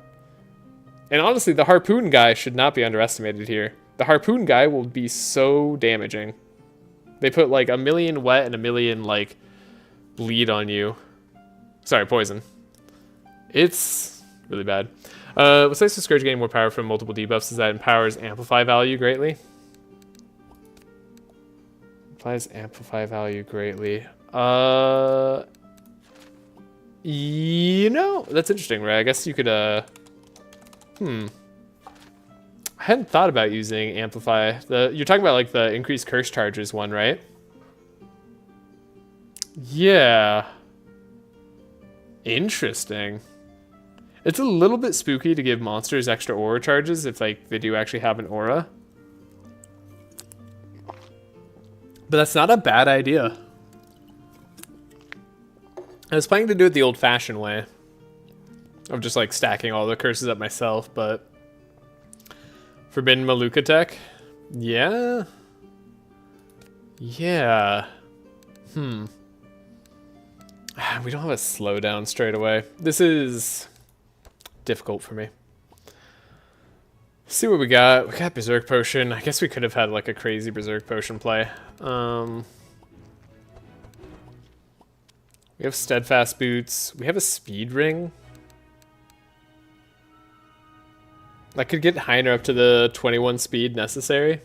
And honestly, the harpoon guy should not be underestimated here. The harpoon guy will be so damaging. They put like 1 million wet and 1 million like bleed on you. Sorry, poison. It's really bad. What's nice to Scourge getting more power from multiple debuffs is that it empowers amplify value greatly. Applies amplify value greatly. You know, that's interesting, right? I guess you could, I hadn't thought about using amplify. You're talking about like the increased curse charges one, right? Yeah. Interesting. It's a little bit spooky to give monsters extra aura charges if like they do actually have an aura. But that's not a bad idea. I was planning to do it the old-fashioned way of just like stacking all the curses up myself, but Forbidden Maluka tech? Yeah. Yeah. We don't have a slowdown straight away. This is difficult for me. See what we got. We got Berserk Potion. I guess we could have had like a crazy Berserk Potion play. We have Steadfast Boots. We have a Speed Ring. I could get Heiner up to the 21 speed necessary.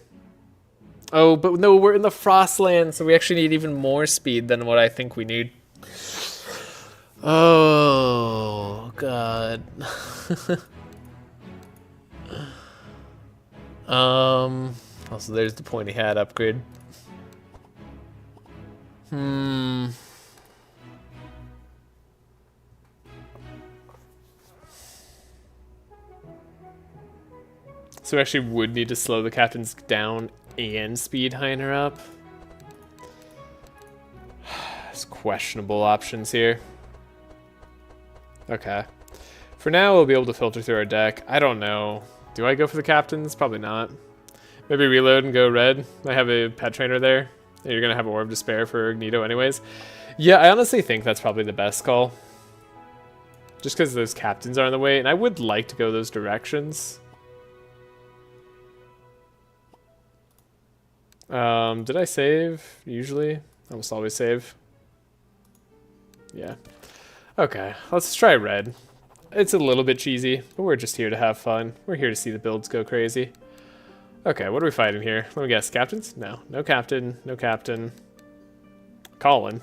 Oh, but no, we're in the Frostland, so we actually need even more speed than what I think we need. Oh, God. Also, there's the pointy hat upgrade. So we actually would need to slow the captains down and speed Heiner up. There's questionable options here. Okay. For now, we'll be able to filter through our deck. I don't know. Do I go for the captains? Probably not. Maybe reload and go red. I have a pet trainer there. And you're going to have Orb Despair for Nito anyways. Yeah, I honestly think that's probably the best call. Just because those captains are on the way. And I would like to go those directions. Did I save? Usually. I almost always save. Yeah. Okay, let's try red. It's a little bit cheesy, but we're just here to have fun. We're here to see the builds go crazy. Okay, what are we fighting here? Let me guess. Captains? No. No captain. No captain. Colin.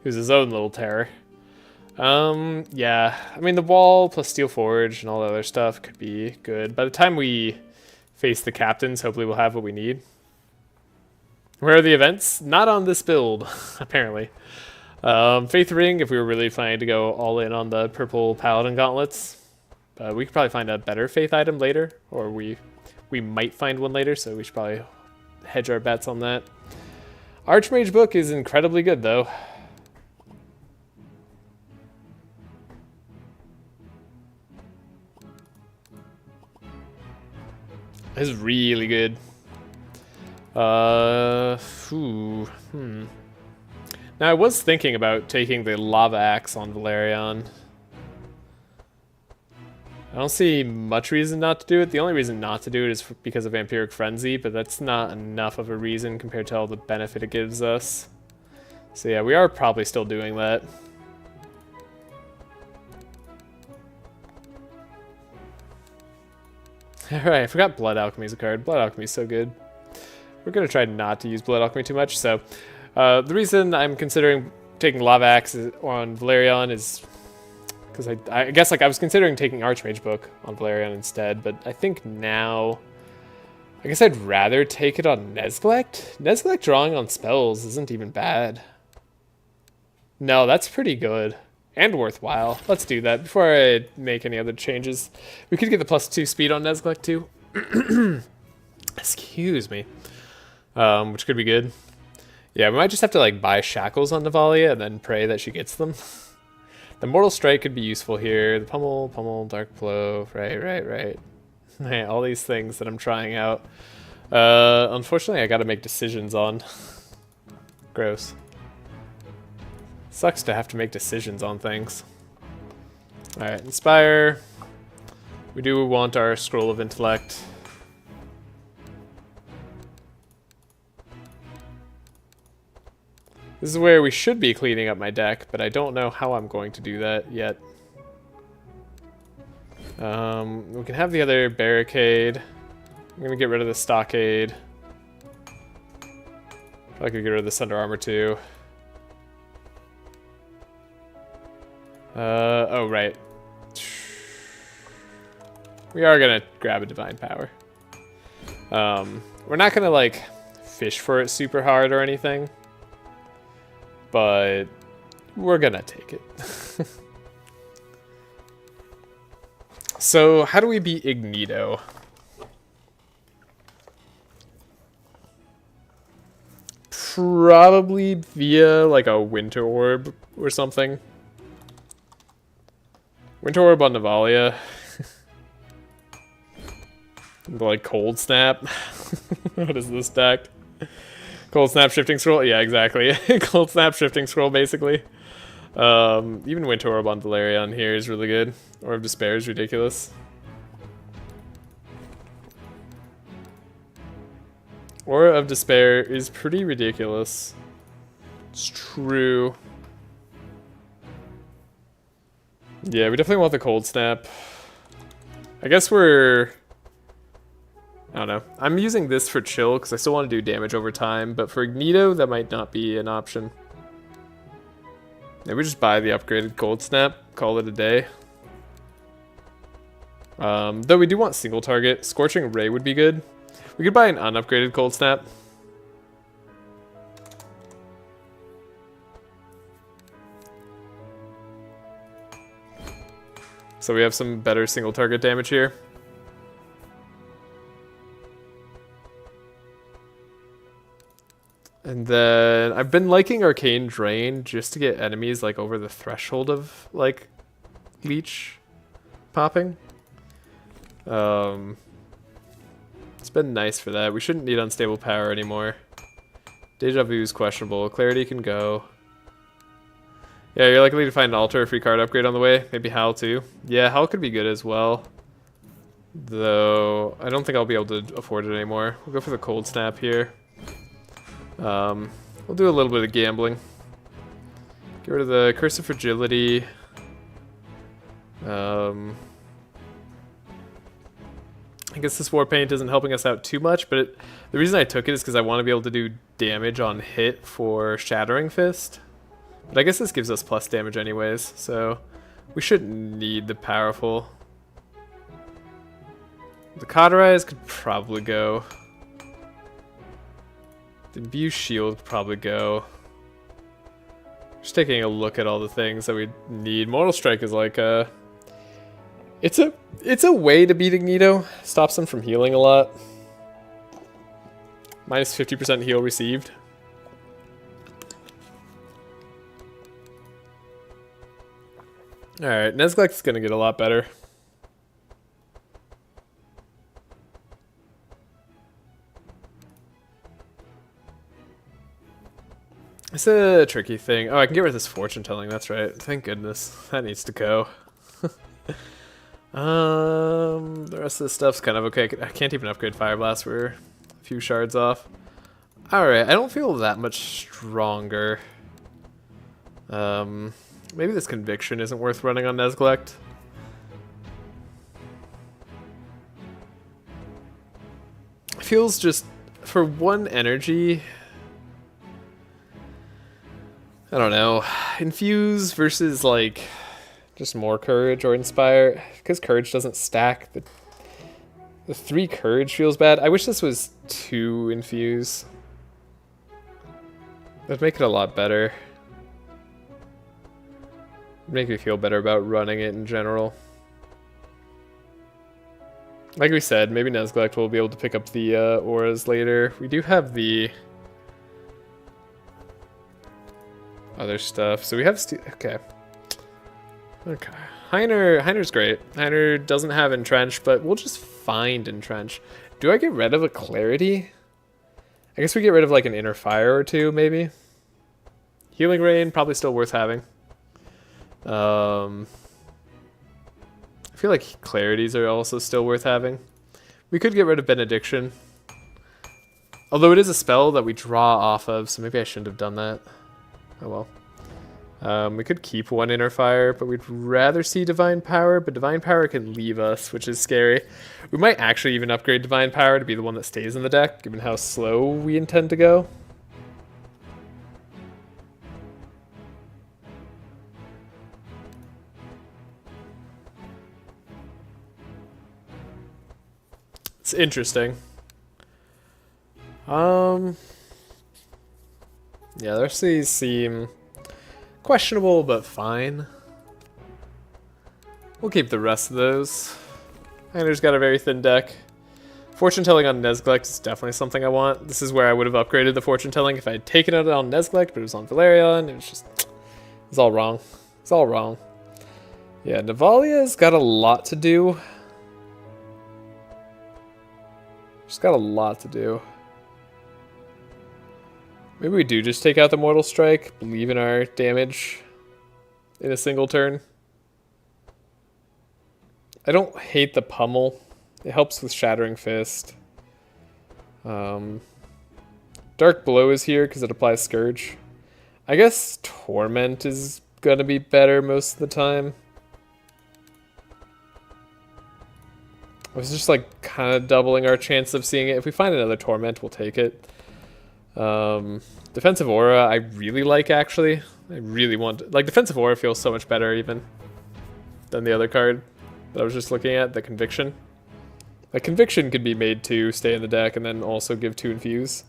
Who's his own little terror. Yeah. I mean, the wall plus Steel Forge and all the other stuff could be good. By the time we face the captains, hopefully we'll have what we need. Where are the events? Not on this build, apparently. Faith Ring, if we were really planning to go all in on the purple Paladin gauntlets. We could probably find a better Faith item later, or we might find one later, so we should probably hedge our bets on that. Archmage book is incredibly good, though. This is really good. Now I was thinking about taking the lava axe on Velarion. I don't see much reason not to do it. The only reason not to do it is because of Vampiric Frenzy, but that's not enough of a reason compared to all the benefit it gives us. So yeah, we are probably still doing that. Alright, I forgot Blood Alchemy is a card. Blood Alchemy is so good. We're going to try not to use Blood Alchemy too much. So the reason I'm considering taking Lava Axe on Velarion is because I guess like I was considering taking Archmage Book on Velarion instead, but I think now I guess I'd rather take it on Nezglekt. Nezglekt drawing on spells isn't even bad. No, that's pretty good. And worthwhile. Let's do that before I make any other changes. We could get the +2 speed on Nezglekt too. Excuse me. Which could be good. Yeah, we might just have to like buy shackles on Navalea and then pray that she gets them. The Mortal Strike could be useful here. The Pummel, Dark Blow, right. All these things that I'm trying out. Unfortunately, I gotta make decisions on. Gross. Sucks to have to make decisions on things. Alright, Inspire. We do want our Scroll of Intellect. This is where we should be cleaning up my deck, but I don't know how I'm going to do that yet. We can have the other Barricade. I'm going to get rid of the Stockade. I could get rid of the Thunder Armor too. Oh, right. We are gonna grab a Divine Power. We're not gonna, like, fish for it super hard or anything. But we're gonna take it. So, how do we beat Ignito? Probably via, like, a Winter Orb or something. Winter Orb on Navalea. Like Cold Snap. What is this deck? Cold Snap Shifting Scroll? Yeah, exactly. Cold Snap Shifting Scroll, basically. Even Winter Orb on Velarion here is really good. Orb of Despair is ridiculous. Aura of Despair is pretty ridiculous. It's true. Yeah, we definitely want the Cold Snap. I guess we're... I don't know. I'm using this for chill because I still want to do damage over time, but for Ignito, that might not be an option. Maybe just buy the upgraded Cold Snap, call it a day. Though we do want single target. Scorching Ray would be good. We could buy an unupgraded Cold Snap. So we have some better single target damage here. And then I've been liking Arcane Drain just to get enemies like over the threshold of like leech popping. It's been nice for that. We shouldn't need Unstable Power anymore. Deja Vu is questionable. Clarity can go. Yeah, you're likely to find an altar free card upgrade on the way. Maybe Howl too. Yeah, Howl could be good as well. Though I don't think I'll be able to afford it anymore. We'll go for the Cold Snap here. We'll do a little bit of gambling. Get rid of the Curse of Fragility. I guess this War Paint isn't helping us out too much, but the reason I took it is because I want to be able to do damage on hit for Shattering Fist. But I guess this gives us plus damage anyways, so we shouldn't need the powerful. The Cauterize could probably go. The Imbue Shield could probably go. Just taking a look at all the things that we need. Mortal Strike is like a... It's a way to beat Ignito. Stops them from healing a lot. Minus 50% heal received. Alright, Nezglekt's gonna get a lot better. It's a tricky thing. Oh, I can get rid of this fortune telling. That's right. Thank goodness. That needs to go. The rest of this stuff's kind of okay. I can't even upgrade Fire Blast. We're a few shards off. Alright, I don't feel that much stronger. Maybe this conviction isn't worth running on Nezglekt. Feels just, for one energy, I don't know, infuse versus like just more courage or inspire, because courage doesn't stack. The 3 courage feels bad. I wish this was 2 infuse. That'd make it a lot better. Make me feel better about running it in general. Like we said, maybe Nezglekt will be able to pick up the auras later. We do have the other stuff. So we have okay. Okay. Heiner's great. Heiner doesn't have Entrench, but we'll just find Entrench. Do I get rid of a Clarity? I guess we get rid of like an Inner Fire or 2, maybe. Healing Rain, probably still worth having. I feel like Clarities are also still worth having. We could get rid of Benediction. Although it is a spell that we draw off of, so maybe I shouldn't have done that. Oh well. We could keep 1 Inner Fire, but we'd rather see Divine Power, but Divine Power can leave us, which is scary. We might actually even upgrade Divine Power to be the one that stays in the deck, given how slow we intend to go. It's interesting. Yeah, the rest of these seem questionable, but fine. We'll keep the rest of those. Heiner's got a very thin deck. Fortune telling on Nezglekt is definitely something I want. This is where I would have upgraded the fortune telling if I had taken it on Nezglekt, but it was on Velarion. It was just, it's all wrong. It's all wrong. Yeah, Navalea's got a lot to do. She's got a lot to do. Maybe we do just take out the Mortal Strike, believe in our damage in a single turn. I don't hate the Pummel. It helps with Shattering Fist. Dark Blow is here because it applies Scourge. I guess Torment is going to be better most of the time. I was just like kind of doubling our chance of seeing it. If we find another Torment, we'll take it. Defensive Aura I really like, actually. I really want... like, Defensive Aura feels so much better even than the other card that I was just looking at, the Conviction. Like, Conviction could be made to stay in the deck and then also give 2 Infuse.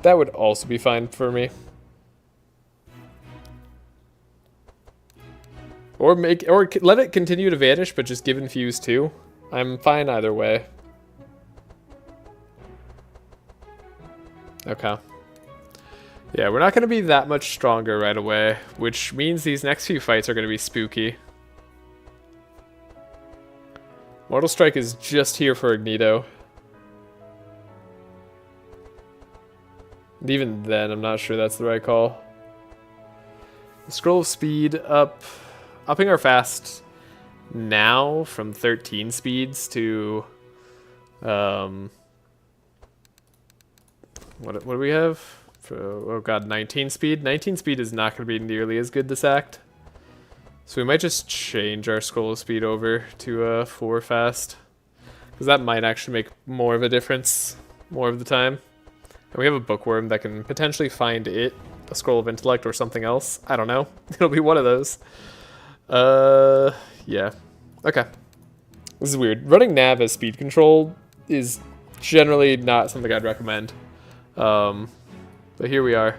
That would also be fine for me. Or let it continue to vanish, but just give Infuse too. I'm fine either way. Okay. Yeah, we're not going to be that much stronger right away, which means these next few fights are going to be spooky. Mortal Strike is just here for Ignito. And even then, I'm not sure that's the right call. The Scroll of Speed upping our fast now from 13 speeds to what do we have? Oh god, 19 speed. 19 speed is not going to be nearly as good this act. So we might just change our Scroll of Speed over to 4 fast. Because that might actually make more of a difference more of the time. And we have a Bookworm that can potentially find it, a Scroll of Intellect or something else. I don't know. It'll be one of those. Yeah. Okay. This is weird. Running Nav as speed control is generally not something I'd recommend. But here we are.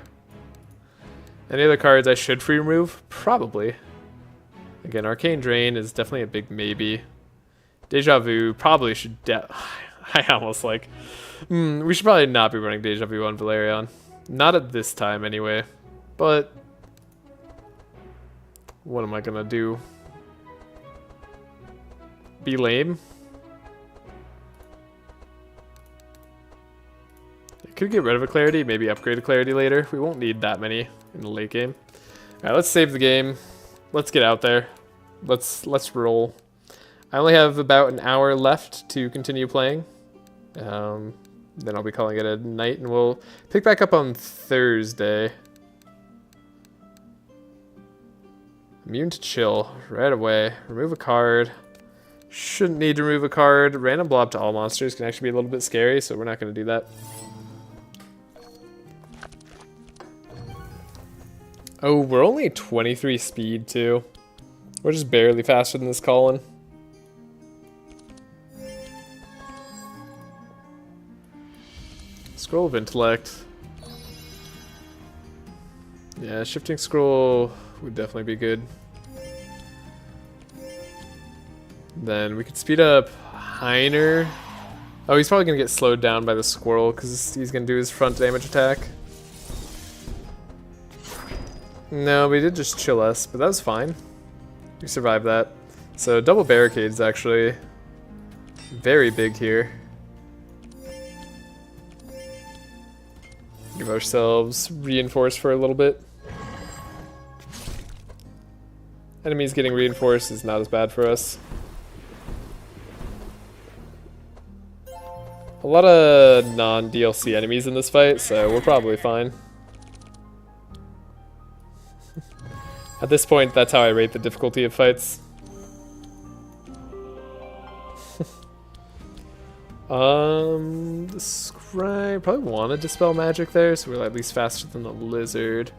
Any other cards I should free remove? Probably. Again, Arcane Drain is definitely a big maybe. Deja Vu probably should I almost like... we should probably not be running Deja Vu on Velarion. Not at this time anyway. But... what am I gonna do? Be lame? could get rid of a clarity, maybe upgrade a clarity later. We won't need that many in the late game. Alright, let's save the game. Let's get out there. Let's roll. I only have about an hour left to continue playing. Then I'll be calling it a night, and we'll pick back up on Thursday. Immune to chill right away. Remove a card. Shouldn't need to remove a card. Random blob to all monsters can actually be a little bit scary, so we're not going to do that. Oh, we're only 23 speed too. We're just barely faster than this Colin. Scroll of Intellect. Yeah, shifting scroll would definitely be good. Then we could speed up Heiner. Oh, he's probably going to get slowed down by the squirrel because he's going to do his front damage attack. No, we did just chill us, but that was fine. We survived that. So double barricades actually very big here. Give ourselves reinforce for a little bit. Enemies getting reinforced is not as bad for us. A lot of non-DLC enemies in this fight, so we're probably fine. At this point, that's how I rate the difficulty of fights. The Scribe probably want to dispel magic there, so we're at least faster than the lizard.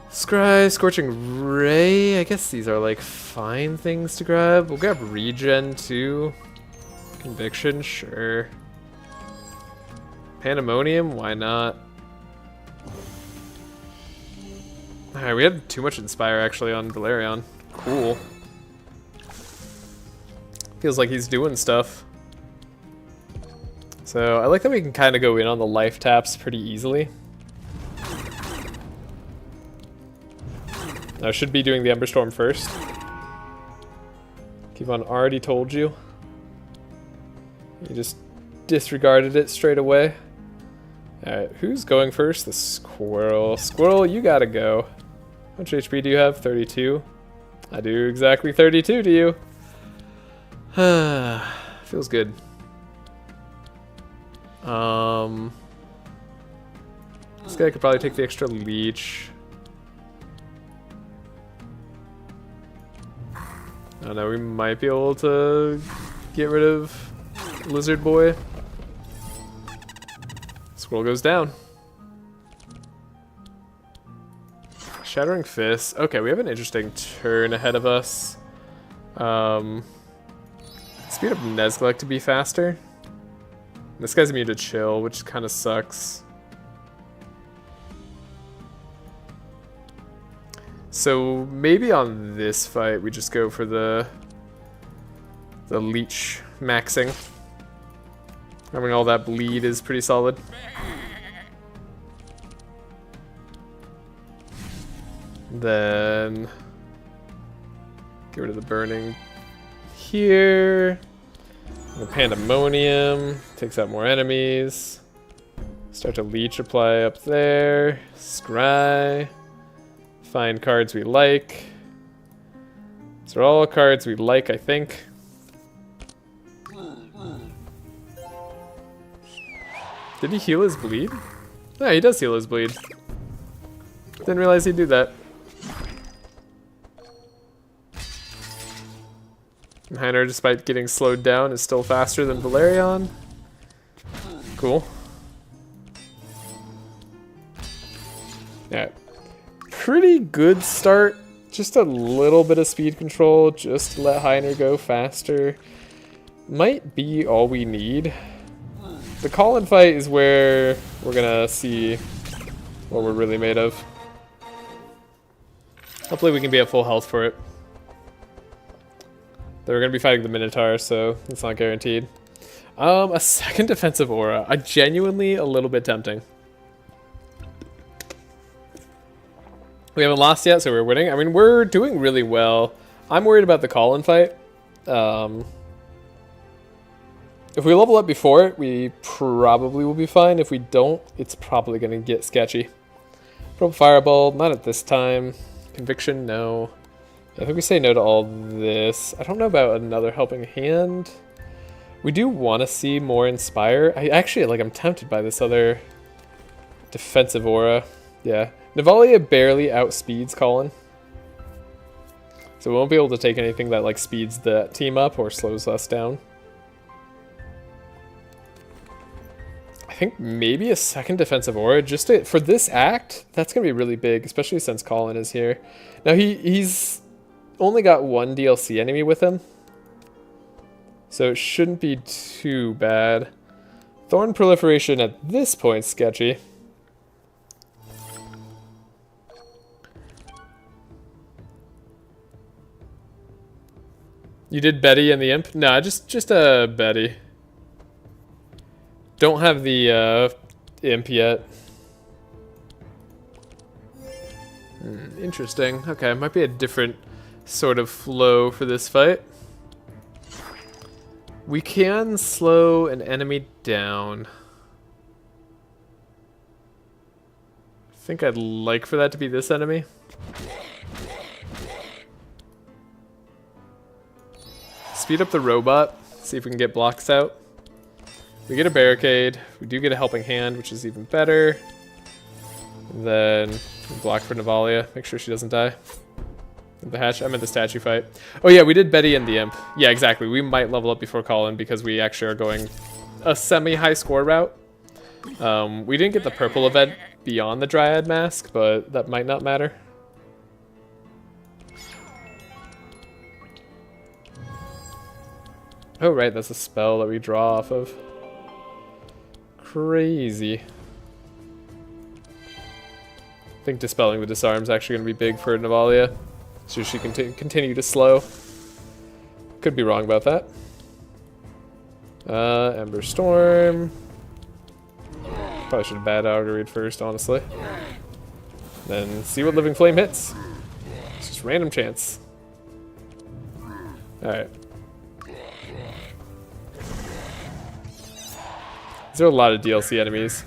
Scry, Scorching Ray, I guess these are like fine things to grab. We'll grab Regen too. Conviction, sure. Pandemonium, why not? Alright, we had too much Inspire actually on Velarion. Cool. Feels like he's doing stuff. So I like that we can kind of go in on the life taps pretty easily. I should be doing the Emberstorm first. Kevon already told you. You just disregarded it straight away. Alright, who's going first? The squirrel. Squirrel, you gotta go. How much HP do you have? 32? I do exactly 32 to you. Feels good. This guy could probably take the extra leech. I don't know, we might be able to get rid of Lizard Boy. Squirrel goes down. Shattering Fist. Okay, we have an interesting turn ahead of us. Speed up Nezglekt to be faster. This guy's immune to chill, which kind of sucks. So maybe on this fight we just go for the leech maxing. Having all that bleed is pretty solid. Then get rid of the burning here. The Pandemonium takes out more enemies. Start to leech apply up there. Scry. Find cards we like. These are all cards we like, I think. Did he heal his bleed? Yeah, he does heal his bleed. Didn't realize he'd do that. And Heiner, despite getting slowed down, is still faster than Velarion. Cool. Yeah. Pretty good start. Just a little bit of speed control just to let Heiner go faster. Might be all we need. The call-in fight is where we're gonna see what we're really made of. Hopefully we can be at full health for it. Though we're gonna be fighting the Minotaur, so it's not guaranteed. A second defensive aura. Genuinely a little bit tempting. We haven't lost yet, so we're winning. I mean, we're doing really well. I'm worried about the call-in fight. If we level up before it, we probably will be fine. If we don't, it's probably going to get sketchy. Probe Fireball, not at this time. Conviction, no. I think we say no to all this. I don't know about another Helping Hand. We do want to see more Inspire. I'm tempted by this other defensive aura. Yeah. Navalea barely outspeeds Colin. So we won't be able to take anything that like speeds the team up or slows us down. I think maybe a second defensive aura just for this act. That's gonna be really big, especially since Colin is here. Now he's only got one DLC enemy with him, so it shouldn't be too bad. Thorn proliferation at this point sketchy. You did Betty and the Imp? Nah, just a Betty. Don't have the Imp yet. Interesting. Okay, might be a different sort of flow for this fight. We can slow an enemy down. I think I'd like for that to be this enemy. Speed up the robot, see if we can get blocks out. We get a barricade, we do get a Helping Hand, which is even better. Then we block for Navalea, make sure she doesn't die. The hatch, I'm at the statue fight. Oh yeah, we did Betty and the Imp. Yeah, exactly, we might level up before Colin because we actually are going a semi-high score route. We didn't get the purple event beyond the Dryad Mask, but that might not matter. Oh right, that's a spell that we draw off of. Crazy. I think Dispelling the Disarm is actually going to be big for Navalea, so she can continue to slow. Could be wrong about that. Ember Storm. Probably should have bad Augury first, honestly. Then see what Living Flame hits. It's just random chance. Alright. These are a lot of DLC enemies.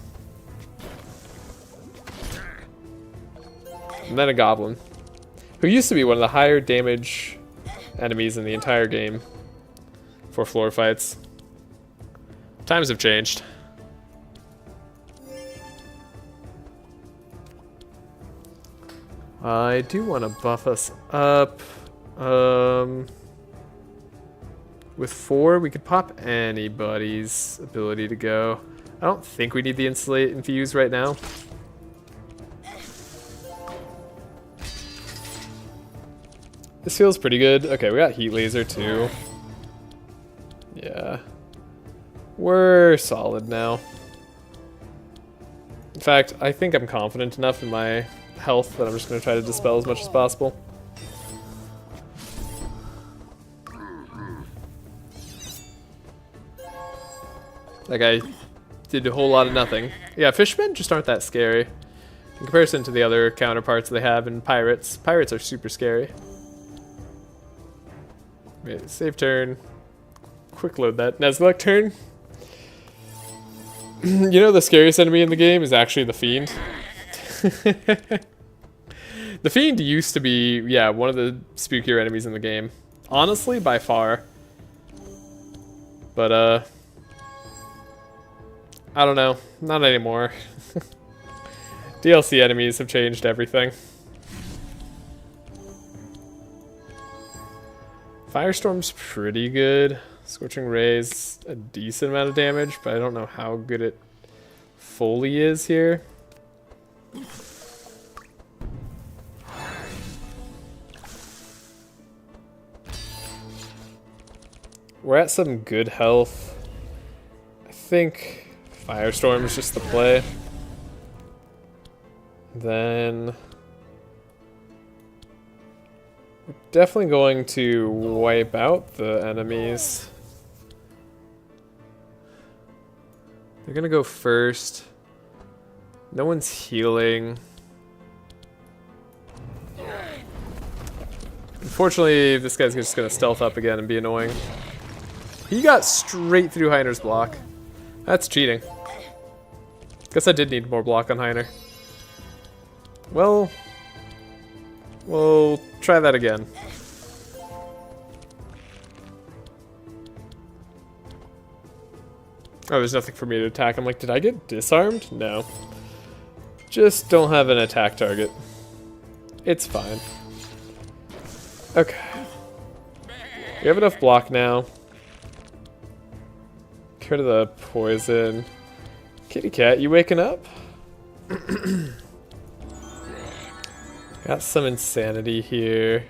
And then a Goblin, who used to be one of the higher damage enemies in the entire game for floor fights. Times have changed. I do want to buff us up. With 4, we could pop anybody's ability to go. I don't think we need the Insulate Infuse right now. This feels pretty good. Okay, we got Heat Laser too. Yeah. We're solid now. In fact, I think I'm confident enough in my health that I'm just going to try to dispel as much as possible. That guy did a whole lot of nothing. Yeah, fishmen just aren't that scary in comparison to the other counterparts they have in pirates. Pirates are super scary. Wait, save turn. Quick load that Nezglekt turn. You know the scariest enemy in the game is actually the Fiend. The Fiend used to be, yeah, one of the spookier enemies in the game. Honestly, by far. But, I don't know. Not anymore. DLC enemies have changed everything. Firestorm's pretty good. Scorching Ray's a decent amount of damage, but I don't know how good it fully is here. We're at some good health. I think Firestorm is just the play. Then we're definitely going to wipe out the enemies. They're gonna go first. No one's healing. Unfortunately, this guy's just gonna stealth up again and be annoying. He got straight through Heiner's block. That's cheating. Guess I did need more block on Heiner. Well, we'll try that again. Oh, there's nothing for me to attack. I'm like, did I get disarmed? No. Just don't have an attack target. It's fine. Okay. We have enough block now. Get rid of the poison. Kitty cat, you waking up? Got some insanity here.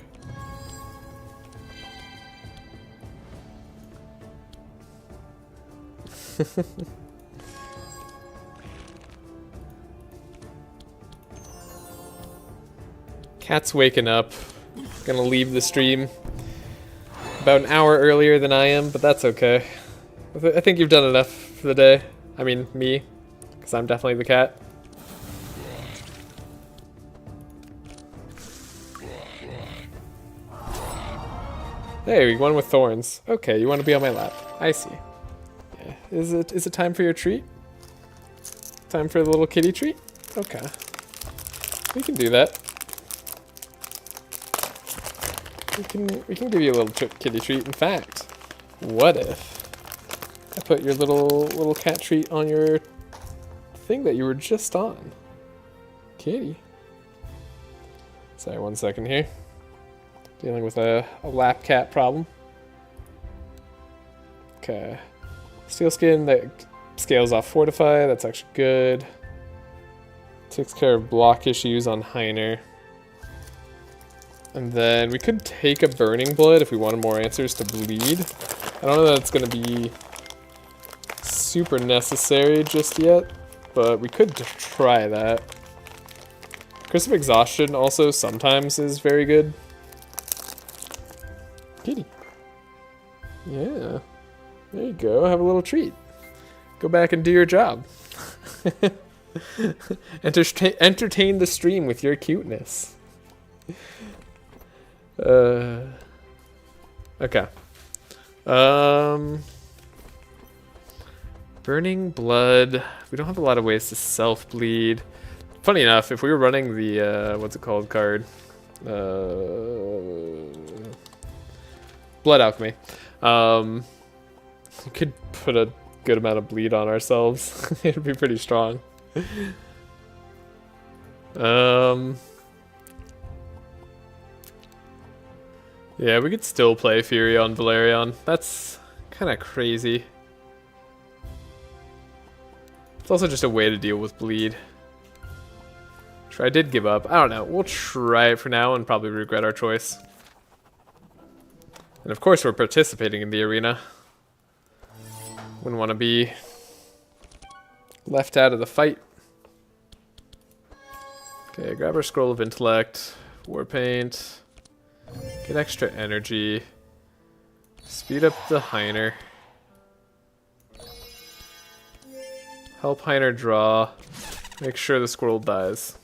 Cat's waking up. Gonna leave the stream about an hour earlier than I am, but that's okay. I think you've done enough for the day. I mean, me, because I'm definitely the cat. Hey, one with thorns. Okay, you want to be on my lap. I see. Yeah. Is it time for your treat? Time for the little kitty treat? Okay. We can do that. We can give you a little kitty treat. In fact, what if I put your little cat treat on your thing that you were just on? Kitty. Sorry, 1 second here. Dealing with a lap cat problem. Okay. Steel skin that scales off fortify. That's actually good. Takes care of block issues on Heiner. And then we could take a burning blood if we wanted more answers to bleed. I don't know that it's going to be super necessary just yet, but we could try that. Curse of Exhaustion also sometimes is very good. Kitty. Yeah. There you go. Have a little treat. Go back and do your job. Entertain the stream with your cuteness. Okay. Burning blood. We don't have a lot of ways to self-bleed. Funny enough, if we were running the, what's it called card? Blood Alchemy. We could put a good amount of bleed on ourselves. It'd be pretty strong. Yeah, we could still play Fury on Velarion. That's kind of crazy. It's also just a way to deal with bleed. I did give up. I don't know. We'll try it for now and probably regret our choice. And of course we're participating in the arena. Wouldn't want to be left out of the fight. Okay, grab our Scroll of Intellect. War Paint. Get extra energy. Speed up the Heiner. Help Heiner draw. Make sure the squirrel dies.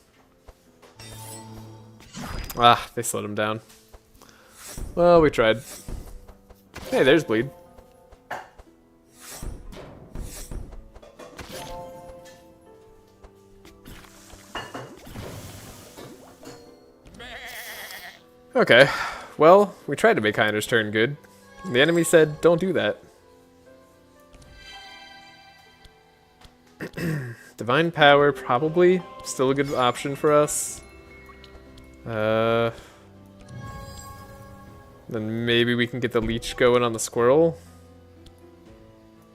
Ah, they slowed him down. Well, we tried. Hey, there's bleed. Okay, well, we tried to make Heiner's turn good. The enemy said, don't do that. Divine Power, probably. Still a good option for us. Then maybe we can get the leech going on the squirrel.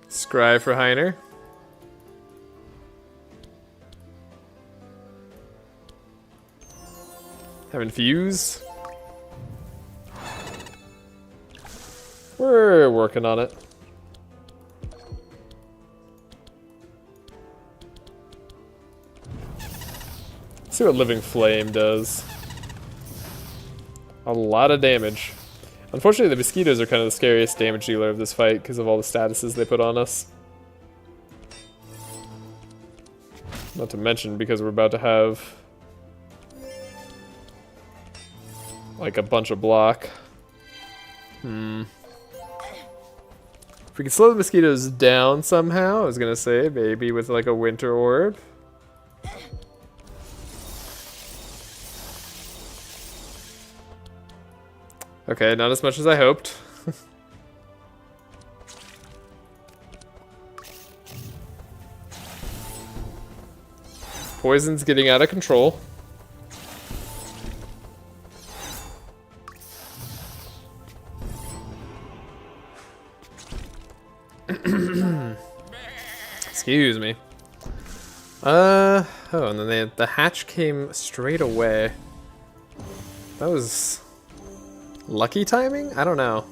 Scry for Heiner. Have Infuse. We're working on it. Let's see what Living Flame does. A lot of damage. Unfortunately, the mosquitoes are kind of the scariest damage dealer of this fight because of all the statuses they put on us. Not to mention because we're about to have like a bunch of block. If If we can slow the mosquitoes down somehow, I was gonna say, maybe with like a winter orb. Okay, not as much as I hoped. Poison's getting out of control. Excuse me. Oh, and then the hatch came straight away. That was lucky timing? I don't know.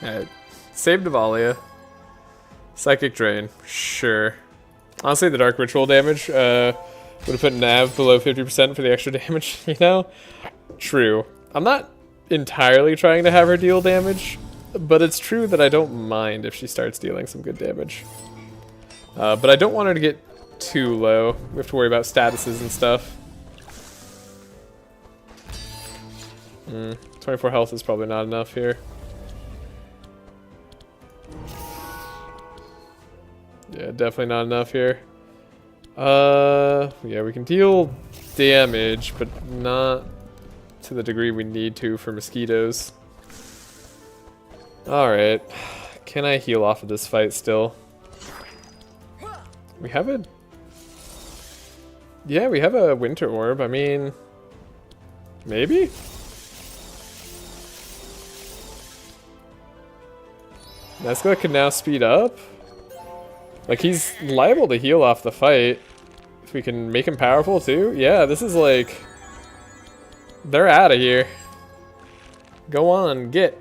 Alright. Save Navalea. Psychic Drain. Sure. Honestly, the Dark Ritual damage would have put Nav below 50% for the extra damage, you know? True. I'm not entirely trying to have her deal damage, but it's true that I don't mind if she starts dealing some good damage. But I don't want her to get too low. We have to worry about statuses and stuff. 24 health is probably not enough here. Yeah, definitely not enough here. Yeah, we can deal damage, but not to the degree we need to for mosquitoes. Alright. Can I heal off of this fight still? We have a... Yeah, we have a winter orb. I mean... Maybe? Nezglekt can now speed up? Like, he's liable to heal off the fight. If we can make him powerful, too. Yeah, this is like... They're out of here. Go on, get.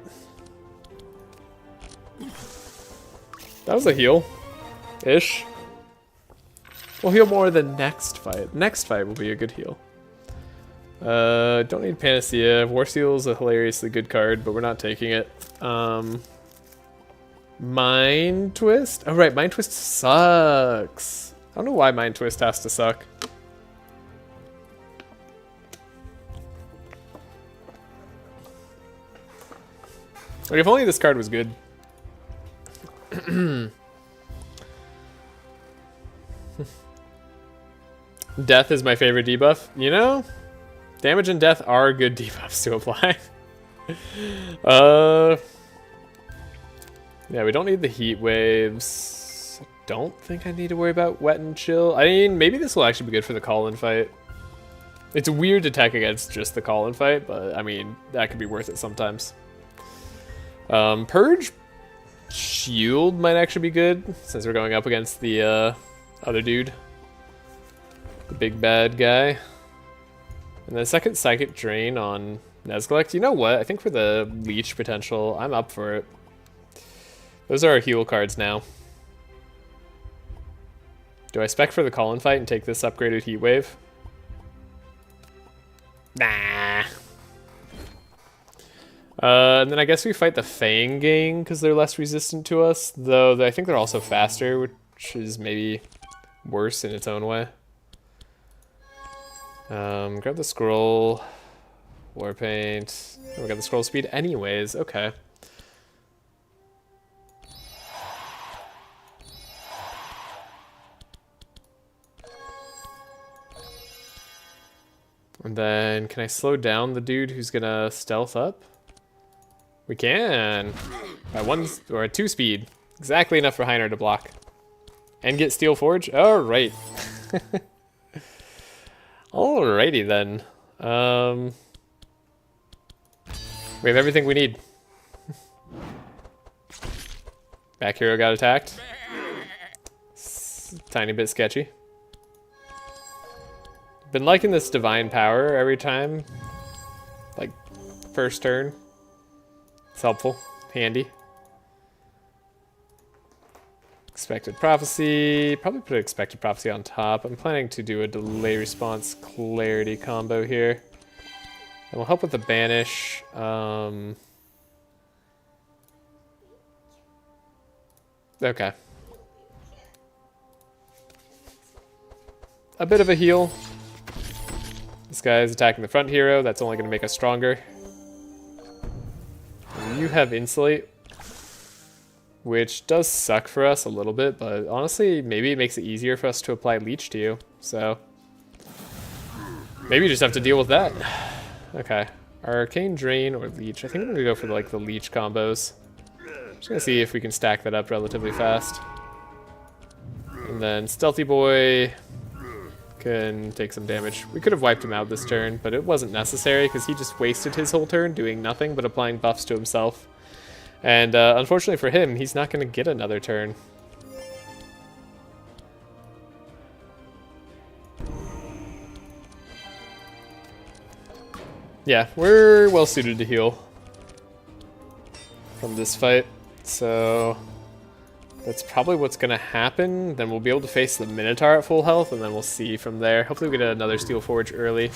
That was a heal. Ish. We'll heal more the next fight. Next fight will be a good heal. Don't need Panacea. Warseal is a hilariously good card, but we're not taking it. Mind Twist? Oh right, Mind Twist sucks. I don't know why Mind Twist has to suck. Like, if only this card was good. Death is my favorite debuff. You know, damage and death are good debuffs to apply. Yeah, we don't need the heat waves. I don't think I need to worry about wet and chill. I mean, maybe this will actually be good for the call-in fight. It's weird to tech against just the call-in fight, but I mean, that could be worth it sometimes. Purge Shield might actually be good, since we're going up against the other dude. The big bad guy. And then second Psychic Drain on Nezglekt. You know what? I think for the leech potential, I'm up for it. Those are our heal cards now. Do I spec for the call-in fight and take this upgraded heat wave? Nah. And then I guess we fight the Fang gang because they're less resistant to us, though I think they're also faster, which is maybe worse in its own way. Grab the scroll, Warpaint. Oh, we got the scroll speed anyways, okay. And then, can I slow down the dude who's gonna stealth up? We can! By 1 or 2 speed. Exactly enough for Heiner to block. And get Steel Forge? Alright. Alrighty then. We have everything we need. Back hero got attacked. Tiny bit sketchy. Been liking this divine power every time. Like, first turn. It's helpful. Handy. Expected Prophecy. Probably put Expected Prophecy on top. I'm planning to do a delay response clarity combo here. And we'll help with the banish. Okay. A bit of a heal. This guy's attacking the front hero. That's only going to make us stronger. And you have Insulate, which does suck for us a little bit, but honestly, maybe it makes it easier for us to apply Leech to you. So maybe you just have to deal with that. Okay. Arcane Drain or Leech. I think I'm going to go for like the Leech combos. Just going to see if we can stack that up relatively fast. And then Stealthy Boy can take some damage. We could have wiped him out this turn, but it wasn't necessary because he just wasted his whole turn doing nothing but applying buffs to himself. And unfortunately for him, he's not going to get another turn. Yeah, we're well suited to heal from this fight, so that's probably what's going to happen. Then we'll be able to face the Minotaur at full health, and then we'll see from there. Hopefully we get another Steel Forge early.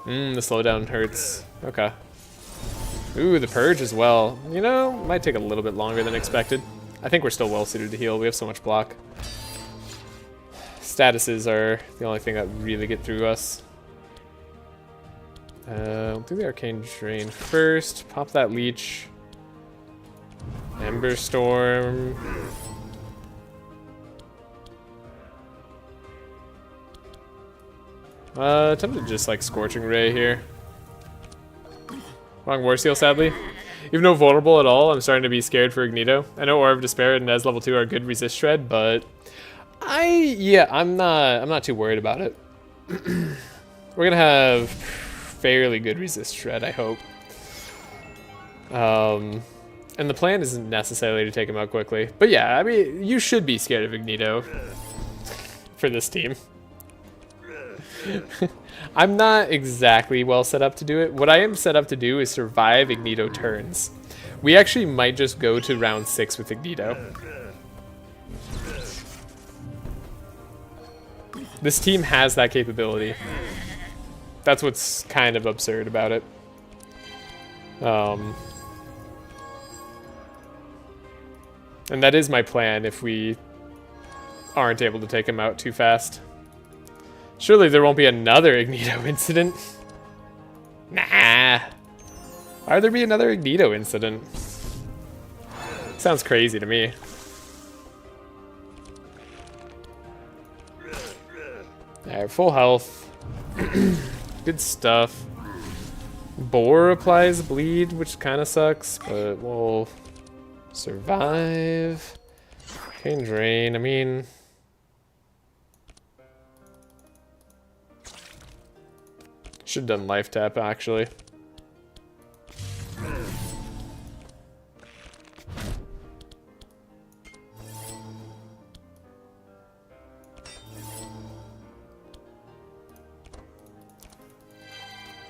The slowdown hurts. Okay. Ooh, the Purge as well. You know, might take a little bit longer than expected. I think we're still well suited to heal. We have so much block. Statuses are the only thing that really get through us. We'll do the Arcane Drain first. Pop that Leech. Ember Storm. Tempted to just like Scorching Ray here. Wrong War Seal, sadly. Even though vulnerable at all, I'm starting to be scared for Ignito. I know Aura of Despair and Nez level 2 are good resist shred, but I'm not too worried about it. We're gonna have fairly good resist shred, I hope. And the plan isn't necessarily to take him out quickly. But yeah, I mean, you should be scared of Ignito for this team. I'm not exactly well set up to do it. What I am set up to do is survive Ignito turns. We actually might just go to round 6 with Ignito. This team has that capability. That's what's kind of absurd about it. And that is my plan if we aren't able to take him out too fast. Surely there won't be another Ignito incident. Nah. Why would there be another Ignito incident? Sounds crazy to me. Alright, full health. Good stuff. Boar applies bleed, which kind of sucks, but we'll survive. Arcane Drain, I mean... should have done life tap, actually.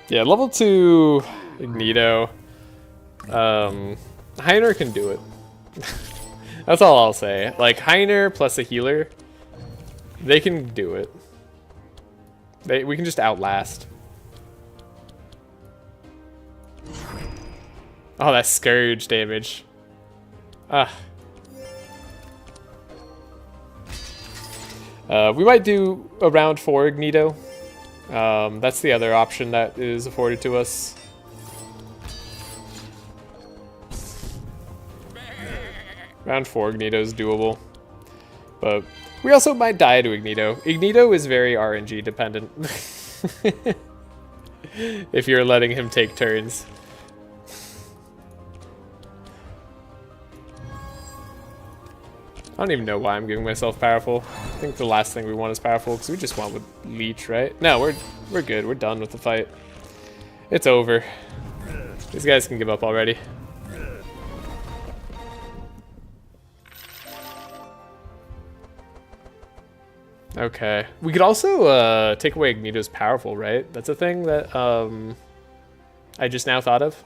Yeah, level 2 Ignito. Heiner can do it. That's all I'll say. Like, Heiner plus a healer, they can do it. We can just outlast. Oh, that Scourge damage. We might do a round 4 Ignito. That's the other option that is afforded to us. Round 4 Ignito is doable. But we also might die to Ignito. Ignito is very RNG dependent. If you're letting him take turns. I don't even know why I'm giving myself powerful. I think the last thing we want is powerful because we just want with Leech, right? No, we're good. We're done with the fight. It's over. These guys can give up already. Okay. We could also take away Ignito's powerful, right? That's a thing that I just now thought of.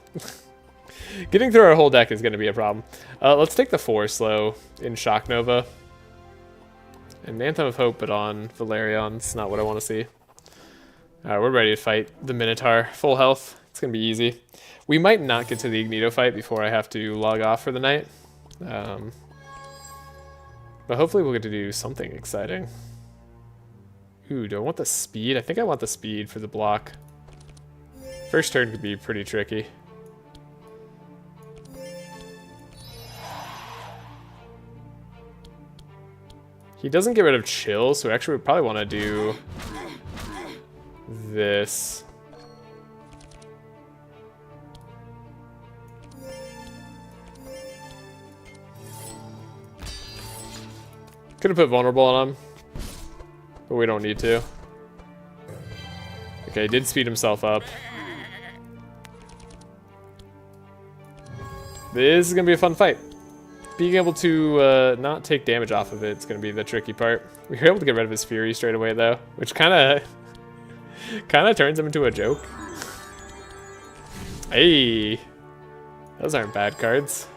Getting through our whole deck is going to be a problem. Let's take the 4 slow in Shock Nova. And Anthem of Hope, but on Velarion. It's not what I want to see. Alright, we're ready to fight the Minotaur. Full health. It's going to be easy. We might not get to the Ignito fight before I have to log off for the night. But hopefully we'll get to do something exciting. Ooh, do I want the speed? I think I want the speed for the block. First turn could be pretty tricky. He doesn't get rid of chill, so actually we probably want to do this. Could have put vulnerable on him, but we don't need to. Okay, he did speed himself up. This is gonna be a fun fight. Being able to not take damage off of it's gonna be the tricky part. We were able to get rid of his fury straight away though, which kind of turns him into a joke. Hey, those aren't bad cards.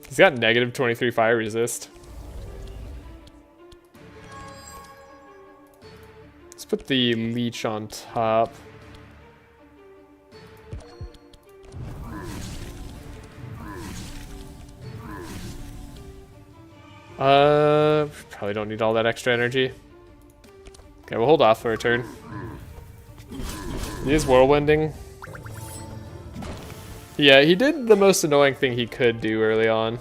He's got negative 23 fire resist. Let's put the leech on top. Probably don't need all that extra energy. Okay, we'll hold off for a turn. He is whirlwinding. Yeah, he did the most annoying thing he could do early on.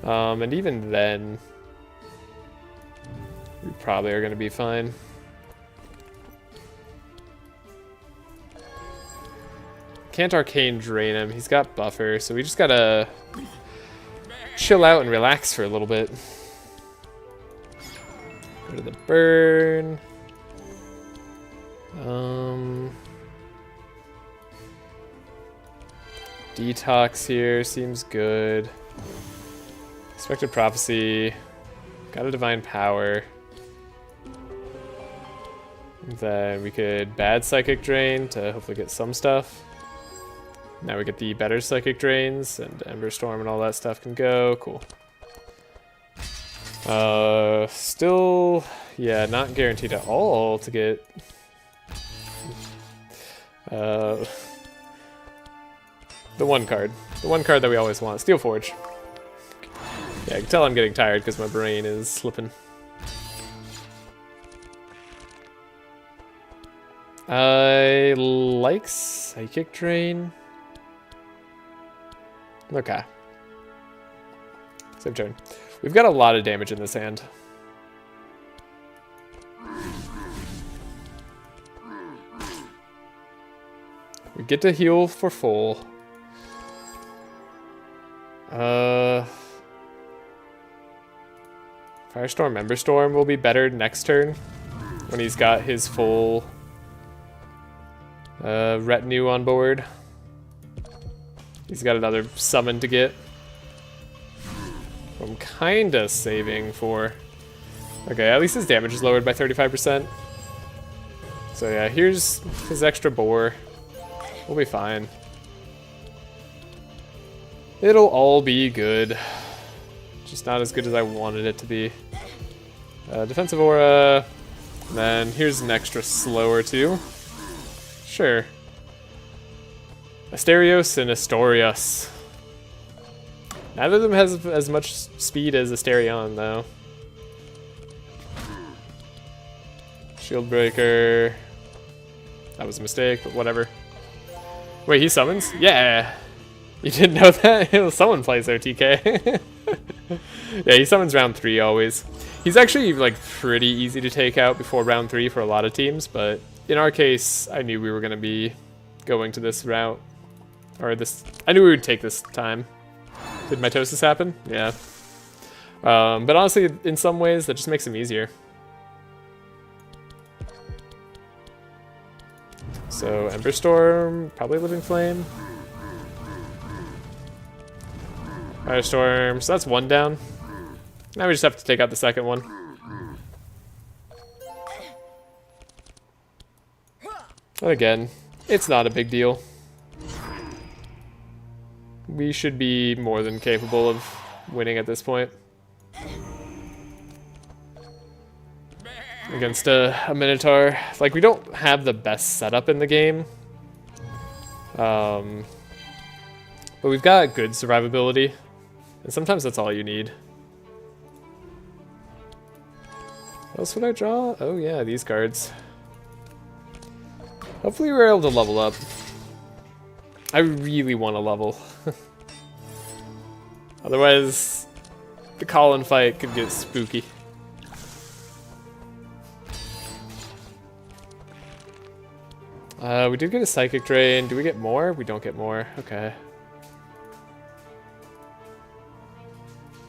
And even then, we probably are going to be fine. Can't arcane drain him. He's got buffer, so we just gotta chill out and relax for a little bit. Go to the burn. Detox here seems good. Expected prophecy. Got a divine power. Then we could bad psychic drain to hopefully get some stuff. Now we get the better psychic drains and Ember Storm and all that stuff can go. Cool. Still, yeah, not guaranteed at all to get. The one card that we always want, Steel Forge. Yeah, I can tell I'm getting tired because my brain is slipping. I like Psychic Drain. Okay. Save turn. We've got a lot of damage in this hand. We get to heal for full. Firestorm, Ember Storm will be better next turn when he's got his full retinue on board. He's got another summon to get. I'm kinda saving for. Okay, at least his damage is lowered by 35%. So yeah, here's his extra boar. We'll be fine. It'll all be good. Just not as good as I wanted it to be. Defensive aura. And then here's an extra slower too. Sure. Asterios and Astorius. Neither of them has as much speed as Asterion though. Shield breaker. That was a mistake, but whatever. Wait, he summons? Yeah! You didn't know that? Someone plays their TK. Yeah, he summons round 3 always. He's actually like pretty easy to take out before round 3 for a lot of teams, but in our case, I knew we were going to be going to this route. Or this, I knew we would take this time. Did mitosis happen? Yeah. But honestly, in some ways, that just makes him easier. So, Ember Storm, probably Living Flame. Firestorm, so that's one down. Now we just have to take out the second one. And again, it's not a big deal. We should be more than capable of winning at this point. against a Minotaur. Like, we don't have the best setup in the game. But we've got good survivability. And sometimes that's all you need. What else would I draw? Oh yeah, these cards. Hopefully we're able to level up. I really want to level. Otherwise, the Colin fight could get spooky. We did get a Psychic Drain. Do we get more? We don't get more. Okay.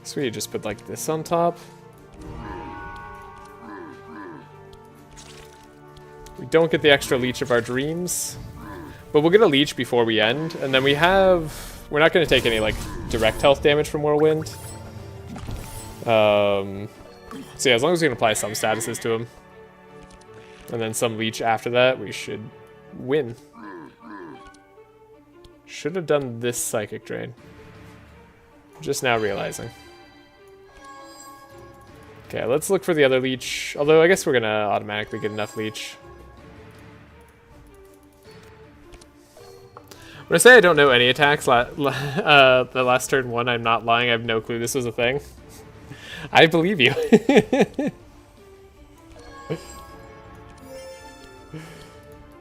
So we just put like this on top. We don't get the extra leech of our dreams. But we'll get a leech before we end. And then we have... We're not going to take any like direct health damage from Whirlwind. So yeah, as long as we can apply some statuses to him. And then some leech after that, we should win. Should have done this Psychic Drain. Just now realizing. Okay, let's look for the other leech. Although I guess we're gonna automatically get enough leech. When I say I don't know any attacks, the last turn one, I'm not lying. I have no clue this was a thing. I believe you.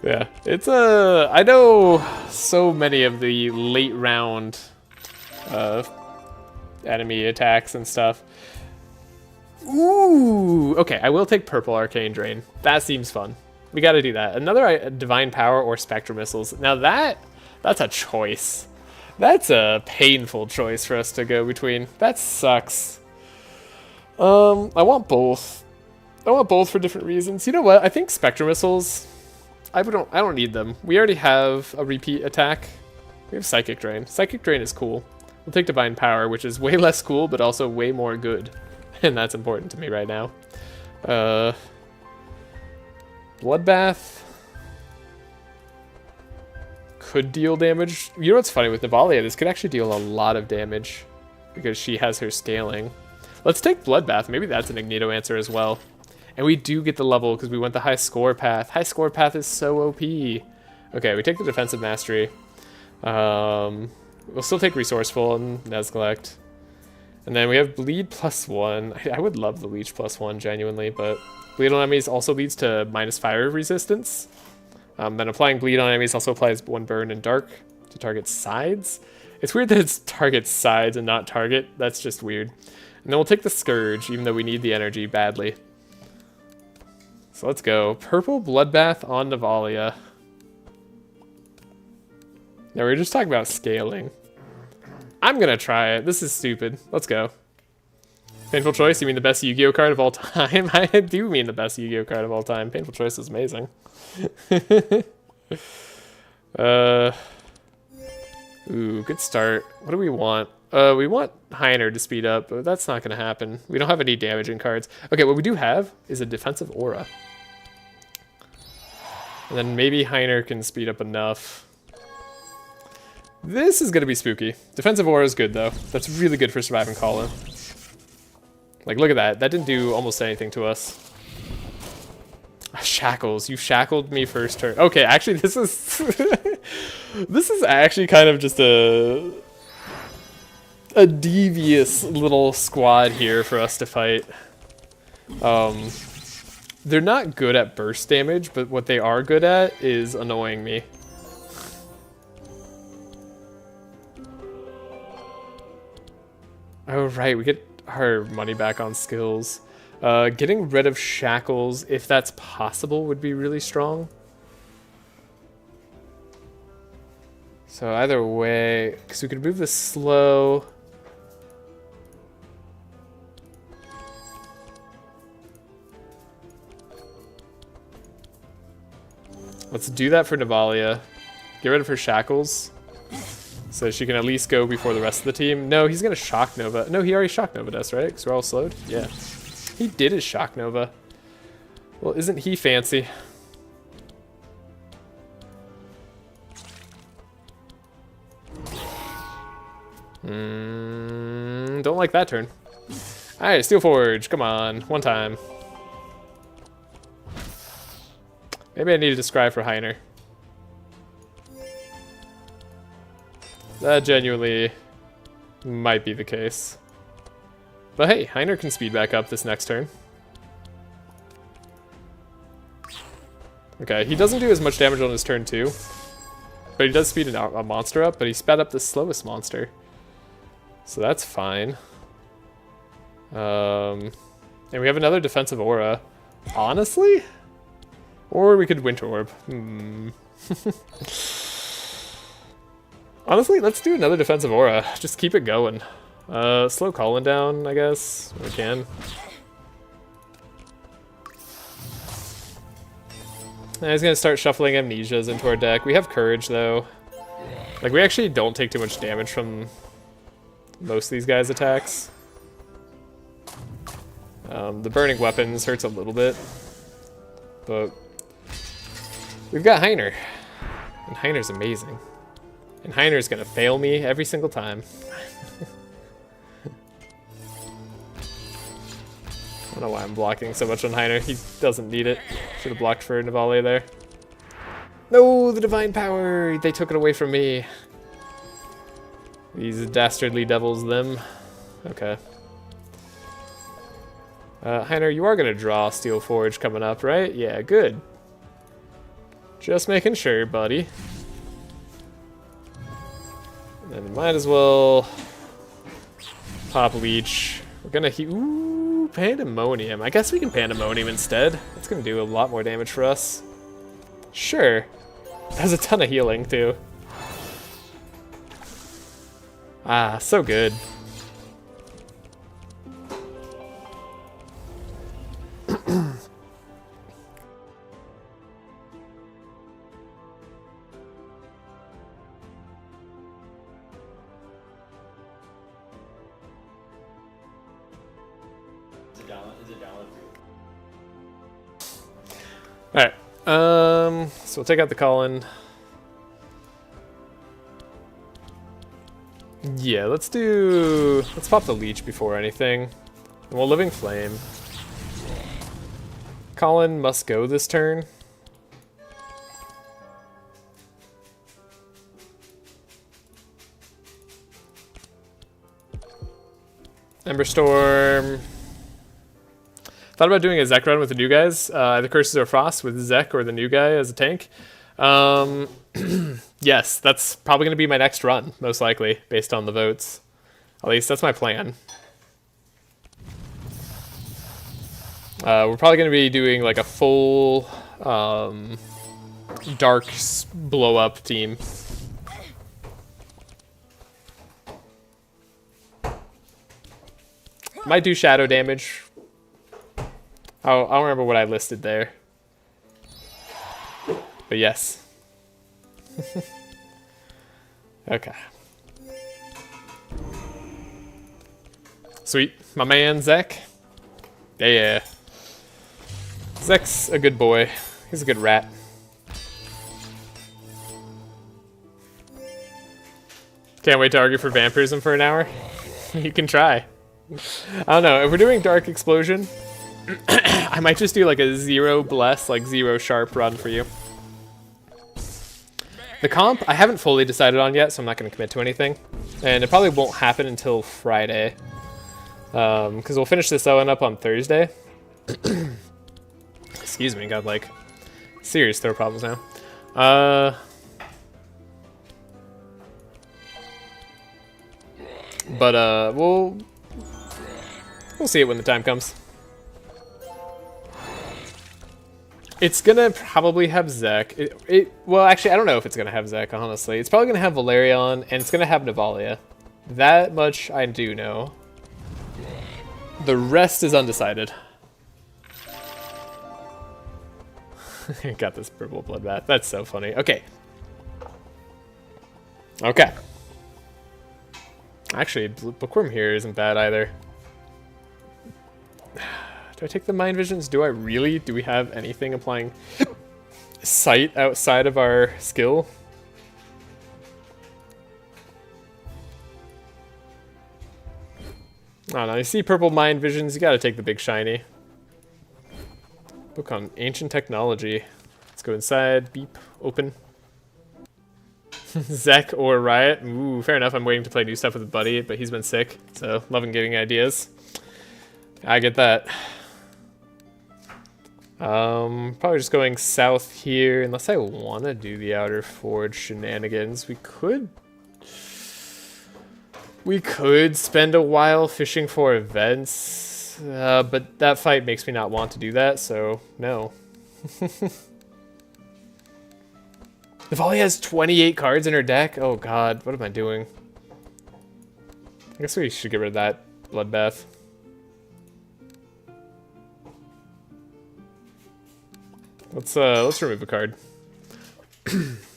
Yeah, it's a... I know so many of the late round enemy attacks and stuff. Ooh, okay, I will take Purple Arcane Drain. That seems fun. We gotta do that. Another Divine Power or Spectral Missiles. Now that's a choice. That's a painful choice for us to go between. That sucks. I want both. I want both for different reasons. You know what? I think Spectral Missiles... I don't need them. We already have a repeat attack. We have Psychic Drain. Psychic Drain is cool. We'll take Divine Power, which is way less cool, but also way more good. And that's important to me right now. Bloodbath could deal damage. You know what's funny with Navalea? This could actually deal a lot of damage because she has her scaling. Let's take Bloodbath. Maybe that's an Igneto answer as well. And we do get the level because we went the high score path. High score path is so OP. Okay, we take the defensive mastery. We'll still take resourceful and Nezglekt. And then we have bleed +1. I would love the leech +1 genuinely, but bleed on enemies also leads to minus fire resistance. Then applying bleed on enemies also applies 1 burn and dark to target sides. It's weird that it's target sides and not target. That's just weird. And then we'll take the Scourge, even though we need the energy badly. So let's go. Purple Bloodbath on Navalea. Now we were just talking about scaling. I'm gonna try it. This is stupid. Let's go. Painful Choice, you mean the best Yu-Gi-Oh card of all time? I do mean the best Yu-Gi-Oh card of all time. Painful Choice is amazing. Ooh, good start. What do we want? We want Heiner to speed up, but that's not gonna happen. We don't have any damaging cards. Okay, what we do have is a defensive aura. And then maybe Heiner can speed up enough. This is gonna be spooky. Defensive aura is good though. That's really good for surviving Colin. Like, look at that. That didn't do almost anything to us. Shackles. You shackled me first turn. Okay, actually, this is... this is actually kind of just a devious little squad here for us to fight. They're not good at burst damage, but what they are good at is annoying me. Oh, right, we get our money back on skills. Getting rid of shackles, if that's possible, would be really strong. So either way, because we could move this slow. Let's do that for Navalea. Get rid of her shackles. So she can at least go before the rest of the team. No, he's going to Shock Nova. No, he already Shock Nova'd us, right? Because we're all slowed? Yeah. He did his Shock Nova. Well, isn't he fancy? Don't like that turn. Alright, Steel Forge. Come on. One time. Maybe I needed to scry for Heiner. That genuinely might be the case. But hey, Heiner can speed back up this next turn. Okay, he doesn't do as much damage on his turn 2. But he does speed a monster up, but he sped up the slowest monster. So that's fine. And we have another defensive aura. Honestly? Or we could Winter Orb. Honestly, let's do another defensive aura. Just keep it going. Slow Colin down, I guess. We can. And he's gonna start shuffling amnesias into our deck. We have courage though. Like, we actually don't take too much damage from most of these guys' attacks. The burning weapons hurts a little bit. But we've got Heiner. And Heiner's amazing. And Heiner's gonna fail me every single time. I don't know why I'm blocking so much on Heiner. He doesn't need it. Should have blocked for Navalea there. No, the divine power! They took it away from me. These dastardly devils, them. Okay. Heiner, you are gonna draw Steel Forge coming up, right? Yeah, good. Just making sure, buddy. And then might as well pop Leech. We're gonna ooh, Pandemonium. I guess we can Pandemonium instead. It's gonna do a lot more damage for us. Sure. Has a ton of healing too. Ah, so good. Alright, so we'll take out the Colin. Yeah, let's pop the Leech before anything. And we'll Living Flame. Colin must go this turn. Emberstorm. Thought about doing a Zek run with the new guys, either Curses or Frost with Zek or the new guy as a tank. Yes, that's probably going to be my next run, most likely, based on the votes. At least that's my plan. We're probably going to be doing like a full dark blow-up team. Might do shadow damage. I'll remember what I listed there. But yes. Okay. Sweet. My man, Zek. Yeah. Zek's a good boy. He's a good rat. Can't wait to argue for vampirism for an hour. You can try. I don't know. If we're doing Dark Explosion, I might just do like a 0 bless, like 0 sharp run for you. The comp, I haven't fully decided on yet, so I'm not going to commit to anything. And it probably won't happen until Friday. Because we'll finish this one up on Thursday. Excuse me, got like serious throat problems now. But we'll see it when the time comes. It's gonna probably have Zek. Well, actually, I don't know if it's gonna have Zek, honestly. It's probably gonna have Velarion, and it's gonna have Navalea. That much I do know. The rest is undecided. Got this purple bloodbath. That's so funny. Okay. Okay. Actually, Bookworm here isn't bad either. Do I take the Mind Visions? Do I really? Do we have anything applying sight outside of our skill? I don't know. You see purple Mind Visions, you gotta take the big shiny. Book on Ancient Technology. Let's go inside. Beep. Open. Zek or Riot. Ooh, fair enough. I'm waiting to play new stuff with a buddy, but he's been sick, so loving giving ideas. I get that. Probably just going south here, unless I want to do the Outer Forge shenanigans. We could spend a while fishing for events, but that fight makes me not want to do that, so no. Navalea has 28 cards in her deck? Oh god, what am I doing? I guess we should get rid of that bloodbath. Let's remove a card.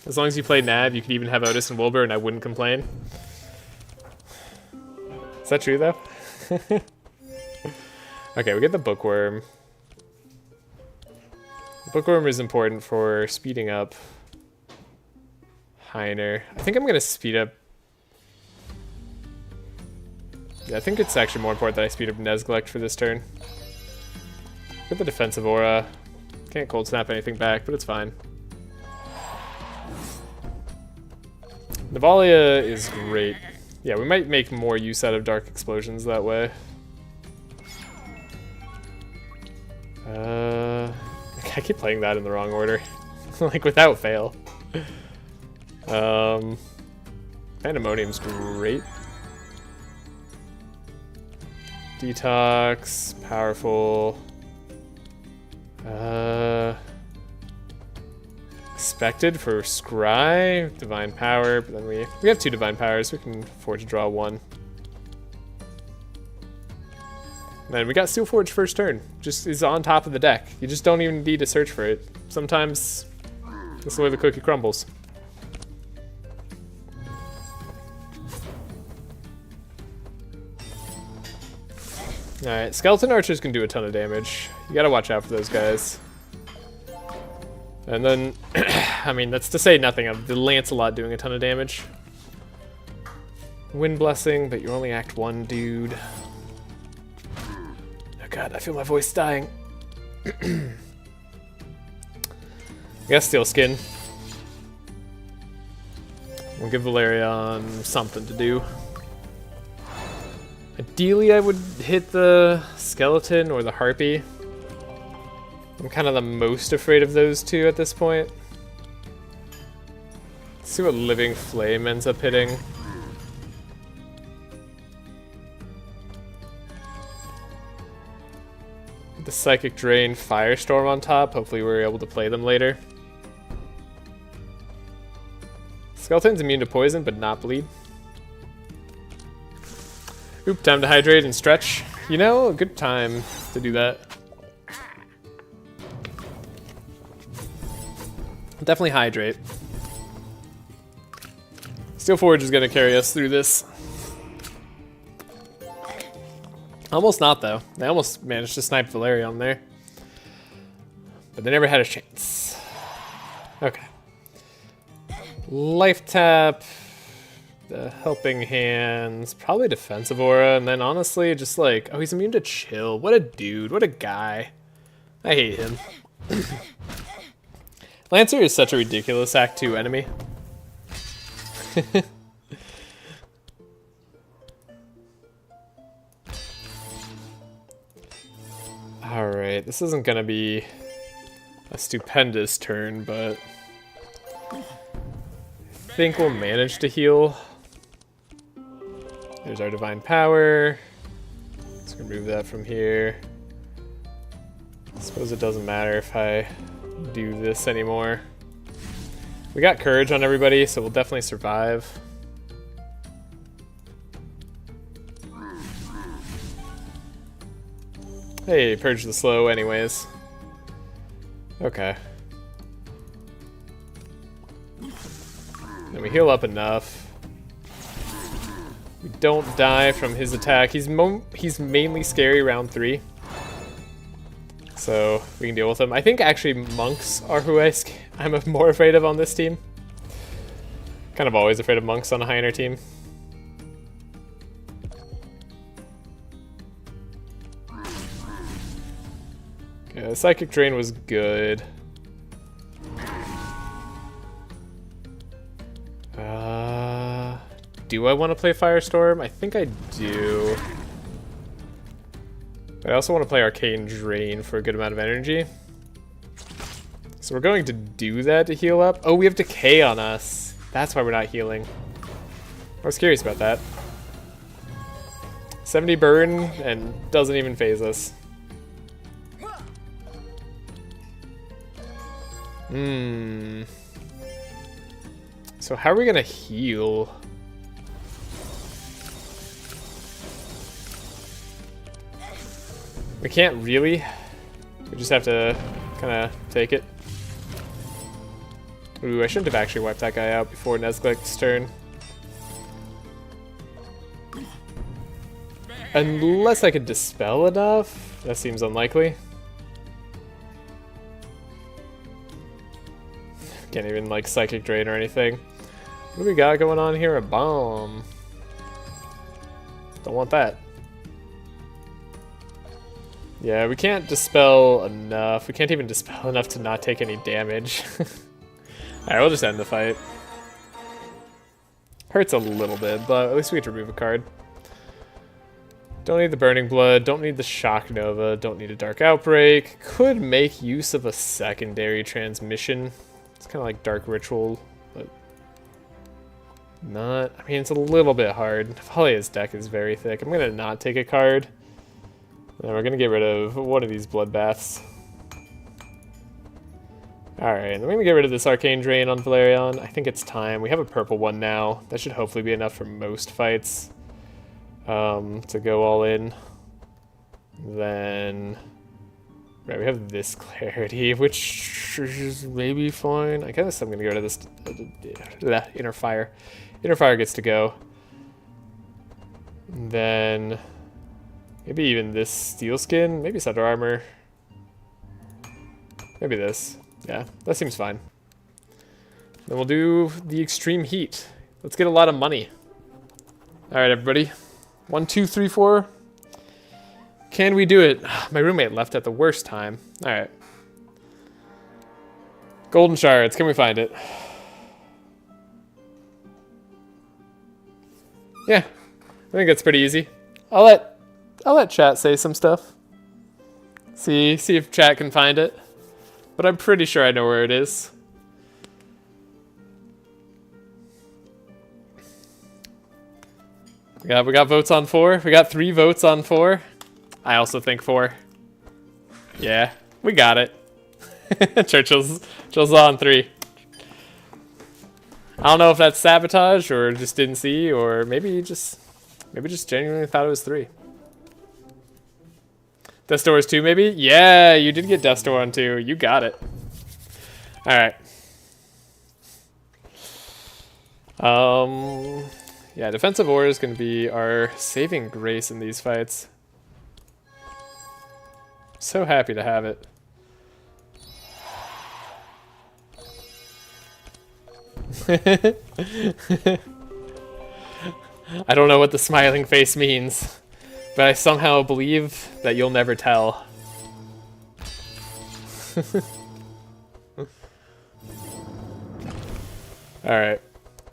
As long as you play Nav, you could even have Otis and Wilbur and I wouldn't complain. Is that true though? Okay, we get the Bookworm. The Bookworm is important for speeding up Heiner. I think I'm gonna speed up. Yeah, I think it's actually more important that I speed up Nezglekt for this turn. Get the defensive aura. Can't cold snap anything back, but it's fine. Navalea is great. Yeah, we might make more use out of Dark Explosions that way. I keep playing that in the wrong order. Like, without fail. Pandemonium's great. Detox, powerful. Expected for Scry, Divine Power, but then we have 2 Divine Powers, we can afford to draw 1. And then we got Steel Forge first turn, just is on top of the deck. You just don't even need to search for it. Sometimes that's the way the cookie crumbles. Alright, Skeleton Archers can do a ton of damage. You gotta watch out for those guys. And then, I mean, that's to say nothing of the Lancelot doing a ton of damage. Wind Blessing, but you're only Act 1, dude. Oh god, I feel my voice dying. I guess Steel Skin. We'll give Velarion something to do. Ideally, I would hit the Skeleton or the Harpy. I'm kind of the most afraid of those two at this point. Let's see what Living Flame ends up hitting. The Psychic Drain, Firestorm on top. Hopefully we're able to play them later. Skeleton's immune to poison, but not bleed. Oop, time to hydrate and stretch. You know, a good time to do that. Definitely hydrate. Steel Forge is gonna carry us through this. Almost not though. They almost managed to snipe Velarion there. But they never had a chance. Okay. Life tap. The Helping Hands. Probably Defensive Aura. And then honestly, just like, oh, he's immune to chill. What a dude. What a guy. I hate him. Lancer is such a ridiculous Act 2 enemy. Alright, this isn't gonna be a stupendous turn, but I think we'll manage to heal. There's our Divine Power. Let's remove that from here. I suppose it doesn't matter if I do this anymore. We got Courage on everybody, so we'll definitely survive. Hey, Purge the Slow anyways. Okay. And we heal up enough. We don't die from his attack. He's mainly scary round 3. So we can deal with him. I think actually monks are who I'm more afraid of on this team. Kind of always afraid of monks on a Heiner team. Okay, the Psychic Drain was good. do I want to play Firestorm? I think I do. But I also want to play Arcane Drain for a good amount of energy. So we're going to do that to heal up. Oh, we have Decay on us. That's why we're not healing. I was curious about that. 70 burn and doesn't even phase us. So how are we gonna heal? We can't really. We just have to kind of take it. Ooh, I shouldn't have actually wiped that guy out before Nezglekt's turn. Unless I could dispel enough. That seems unlikely. Can't even like Psychic Drain or anything. What do we got going on here? A bomb. Don't want that. Yeah, we can't dispel enough. We can't even dispel enough to not take any damage. Alright, we'll just end the fight. Hurts a little bit, but at least we get to remove a card. Don't need the Burning Blood, don't need the Shock Nova, don't need a Dark Outbreak. Could make use of a secondary transmission. It's kind of like Dark Ritual, but not... I mean, it's a little bit hard. Navalea's deck is very thick. I'm going to not take a card. And we're going to get rid of one of these Bloodbaths. Alright, I'm going to get rid of this Arcane Drain on Velarion. I think it's time. We have a purple one now. That should hopefully be enough for most fights. To go all in. Then... Right, we have this Clarity, which is maybe fine. I guess I'm going to get rid of this Inner Fire. Inner Fire gets to go. And then... Maybe even this Steel Skin. Maybe Thunder Armor. Maybe this. Yeah, that seems fine. Then we'll do the Extreme Heat. Let's get a lot of money. Alright, everybody. 1, 2, 3, 4. Can we do it? My roommate left at the worst time. Alright. Golden Shards. Can we find it? Yeah. I think that's pretty easy. I'll let chat say some stuff. See if chat can find it. But I'm pretty sure I know where it is. Yeah, we got votes on 4. We got 3 votes on 4. I also think 4. Yeah, we got it. Churchill's on 3. I don't know if that's sabotage or just didn't see, or maybe just genuinely thought it was 3. Death Door is 2, maybe? Yeah, you did get Death Door on 2. You got it. Alright. Yeah, Defensive Aura is going to be our saving grace in these fights. So happy to have it. I don't know what the smiling face means, but I somehow believe that you'll never tell. Alright,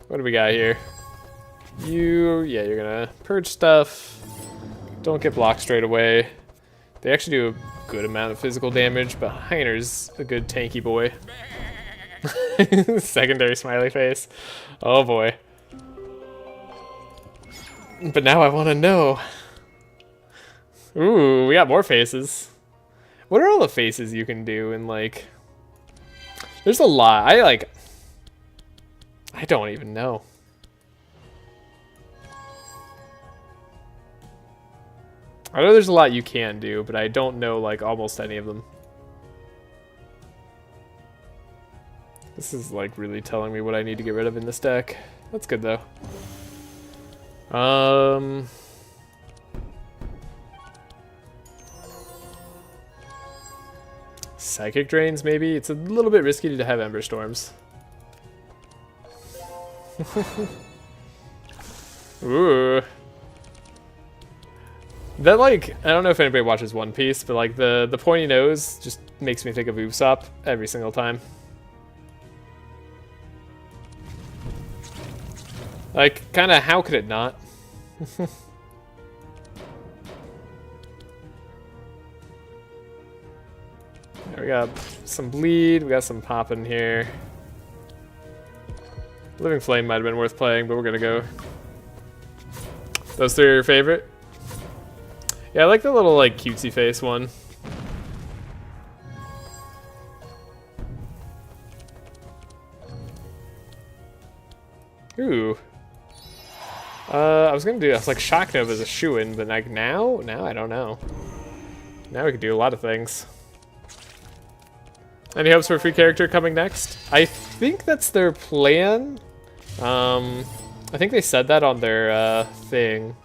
what do we got here? Yeah, you're gonna purge stuff. Don't get blocked straight away. They actually do a good amount of physical damage, but Heiner's a good tanky boy. Secondary smiley face. Oh boy. But now I want to know. Ooh, we got more faces. What are all the faces you can do in, like... There's a lot. I don't even know. I know there's a lot you can do, but I don't know, like, almost any of them. This is, like, really telling me what I need to get rid of in this deck. That's good, though. Psychic Drains, maybe? It's a little bit risky to have Ember Storms. Ooh. That, like, I don't know if anybody watches One Piece, but, like, the pointy nose just makes me think of Usopp every single time. Like, kind of, how could it not? We got some bleed, we got some pop in here. Living Flame might have been worth playing, but we're gonna go. Those three are your favorite? Yeah, I like the little like cutesy face one. Ooh. I was like Shock Nova is a shoo-in, but like now I don't know. Now we can do a lot of things. Any hopes for a free character coming next? I think that's their plan. I think they said that on their thing.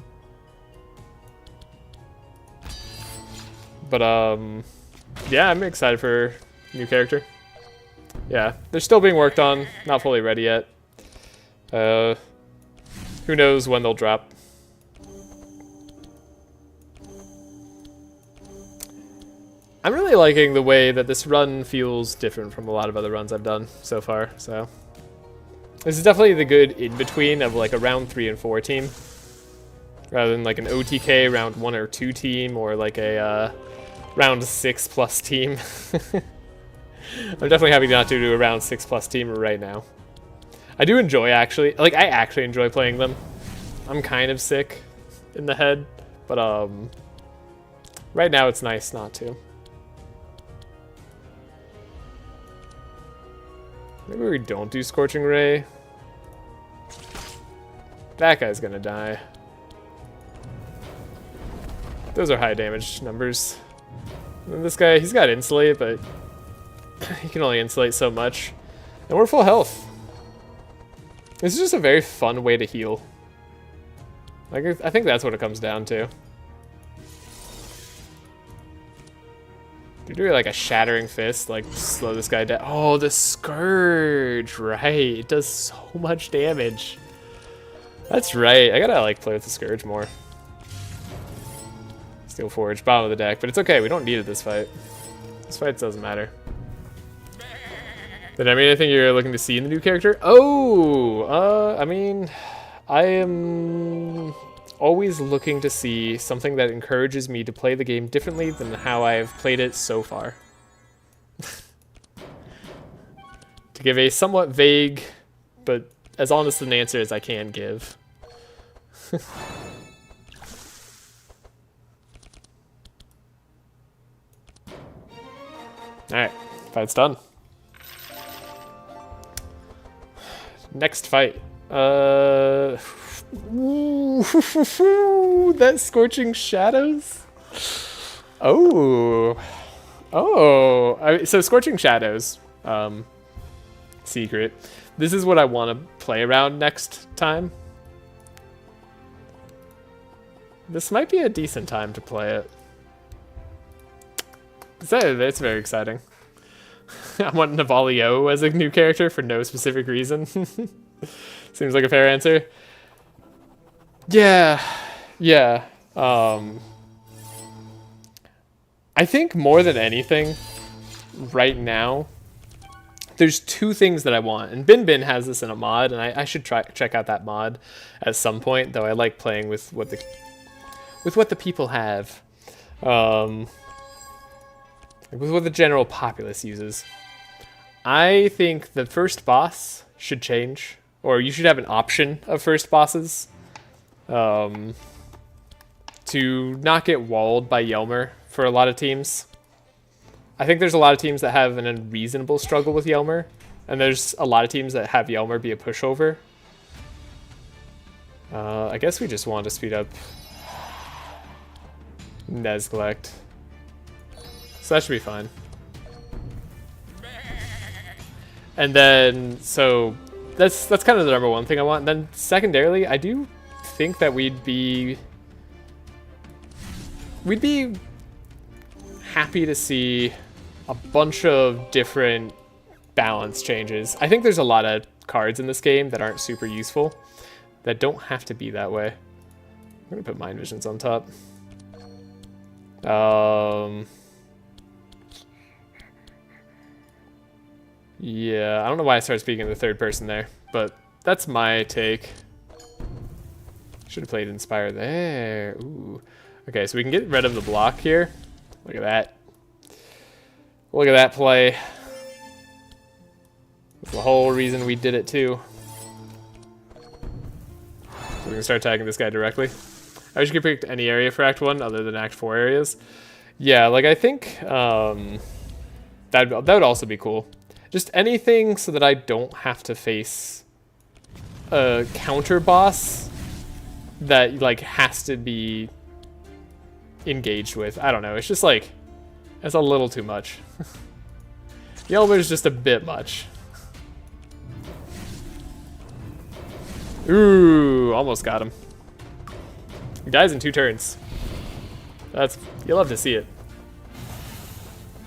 But yeah, I'm excited for new character. Yeah, they're still being worked on, not fully ready yet. Who knows when they'll drop. I'm really liking the way that this run feels different from a lot of other runs I've done so far, so. This is definitely the good in-between of like a round 3 and 4 team. Rather than like an OTK round 1 or 2 team, or like a round 6+ team. I'm definitely happy not to do a round 6+ team right now. I do enjoy actually, like I actually enjoy playing them. I'm kind of sick in the head, but right now it's nice not to. Maybe we don't do Scorching Ray. That guy's gonna die. Those are high damage numbers. And this guy, he's got Insulate, but he can only insulate so much. And we're full health. This is just a very fun way to heal. Like, I think that's what it comes down to. You do like a Shattering Fist, like slow this guy down. Oh, the Scourge, right? It does so much damage. That's right. I gotta like play with the Scourge more. Steel Forge, bottom of the deck, but it's okay. We don't need it this fight. This fight doesn't matter. Did I mean anything you're looking to see in the new character? Oh, I mean, I am always looking to see something that encourages me to play the game differently than how I've played it so far. To give a somewhat vague, but as honest an answer as I can give. Alright, fight's done. Next fight. Ooh, that Scorching Shadows. Oh, so Scorching Shadows, secret. This is what I want to play around next time. This might be a decent time to play it. It's very exciting. I want Navalea as a new character for no specific reason. Seems like a fair answer. Yeah. I think more than anything, right now, there's two things that I want. And Bin Bin has this in a mod, and I should check out that mod at some point, though I like playing with what the people have. With what the general populace uses. I think the first boss should change, or you should have an option of first bosses. To not get walled by Yelmer for a lot of teams. I think there's a lot of teams that have an unreasonable struggle with Yelmer, and there's a lot of teams that have Yelmer be a pushover. I guess we just want to speed up Nezglekt. So that should be fine. And then, so that's kind of the number one thing I want. And then secondarily, I do think that we'd be happy to see a bunch of different balance changes. I think there's a lot of cards in this game that aren't super useful, that don't have to be that way. I'm gonna put Mind Visions on top. Yeah, I don't know why I started speaking in the third person there, but that's my take. Should have played Inspire there. Ooh. Okay, so we can get rid of the block here. Look at that. Look at that play. That's the whole reason we did it too. So we can start tagging this guy directly. I wish you could pick any area for Act 1 other than Act 4 areas. Yeah, like I think that would also be cool. Just anything so that I don't have to face a counter boss that like has to be engaged with. I don't know. It's just like it's a little too much. Yelmer's just a bit much. Ooh, almost got him. He dies in 2 turns. You'll love to see it.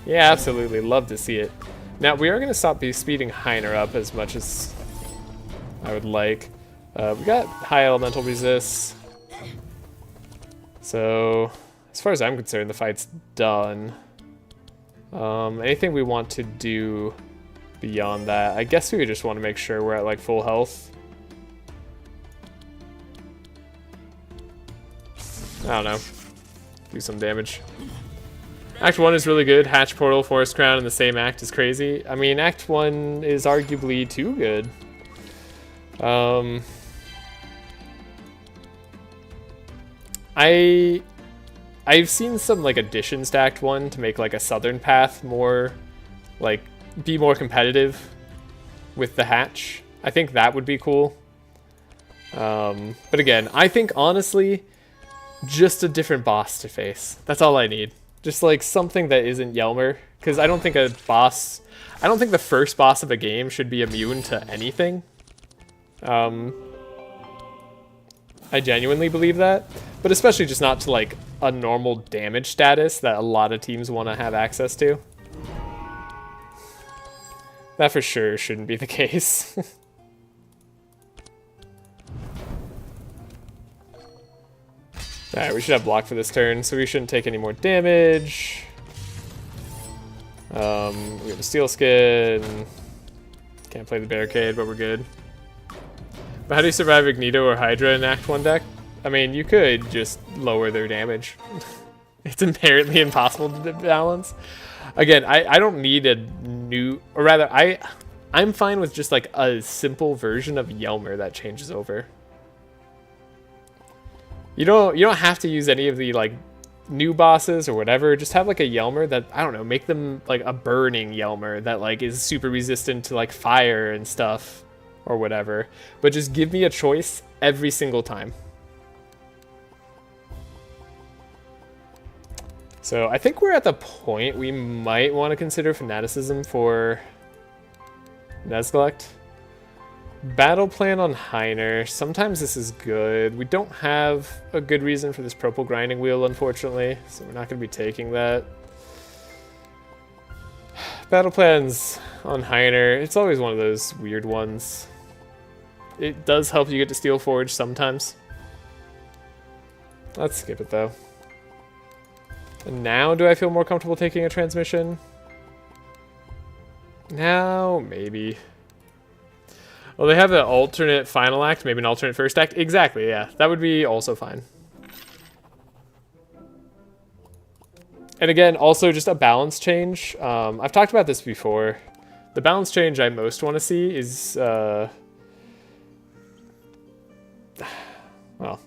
Yeah, absolutely, love to see it. Now we are gonna stop speeding Heiner up as much as I would like. We got high elemental resist. So as far as I'm concerned, the fight's done. Anything we want to do beyond that, I guess we would just want to make sure we're at like full health. I don't know. Do some damage. Act 1 is really good. Hatch Portal, Forest Crown in the same act is crazy. I mean, Act 1 is arguably too good. I've seen some like additions to Act 1 to make like a southern path more, like, be more competitive with the hatch. I think that would be cool. But again, I think honestly, just a different boss to face. That's all I need. Just like something that isn't Yelmer, because I don't think the first boss of a game should be immune to anything. I genuinely believe that, but especially just not to like a normal damage status that a lot of teams want to have access to. That for sure shouldn't be the case. Alright, we should have block for this turn, so we shouldn't take any more damage. We have a steel skin. Can't play the barricade, but we're good. But how do you survive Ignito or Hydra in Act 1 deck? I mean, you could just lower their damage. It's inherently impossible to balance. Again, I don't need a new, or rather, I'm fine with just like a simple version of Yelmer that changes over. You don't have to use any of the like new bosses or whatever. Just have like a Yelmer that, I don't know, make them like a burning Yelmer that like is super resistant to like fire and stuff or whatever. But just give me a choice every single time. So I think we're at the point we might want to consider fanaticism for Nezglekt. Battle plan on Heiner. Sometimes this is good. We don't have a good reason for this purple grinding wheel, unfortunately, so we're not going to be taking that. Battle plans on Heiner. It's always one of those weird ones. It does help you get to Steel Forge sometimes. Let's skip it though. And now, do I feel more comfortable taking a transmission? Now, maybe. Well, they have an alternate final act, maybe an alternate first act. Exactly, yeah. That would be also fine. And again, also just a balance change. I've talked about this before. The balance change I most want to see is... well,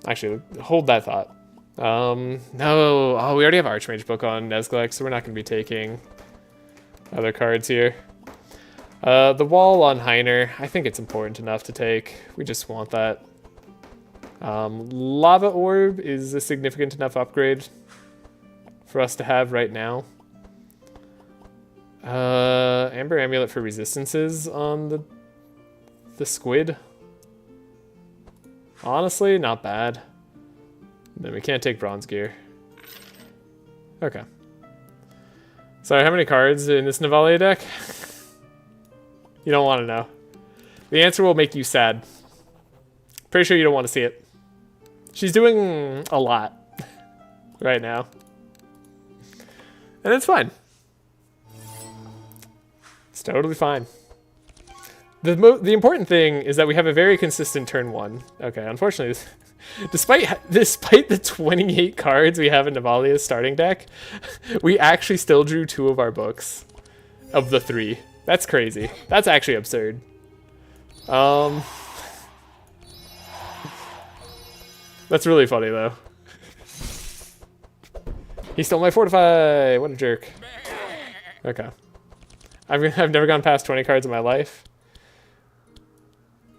actually, hold that thought. No. Oh, we already have Archmage book on Nezglekt, so we're not going to be taking other cards here. The wall on Heiner, I think it's important enough to take. We just want that. Lava Orb is a significant enough upgrade for us to have right now. Amber Amulet for resistances on the squid. Honestly, not bad. Then we can't take bronze gear. Okay. Sorry, how many cards in this Navalea deck? You don't want to know. The answer will make you sad. Pretty sure you don't want to see it. She's doing a lot right now. And it's fine. It's totally fine. The important thing is that we have a very consistent turn 1. Okay, unfortunately, despite the 28 cards we have in Navalea's starting deck, we actually still drew 2 of our books of the 3. That's crazy. That's actually absurd. That's really funny though. He stole my Fortify. What a jerk. Okay. I've never gone past 20 cards in my life.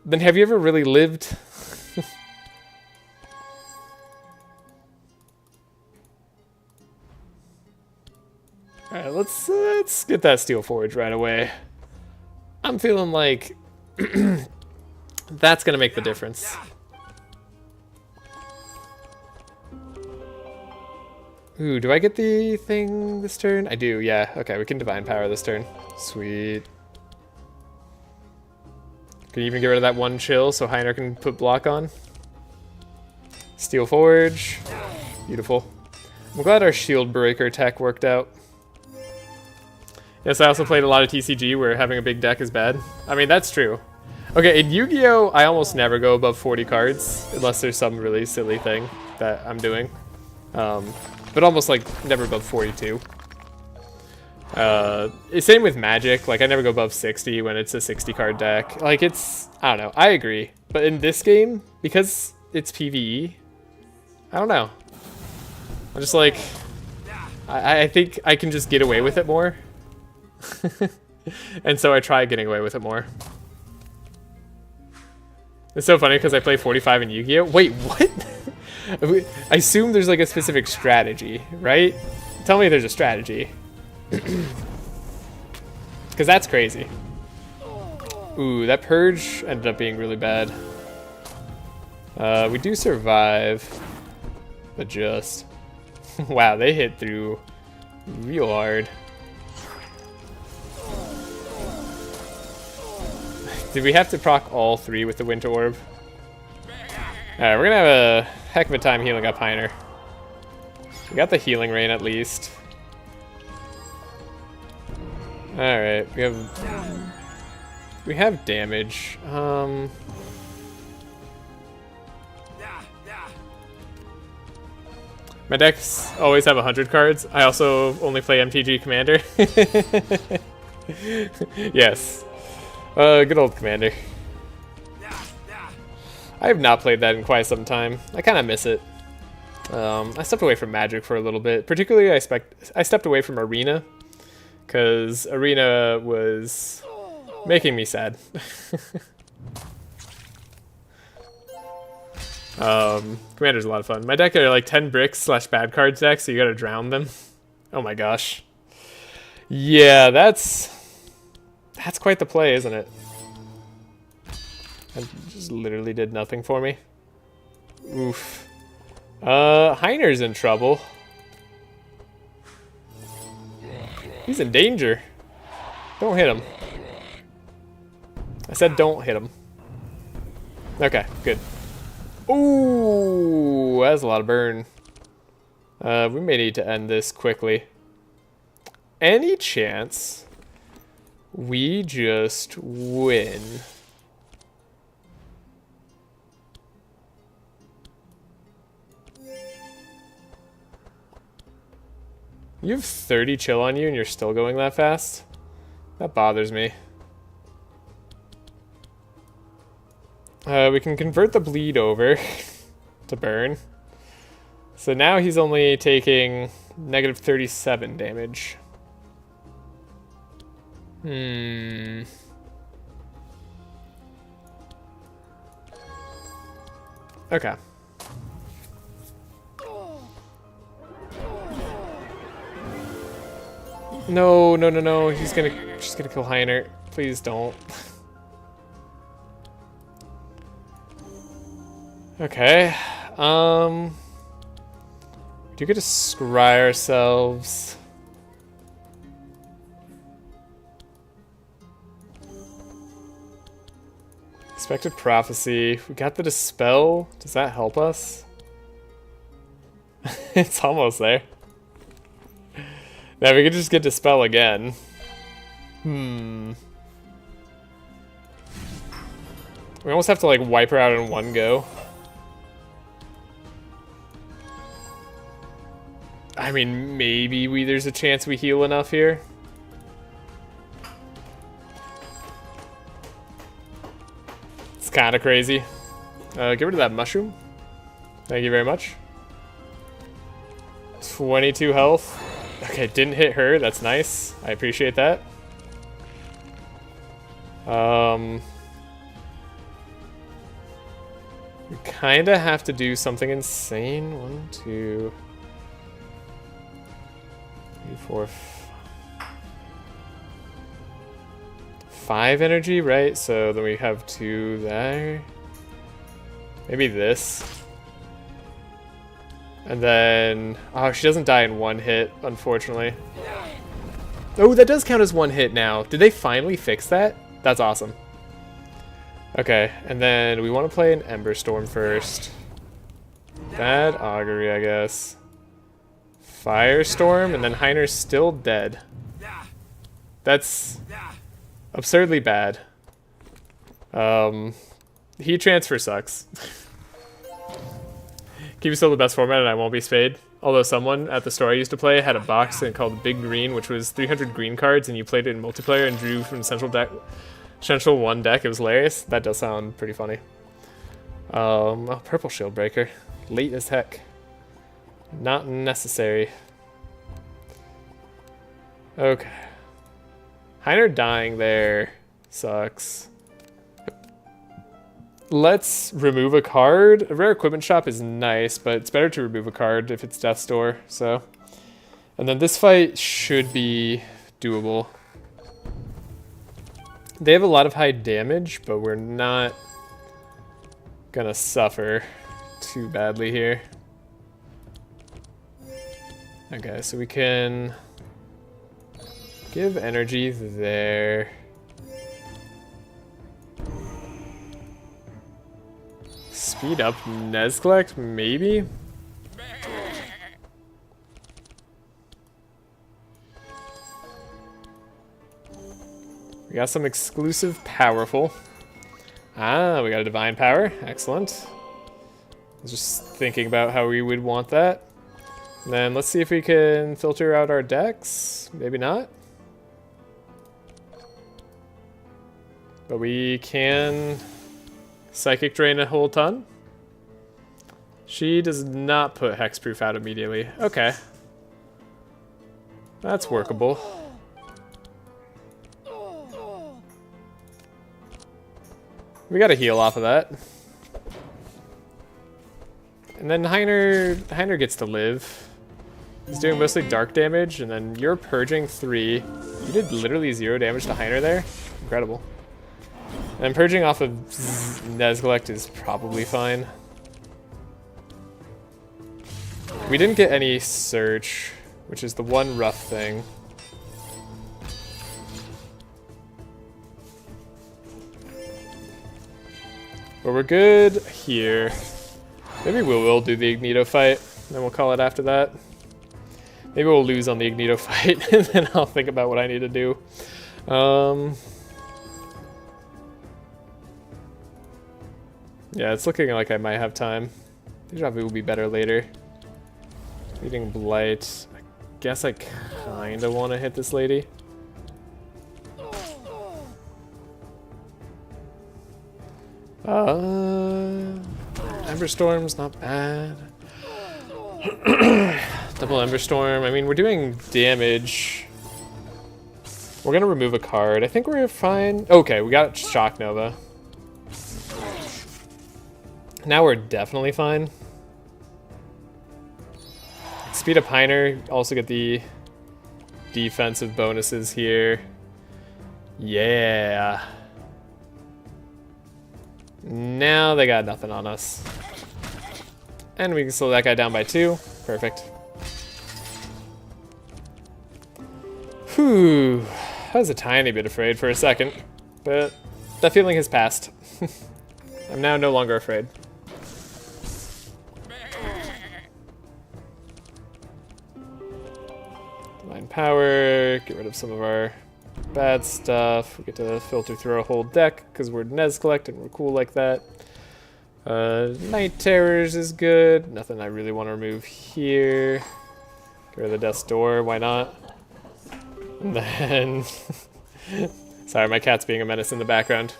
Then have you ever really lived? Alright, let's get that Steel Forge right away. I'm feeling like that's gonna make the difference. Ooh, do I get the thing this turn? I do, yeah. Okay, we can Divine Power this turn. Sweet. Can you even get rid of that 1 chill so Heiner can put block on? Steel Forge. Beautiful. I'm glad our Shield Breaker tech worked out. Yes, I also played a lot of TCG where having a big deck is bad. I mean, that's true. Okay, in Yu-Gi-Oh! I almost never go above 40 cards, unless there's some really silly thing that I'm doing. But almost like never above 42. Same with Magic, like I never go above 60 when it's a 60 card deck. Like it's, I don't know, I agree. But in this game, because it's PvE, I don't know. I'm just like, I think I can just get away with it more. And so I try getting away with it more. It's so funny because I play 45 in Yu-Gi-Oh! Wait, what? I assume there's like a specific strategy, right? Tell me there's a strategy. Because that's crazy. Ooh, that Purge ended up being really bad. We do survive. But just... wow, they hit through real hard. Did we have to proc all 3 with the Winter Orb? Alright, we're gonna have a heck of a time healing up Heiner. We got the Healing Rain at least. Alright, we have damage. My decks always have 100 cards. I also only play MTG Commander. Yes. Good old Commander. I have not played that in quite some time. I kind of miss it. I stepped away from Magic for a little bit. Particularly, I stepped away from Arena. Because Arena was making me sad. Commander's a lot of fun. My deck are like 10 bricks / bad cards deck, so you gotta drown them. Oh my gosh. Yeah, that's quite the play, isn't it? That just literally did nothing for me. Oof. Heiner's in trouble. He's in danger. Don't hit him. I said don't hit him. Okay, good. Ooh, that's a lot of burn. We may need to end this quickly. Any chance we just win? You have 30 chill on you and you're still going that fast? That bothers me. We can convert the bleed over to burn. So now he's only taking negative 37 damage. Okay. No, no, no, no. She's gonna kill Heiner. Please don't. Okay. We do get to scry ourselves. Expected Prophecy. We got the Dispel. Does that help us? It's almost there. Now we could just get Dispel again. We almost have to like wipe her out in one go. I mean, maybe there's a chance we heal enough here. It's kind of crazy. Get rid of that mushroom. Thank you very much. 22 health. Okay, didn't hit her. That's nice. I appreciate that. We kind of have to do something insane. 1, 2, 3, 4, 5 energy, right? So then we have 2 there. Maybe this. And then... Oh, she doesn't die in 1 hit, unfortunately. Oh, that does count as 1 hit now. Did they finally fix that? That's awesome. Okay, and then we want to play an Ember Storm first. Bad Augury, I guess. Firestorm, and then Heiner's still dead. That's absurdly bad. Heat transfer sucks. Keep still the best format and I won't be spayed. Although someone at the store I used to play had a box called Big Green, which was 300 green cards, and you played it in multiplayer and drew from Central 1 deck. It was hilarious. That does sound pretty funny. Oh, Purple Shield Breaker. Late as heck. Not necessary. Okay. Heiner dying there sucks. Let's remove a card. A rare equipment shop is nice, but it's better to remove a card if it's Death's Door, so. And then this fight should be doable. They have a lot of high damage, but we're not gonna suffer too badly here. Okay, so we can give energy there. Speed up Nezglekt, maybe? We got some exclusive powerful. Ah, we got a divine power. Excellent. I was just thinking about how we would want that. And then let's see if we can filter out our decks. Maybe not. But we can Psychic Drain a whole ton. She does not put Hexproof out immediately. Okay. That's workable. We gotta heal off of that. And then Heiner gets to live. He's doing mostly dark damage, and then you're purging 3. You did literally 0 damage to Heiner there? Incredible. And purging off of Nezglekt is probably fine. We didn't get any search, which is the one rough thing. But we're good here. Maybe we'll do the Ignito fight, then we'll call it after that. Maybe we'll lose on the Ignito fight, and then I'll think about what I need to do. Yeah, it's looking like I might have time. Deja Vu will be better later. Reading Blight. I guess I kinda want to hit this lady. Ember Storm's not bad. Double Ember Storm. I mean, we're doing damage. We're gonna remove a card. I think we're fine. Okay, we got Shock Nova. Now we're definitely fine. Speed up Heiner. Also get the defensive bonuses here. Yeah. Now they got nothing on us. And we can slow that guy down by 2. Perfect. Whew. I was a tiny bit afraid for a second, but that feeling has passed. I'm now no longer afraid. Divine Power, get rid of some of our bad stuff. We get to filter through a whole deck because we're Nezglekt and we're cool like that. Night Terrors is good. Nothing I really want to remove here. Get rid of the Death's Door, why not? And then... Sorry, my cat's being a menace in the background.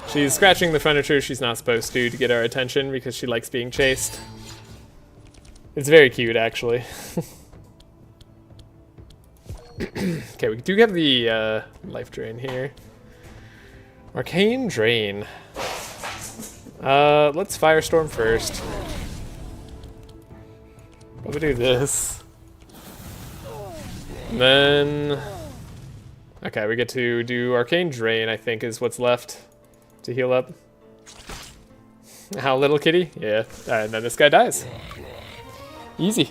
She's scratching the furniture she's not supposed to get our attention because she likes being chased. It's very cute, actually. Okay, we do have the life drain here. Arcane Drain. Let's Firestorm first. Probably do this. And then... Okay, we get to do Arcane Drain, I think, is what's left to heal up. How, little kitty? Yeah. And then this guy dies. Easy.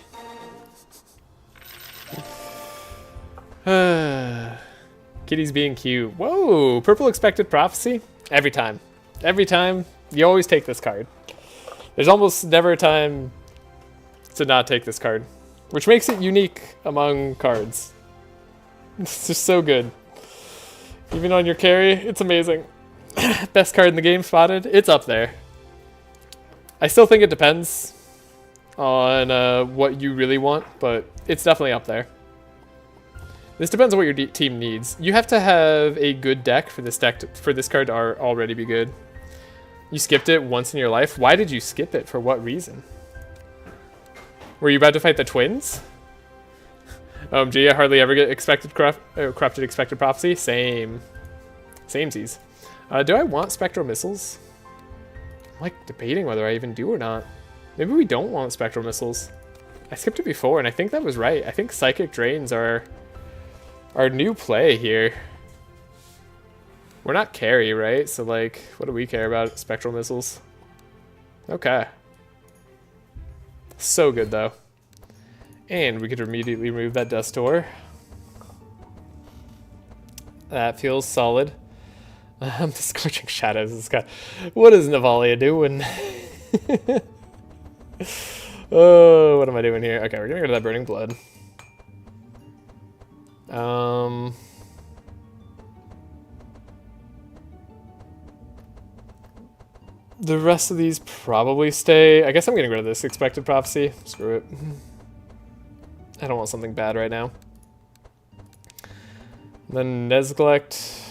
Kitty's being cute. Whoa! Purple Expected Prophecy? Every time. Every time. You always take this card. There's almost never a time to not take this card. Which makes it unique among cards. It's just so good. Even on your carry, it's amazing. Best card in the game spotted? It's up there. I still think it depends on what you really want, but it's definitely up there. This depends on what your team needs. You have to have a good deck for this card to already be good. You skipped it once in your life. Why did you skip it? For what reason? Were you about to fight the twins? OMG, I hardly ever get corrupted expected prophecy. Same. Samesies. Do I want spectral missiles? I'm like debating whether I even do or not. Maybe we don't want spectral missiles. I skipped it before and I think that was right. I think psychic drains are our new play here. We're not carry, right? So like, what do we care about? Spectral missiles. Okay. So good though. And we could immediately remove that Death's Door. That feels solid. The Scorching Shadows. This guy. What is Navalea doing? Oh, what am I doing here? Okay, we're gonna go to that Burning Blood. The rest of these probably stay. I guess I'm getting rid of this Expected Prophecy. Screw it. I don't want something bad right now. Then Nezglekt.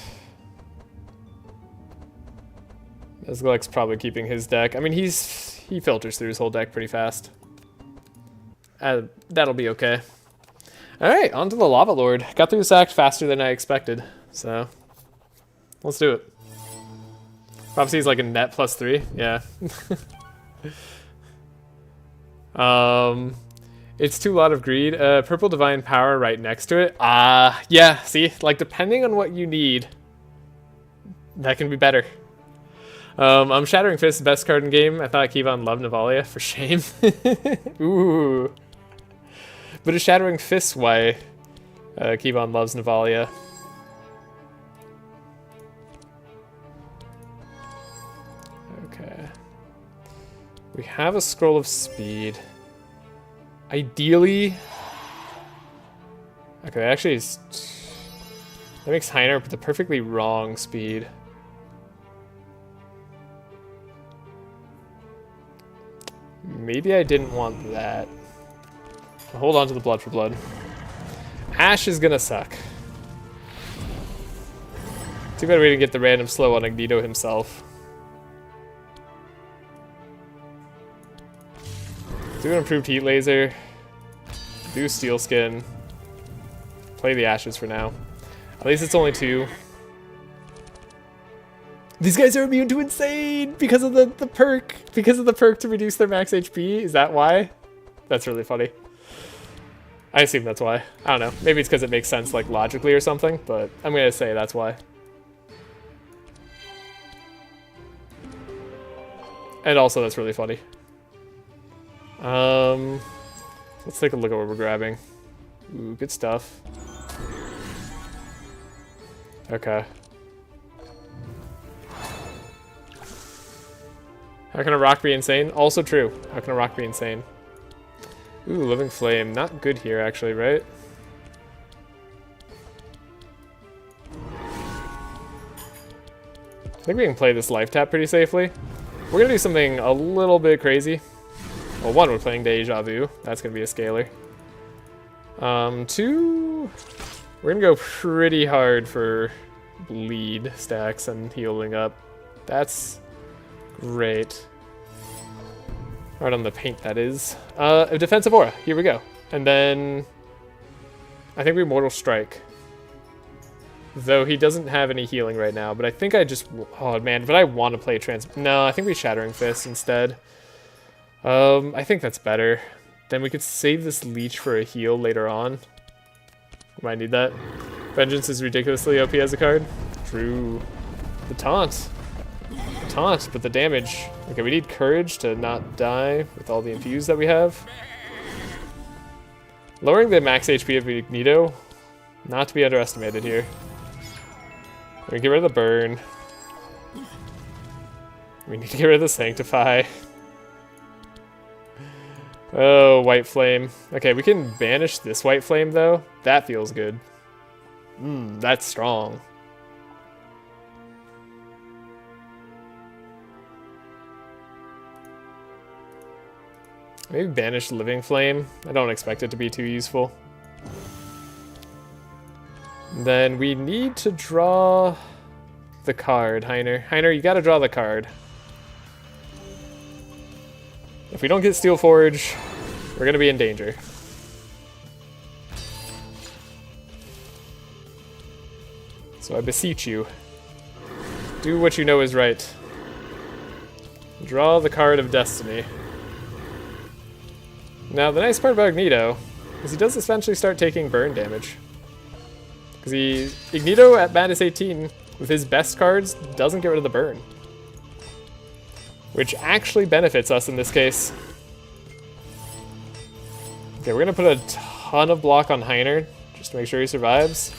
Nezglekt's probably keeping his deck. I mean, he filters through his whole deck pretty fast. That'll be okay. Alright, on to the Lava Lord. Got through this act faster than I expected, so let's do it. Prophecy is like a net +3, yeah. It's too lot of greed. Purple Divine Power right next to it. Yeah, see? Like, depending on what you need, that can be better. I'm Shattering Fist, best card in game. I thought Kevon loved Navalea, for shame. Ooh. But a Shattering Fist why Kevon loves Navalea. Okay. We have a Scroll of Speed. Ideally... Okay, actually, that makes Heiner the perfectly wrong speed. Maybe I didn't want that. I'll hold on to the Blood for Blood. Ash is gonna suck. Too bad we didn't get the random slow on Agnito himself. Do an improved heat laser. Do steel skin. Play the ashes for now. At least it's only 2. These guys are immune to insane because of the perk. Because of the perk to reduce their max HP. Is that why? That's really funny. I assume that's why. I don't know. Maybe it's because it makes sense like logically or something, but I'm gonna say that's why. And also that's really funny. Let's take a look at what we're grabbing. Ooh, good stuff. Okay. How can a rock be insane? Also true. How can a rock be insane? Ooh, Living Flame. Not good here, actually, right? I think we can play this life tap pretty safely. We're gonna do something a little bit crazy. Well, one, we're playing Deja Vu. That's gonna be a scalar. Two, we're gonna go pretty hard for bleed stacks and healing up. That's great. Right on the paint, that is. A defensive aura. Here we go. And then I think we Mortal Strike. Though he doesn't have any healing right now, but I think I just... Oh, man, but I want to play No, I think we Shattering Fist instead. I think that's better. Then we could save this Leech for a heal later on. We might need that. Vengeance is ridiculously OP as a card. True. The taunt. The taunt, but the damage. Okay, we need Courage to not die with all the infuse that we have. Lowering the max HP of Magneto, not to be underestimated here. We get rid of the Burn. We need to get rid of the Sanctify. Oh, White Flame. Okay, we can banish this White Flame, though. That feels good. That's strong. Maybe banish Living Flame. I don't expect it to be too useful. Then we need to draw the card, Heiner. Heiner, you gotta draw the card. If we don't get Steel Forge, we're gonna be in danger. So I beseech you, do what you know is right. Draw the card of destiny. Now, the nice part about Magneto is he does eventually start taking burn damage. Because Magneto at Madness 18, with his best cards, doesn't get rid of the burn. Which actually benefits us in this case. Okay, we're going to put a ton of block on Heiner, just to make sure he survives.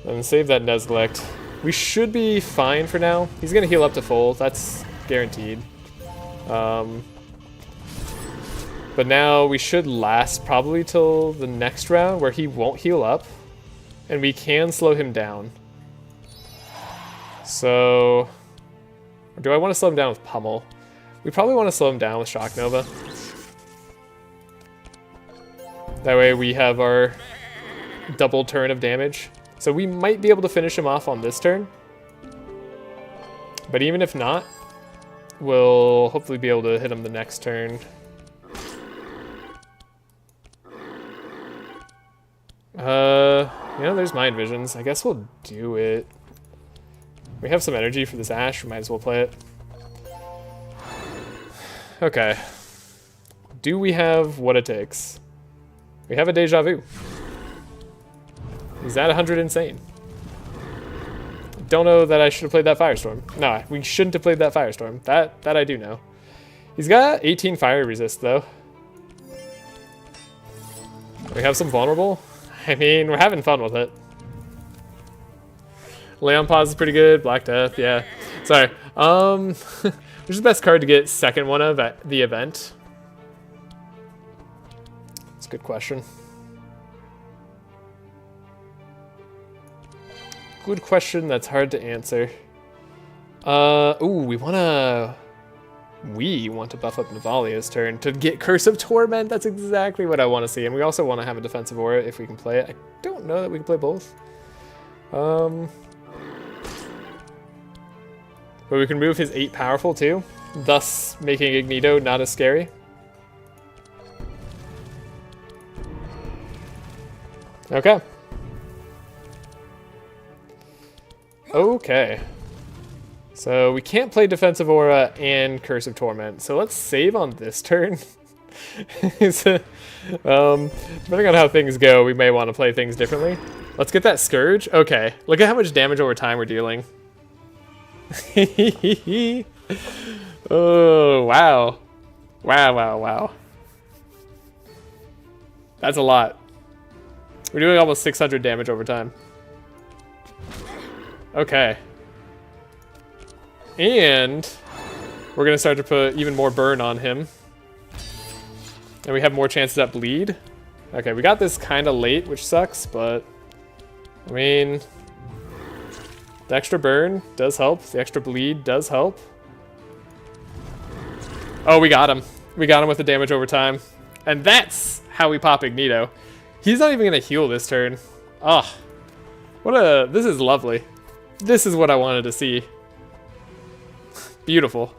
And save that Nezglekt. We should be fine for now. He's going to heal up to full, that's guaranteed. But now we should last probably till the next round where he won't heal up. And we can slow him down. So... Or do I want to slow him down with Pummel? We probably want to slow him down with Shock Nova. That way we have our double turn of damage. So we might be able to finish him off on this turn. But even if not, we'll hopefully be able to hit him the next turn. You know, there's Mind Visions. I guess we'll do it. We have some energy for this Ash. We might as well play it. Okay. Do we have what it takes? We have a Deja Vu. Is that 100 insane? Don't know that I should have played that Firestorm. No, we shouldn't have played that Firestorm. That I do know. He's got 18 fire resist, though. We have some vulnerable. I mean, we're having fun with it. Leon Pause is pretty good. Black Death, yeah. Sorry. Which is the best card to get second one of at the event? That's a good question. Good question that's hard to answer. Ooh, we want to buff up Navalea's turn to get Curse of Torment. That's exactly what I want to see. And we also want to have a defensive aura if we can play it. I don't know that we can play both. But we can move his 8 powerful too, thus making Magneto not as scary. Okay. Okay. So we can't play Defensive Aura and Curse of Torment. So let's save on this turn. Depending on how things go, we may want to play things differently. Let's get that Scourge. Okay. Look at how much damage over time we're dealing. Oh, wow. Wow. That's a lot. We're doing almost 600 damage over time. Okay. And we're going to start to put even more burn on him. And we have more chances at bleed. Okay, we got this kind of late, which sucks, but... I mean... The extra burn does help. The extra bleed does help. Oh, we got him. We got him with the damage over time. And that's how we pop Ignito. He's not even going to heal this turn. Ah. Oh, this is lovely. This is what I wanted to see. Beautiful.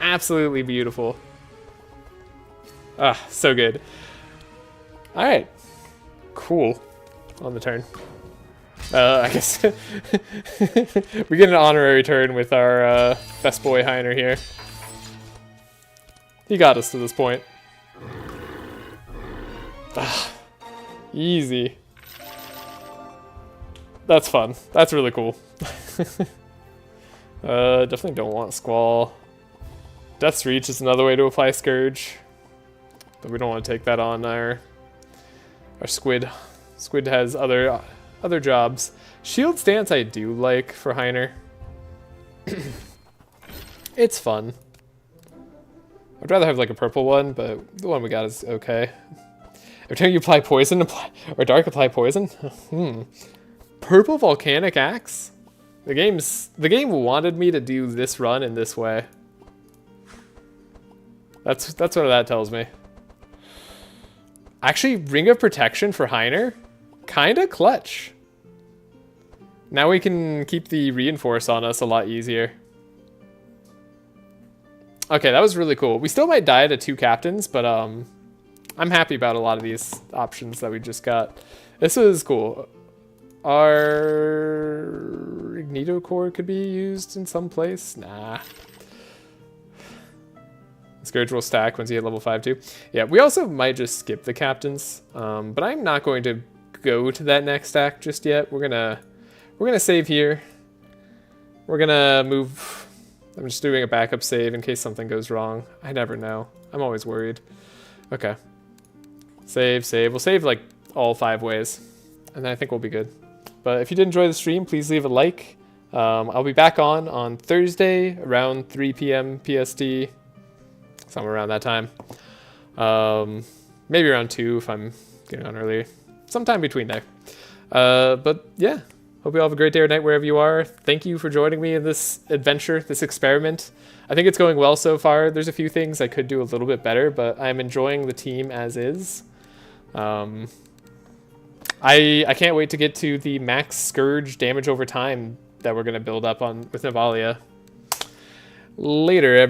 Absolutely beautiful. Ah, so good. Alright. Cool. On the turn. I guess we get an honorary turn with our best boy Heiner here. He got us to this point. Ah, easy. That's fun. That's really cool. Definitely don't want Squall. Death's Reach is another way to apply Scourge. But we don't want to take that on our Squid. Squid has other jobs. Shield Stance I do like for Heiner. It's fun. I'd rather have like a purple one, but the one we got is okay. Every time you apply poison, or dark apply poison? Purple Volcanic Axe? The game wanted me to do this run in this way. That's what that tells me. Actually, Ring of Protection for Heiner? Kinda clutch. Now we can keep the reinforce on us a lot easier. Okay, that was really cool. We still might die to 2 captains, but I'm happy about a lot of these options that we just got. This was cool. Our Ignito Core could be used in some place. Nah. Scourge will stack once you hit level 5 too. Yeah, we also might just skip the captains, but I'm not going to go to that next stack just yet. We're gonna save here. We're gonna move. I'm just doing a backup save in case something goes wrong. I never know. I'm always worried. Okay. Save. We'll save like all 5 ways, and then I think we'll be good. But if you did enjoy the stream, please leave a like. I'll be back on Thursday around 3 p.m. PST. Somewhere around that time. Maybe around 2 if I'm getting on early. Sometime between there. But yeah, hope you all have a great day or night wherever you are. Thank you for joining me in this adventure, this experiment. I think it's going well so far. There's a few things I could do a little bit better, but I'm enjoying the team as is. I can't wait to get to the max Scourge damage over time that we're going to build up on with Navalea. Later, everybody.